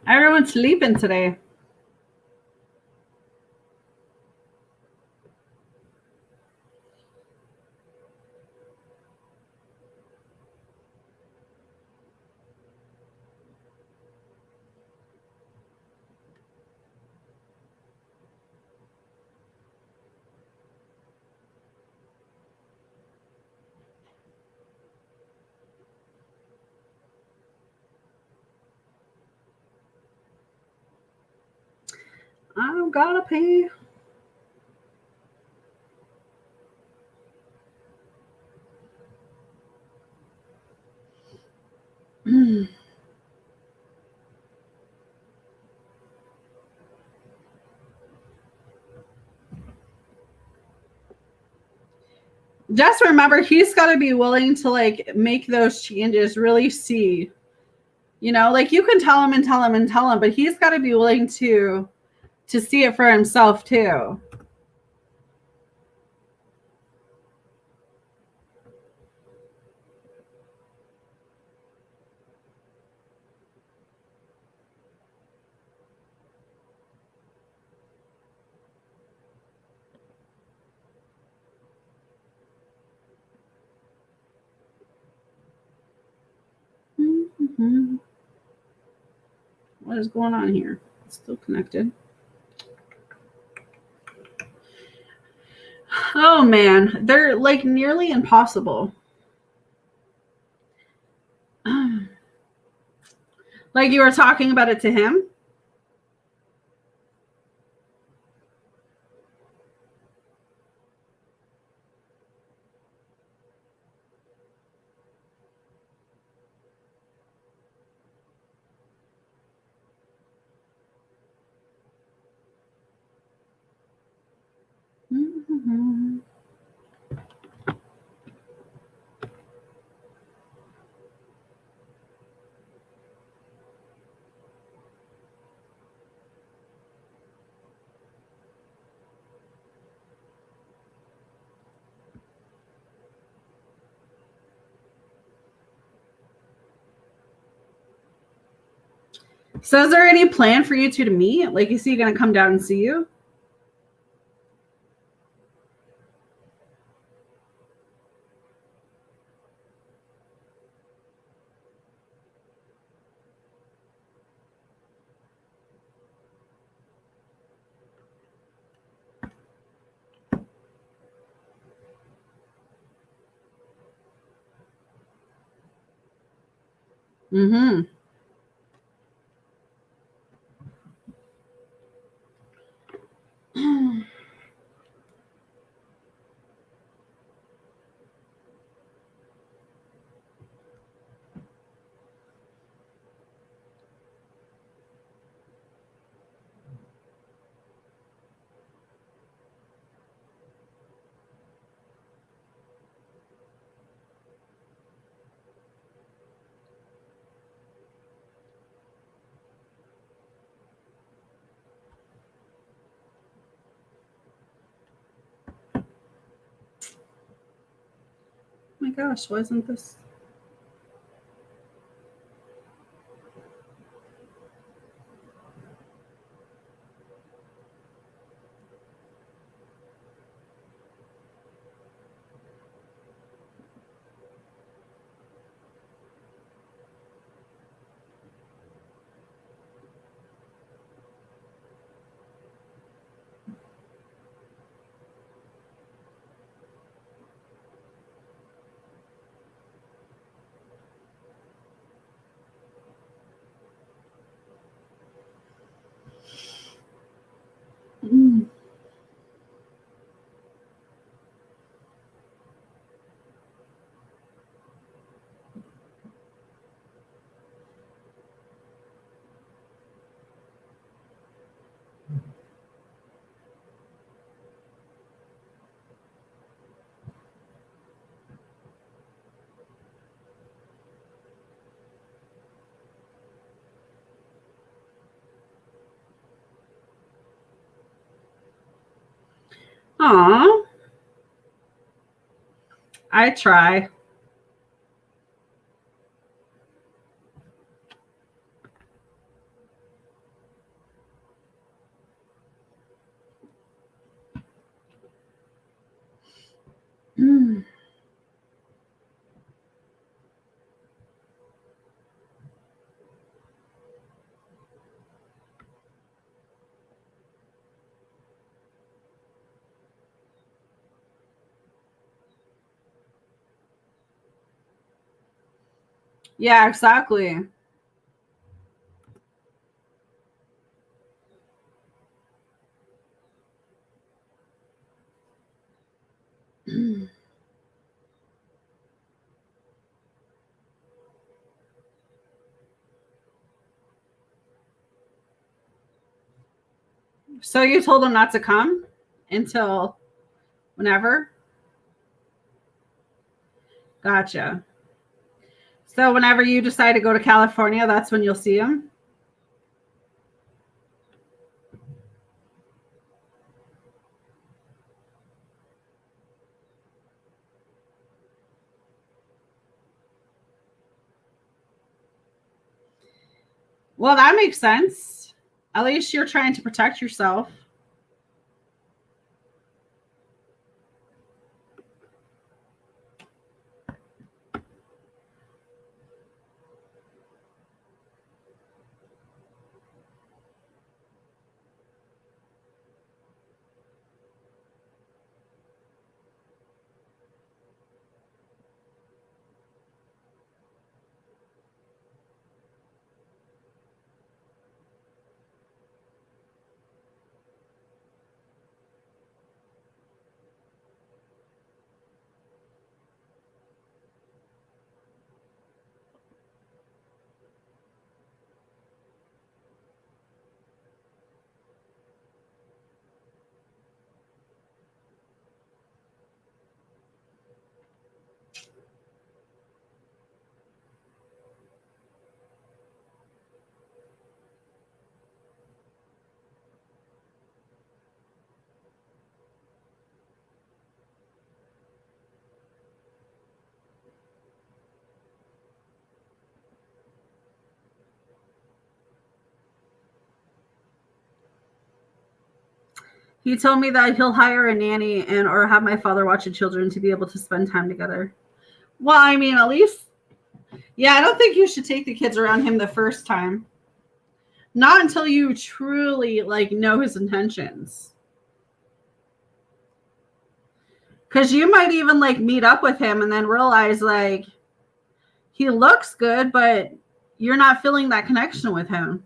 Everyone's sleeping today. I gotta pee. Just remember, he's got to be willing to like make those changes, really see, you know, like you can tell him and tell him and tell him, but he's got to be willing to see it for himself too. Mm-hmm. What is going on here? It's still connected. Oh man, they're like nearly impossible. Like you were talking about it to him? Mm-hmm. So is there any plan for you two to meet? Like, is he going to come down and see you? Mm-hmm. Oh my gosh, why isn't this? Mm. Aw, I try. Mm. Yeah, exactly. So you told him not to come until whenever? Gotcha. So whenever you decide to go to California, that's when you'll see him? Well, that makes sense. At least you're trying to protect yourself. He told me that he'll hire a nanny and or have my father watch the children to be able to spend time together. Well, I mean, at least, yeah, I don't think you should take the kids around him the first time. Not until you truly like know his intentions. Because you might even like meet up with him and then realize like he looks good, but you're not feeling that connection with him.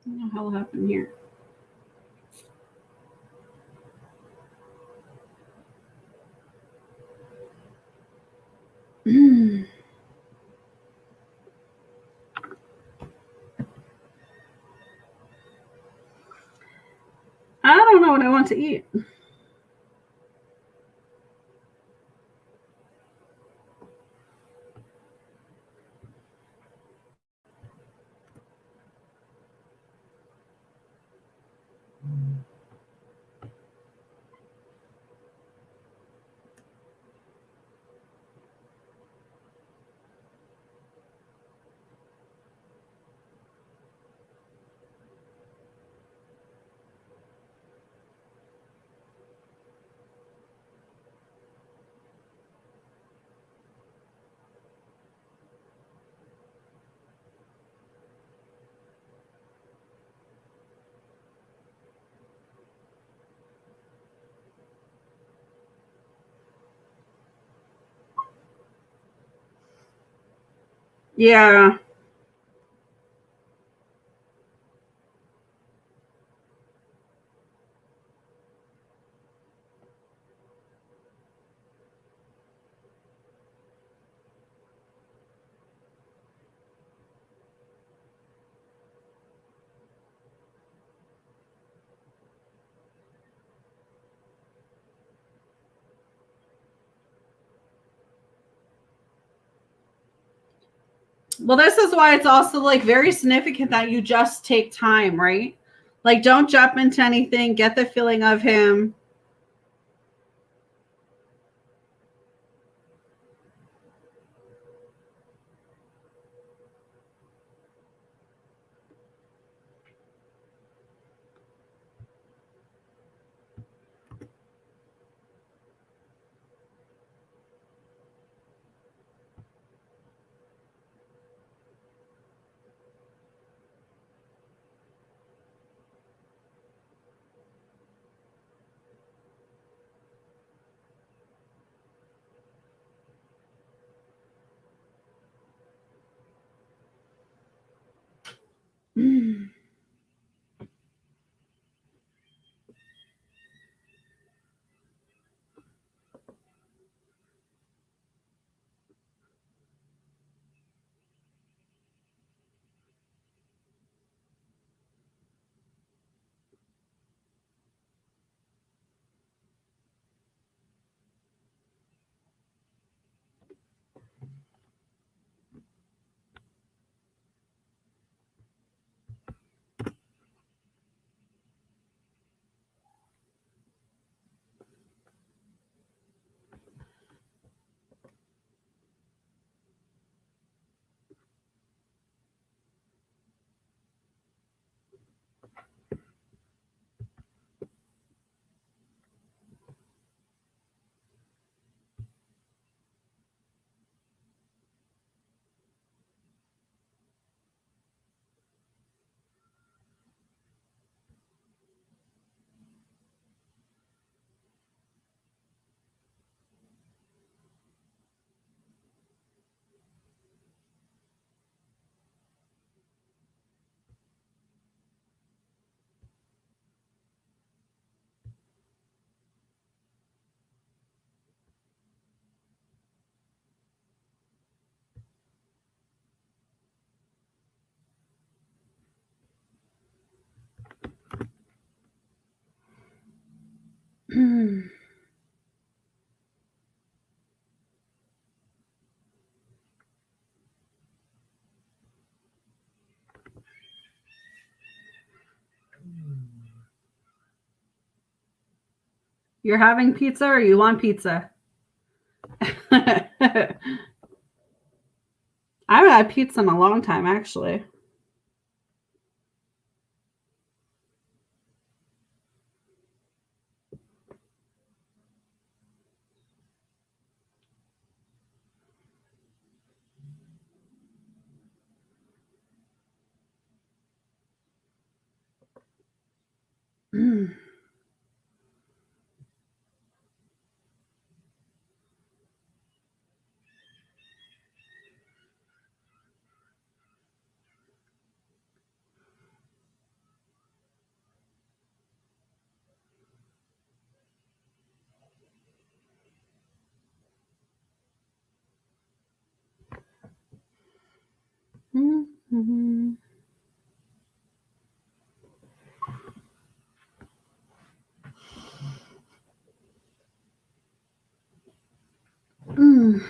What the hell happened here? I don't know what I want to eat. Yeah. Well, this is why it's also like very significant that you just take time, right? Like, don't jump into anything, get the feeling of him. Mm. You're having pizza or you want pizza? I haven't had pizza in a long time, actually. Mm. Mm-hmm. Mm.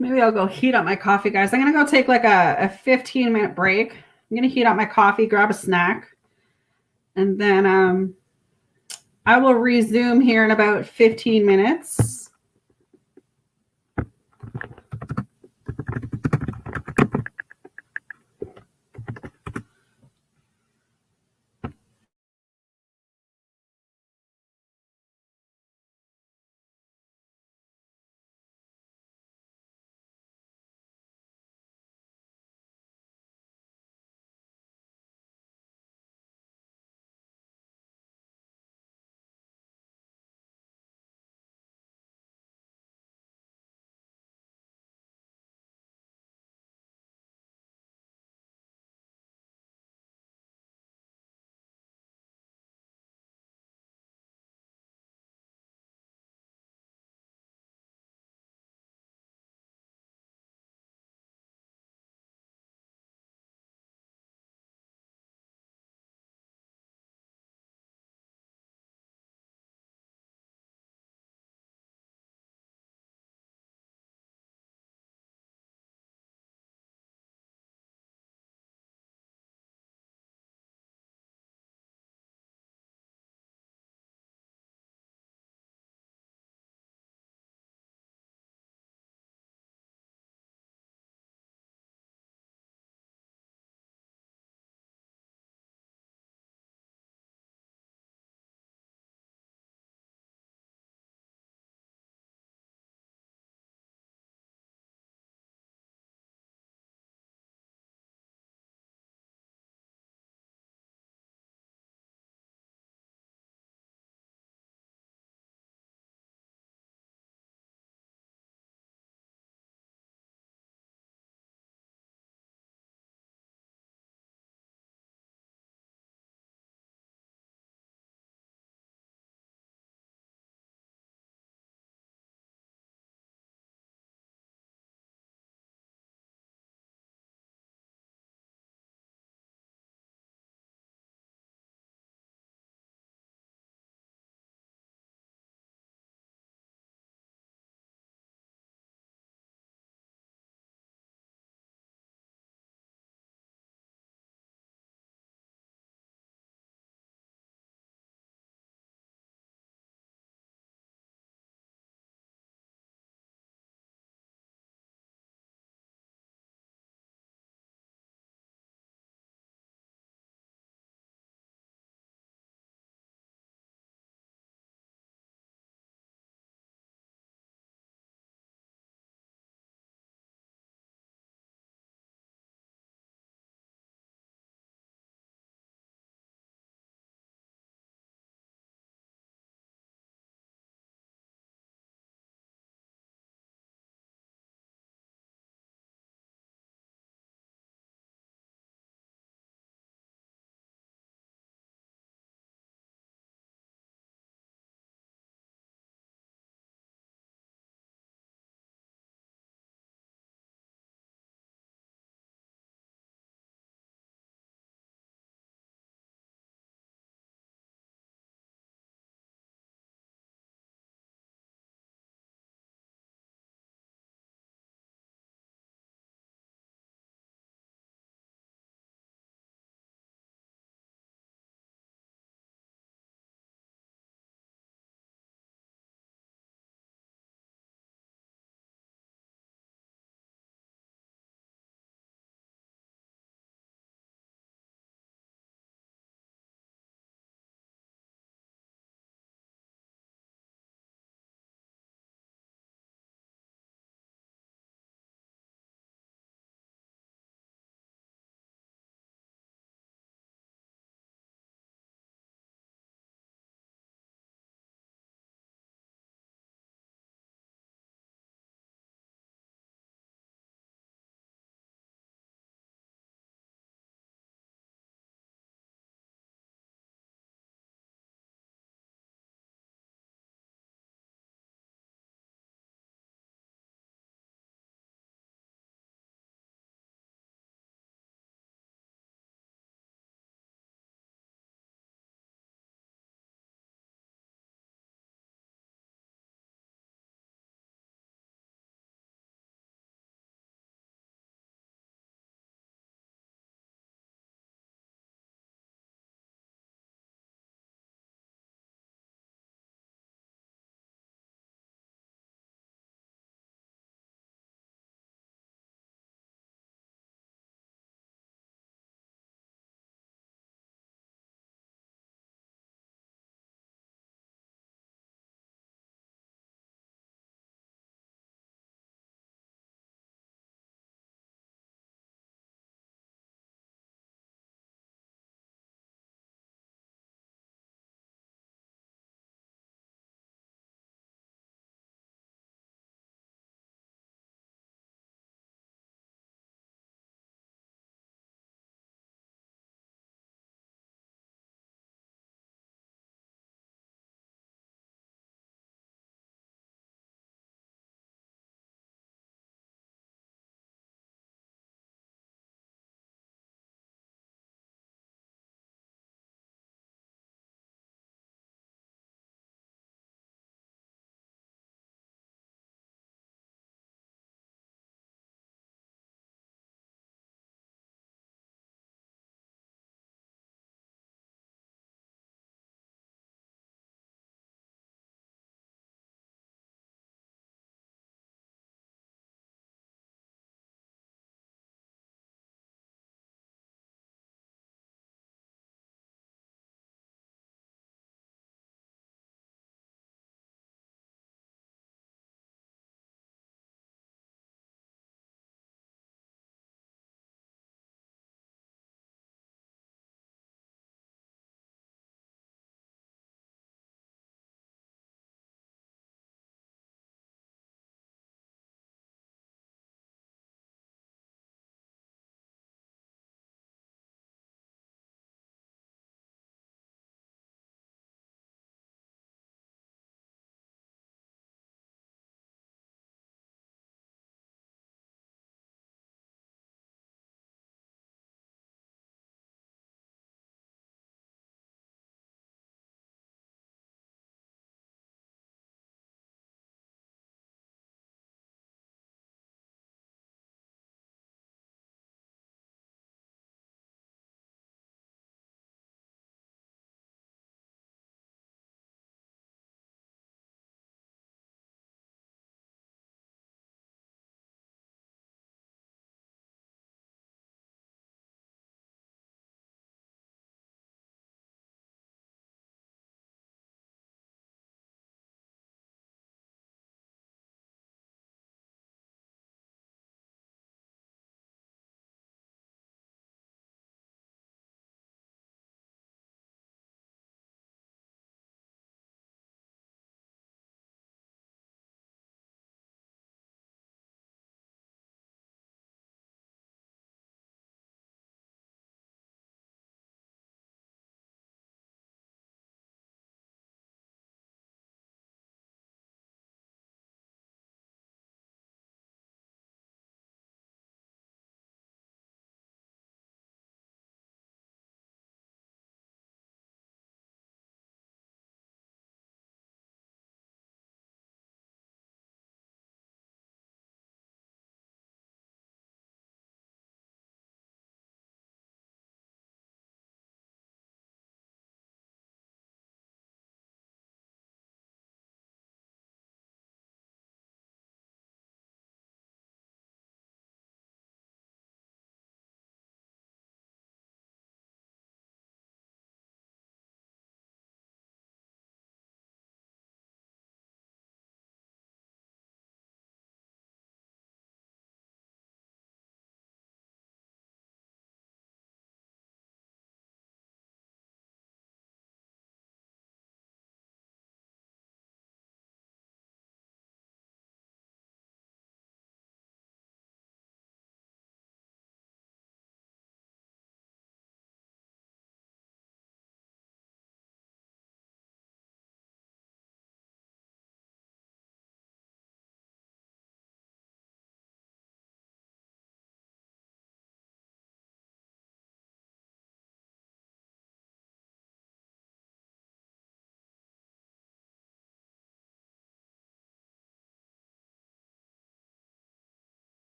Maybe I'll go heat up my coffee, guys. I'm going to go take like a 15-minute break. I'm going to heat up my coffee, grab a snack, and then I will resume here in about 15 minutes.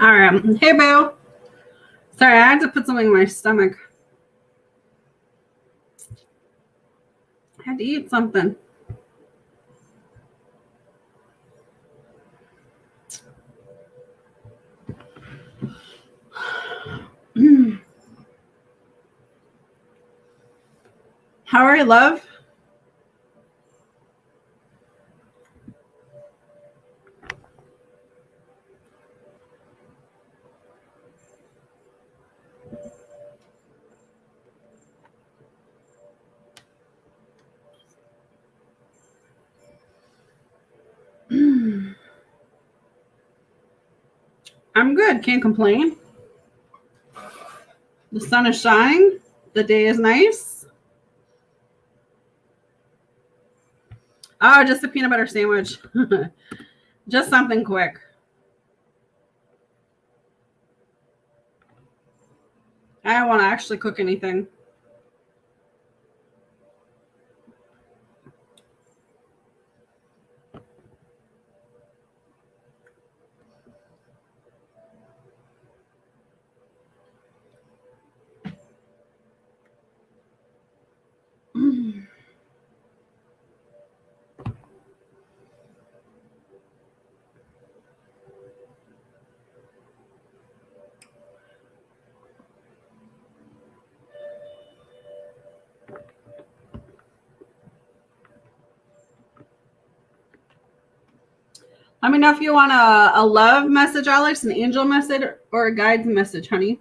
All right. Hey, boo. Sorry, I had to put something in my stomach. I had to eat something. How are you, love? I'm good. Can't complain. The sun is shining. The day is nice. Oh, just a peanut butter sandwich. Just something quick. I don't want to actually cook anything. Let me know if you want a love message, Alex, an angel message, or a guide message, honey.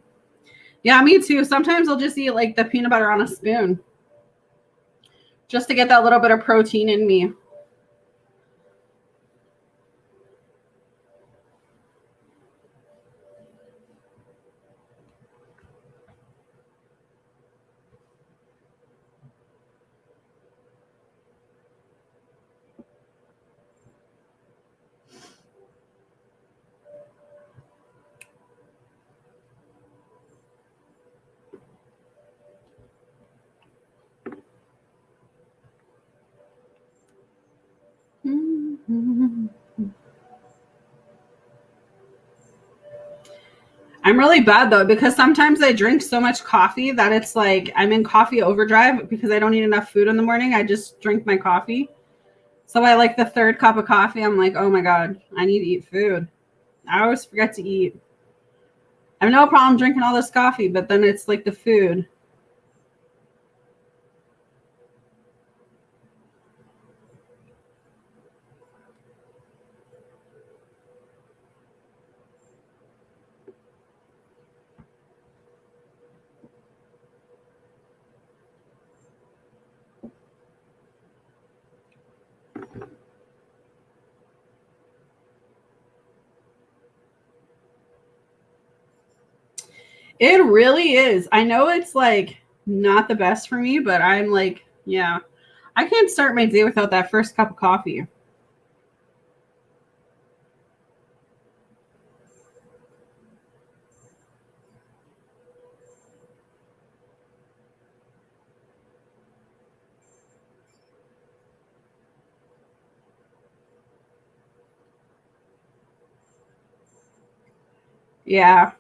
Yeah, me too. Sometimes I'll just eat like the peanut butter on a spoon just to get that little bit of protein in me. I'm really bad though because sometimes I drink so much coffee that it's like I'm in coffee overdrive because I don't eat enough food in the morning. I just drink my coffee. So by like the third cup of coffee, I'm like, oh my God, I need to eat food. I always forget to eat. I have no problem drinking all this coffee, but then it's like the food. It really is. I know it's like not the best for me, but I'm like, yeah, I can't start my day without that first cup of coffee. Yeah.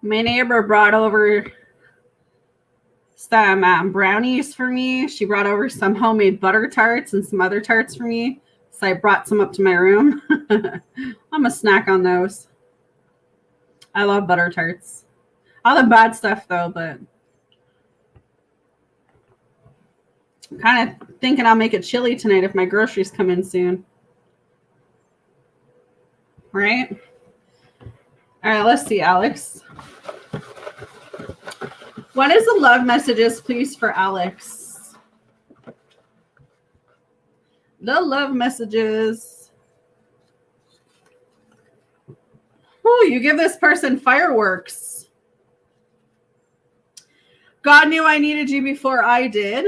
My neighbor brought over some brownies for me. She brought over some homemade butter tarts and some other tarts for me. So I brought some up to my room. I'm a snack on those. I love butter tarts. All the bad stuff though, but I'm kind of thinking I'll make it chili tonight if my groceries come in soon. Right? All right, let's see, Alex. What is the love messages, please, for Alex? The love messages. Oh, you give this person fireworks. God knew I needed you before I did.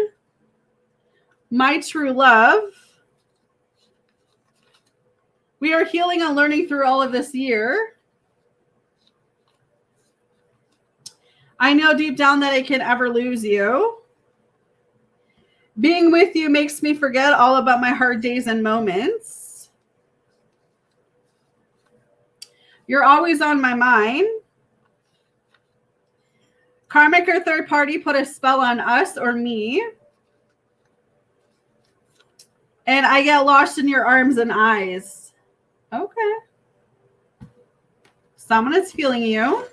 My true love. We are healing and learning through all of this year. I know deep down that I can ever lose you. Being with you makes me forget all about my hard days and moments. You're always on my mind. Karmic or third party put a spell on us or me. And I get lost in your arms and eyes. Okay. Someone is feeling you.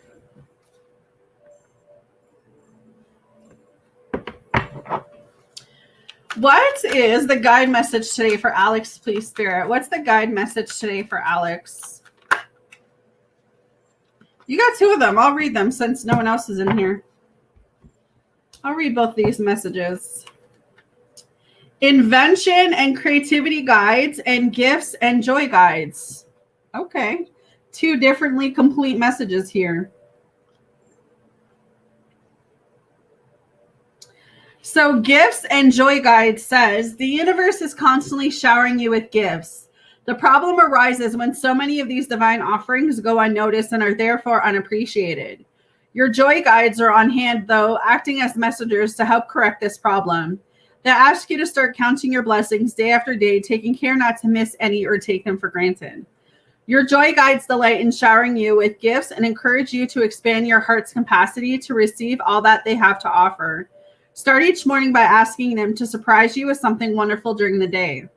What is the guide message today for Alex, please, Spirit? What's the guide message today for Alex? You got two of them. I'll read them since no one else is in here. I'll read both these messages. Invention and creativity guides and gifts and joy guides. Okay. Two differently complete messages here. So gifts and joy guide says the universe is constantly showering you with gifts. The problem arises when so many of these divine offerings go unnoticed and are therefore unappreciated. Your joy guides are on hand, though, acting as messengers to help correct this problem. They ask you to start counting your blessings day after day, taking care not to miss any or take them for granted. Your joy guides delight in showering you with gifts and encourage you to expand your heart's capacity to receive all that they have to offer. Start each morning by asking them to surprise you with something wonderful during the day.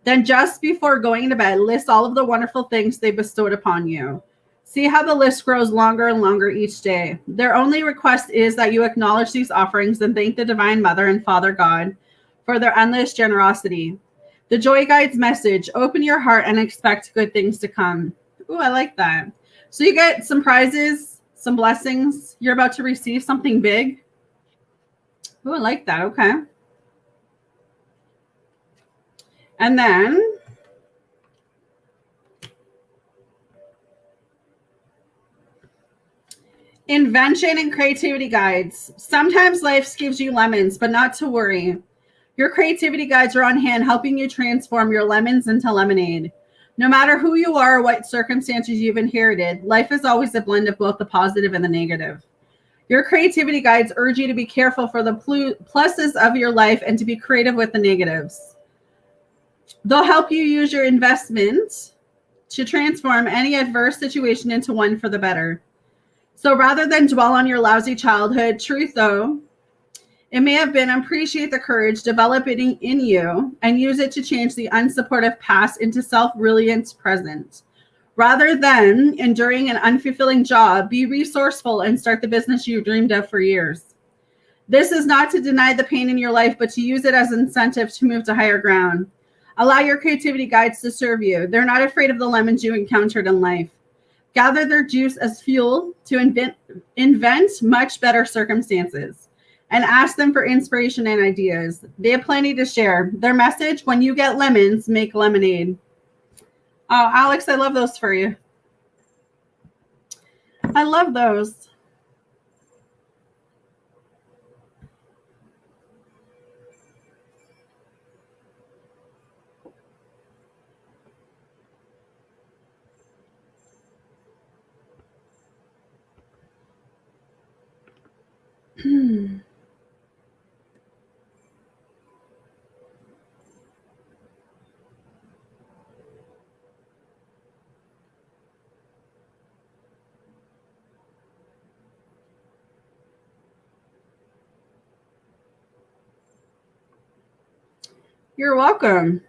Then just before going to bed, list all of the wonderful things they bestowed upon you. See how the list grows longer and longer each day. Their only request is that you acknowledge these offerings and thank the Divine Mother and Father God for their endless generosity. The Joy Guide's message: open your heart and expect good things to come. Ooh, I like that. So you get some prizes, some blessings. You're about to receive something big. Ooh, I like that. Okay. And then invention and creativity guides. Sometimes life gives you lemons, but not to worry. Your creativity guides are on hand, helping you transform your lemons into lemonade. No matter who you are or what circumstances you've inherited, life is always a blend of both the positive and the negative. Your creativity guides urge you to be careful for the pluses of your life and to be creative with the negatives. They'll help you use your investment to transform any adverse situation into one for the better. So rather than dwell on your lousy childhood, truth though it may have been, appreciate the courage developing in you and use it to change the unsupportive past into self-reliant present. Rather than enduring an unfulfilling job, be resourceful and start the business you dreamed of for years. This is not to deny the pain in your life, but to use it as incentive to move to higher ground. Allow your creativity guides to serve you. They're not afraid of the lemons you encountered in life. Gather their juice as fuel to invent much better circumstances and ask them for inspiration and ideas. They have plenty to share. Their message: when you get lemons, make lemonade. Oh, Alex, I love those for you. I love those. You're welcome.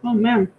Oh man.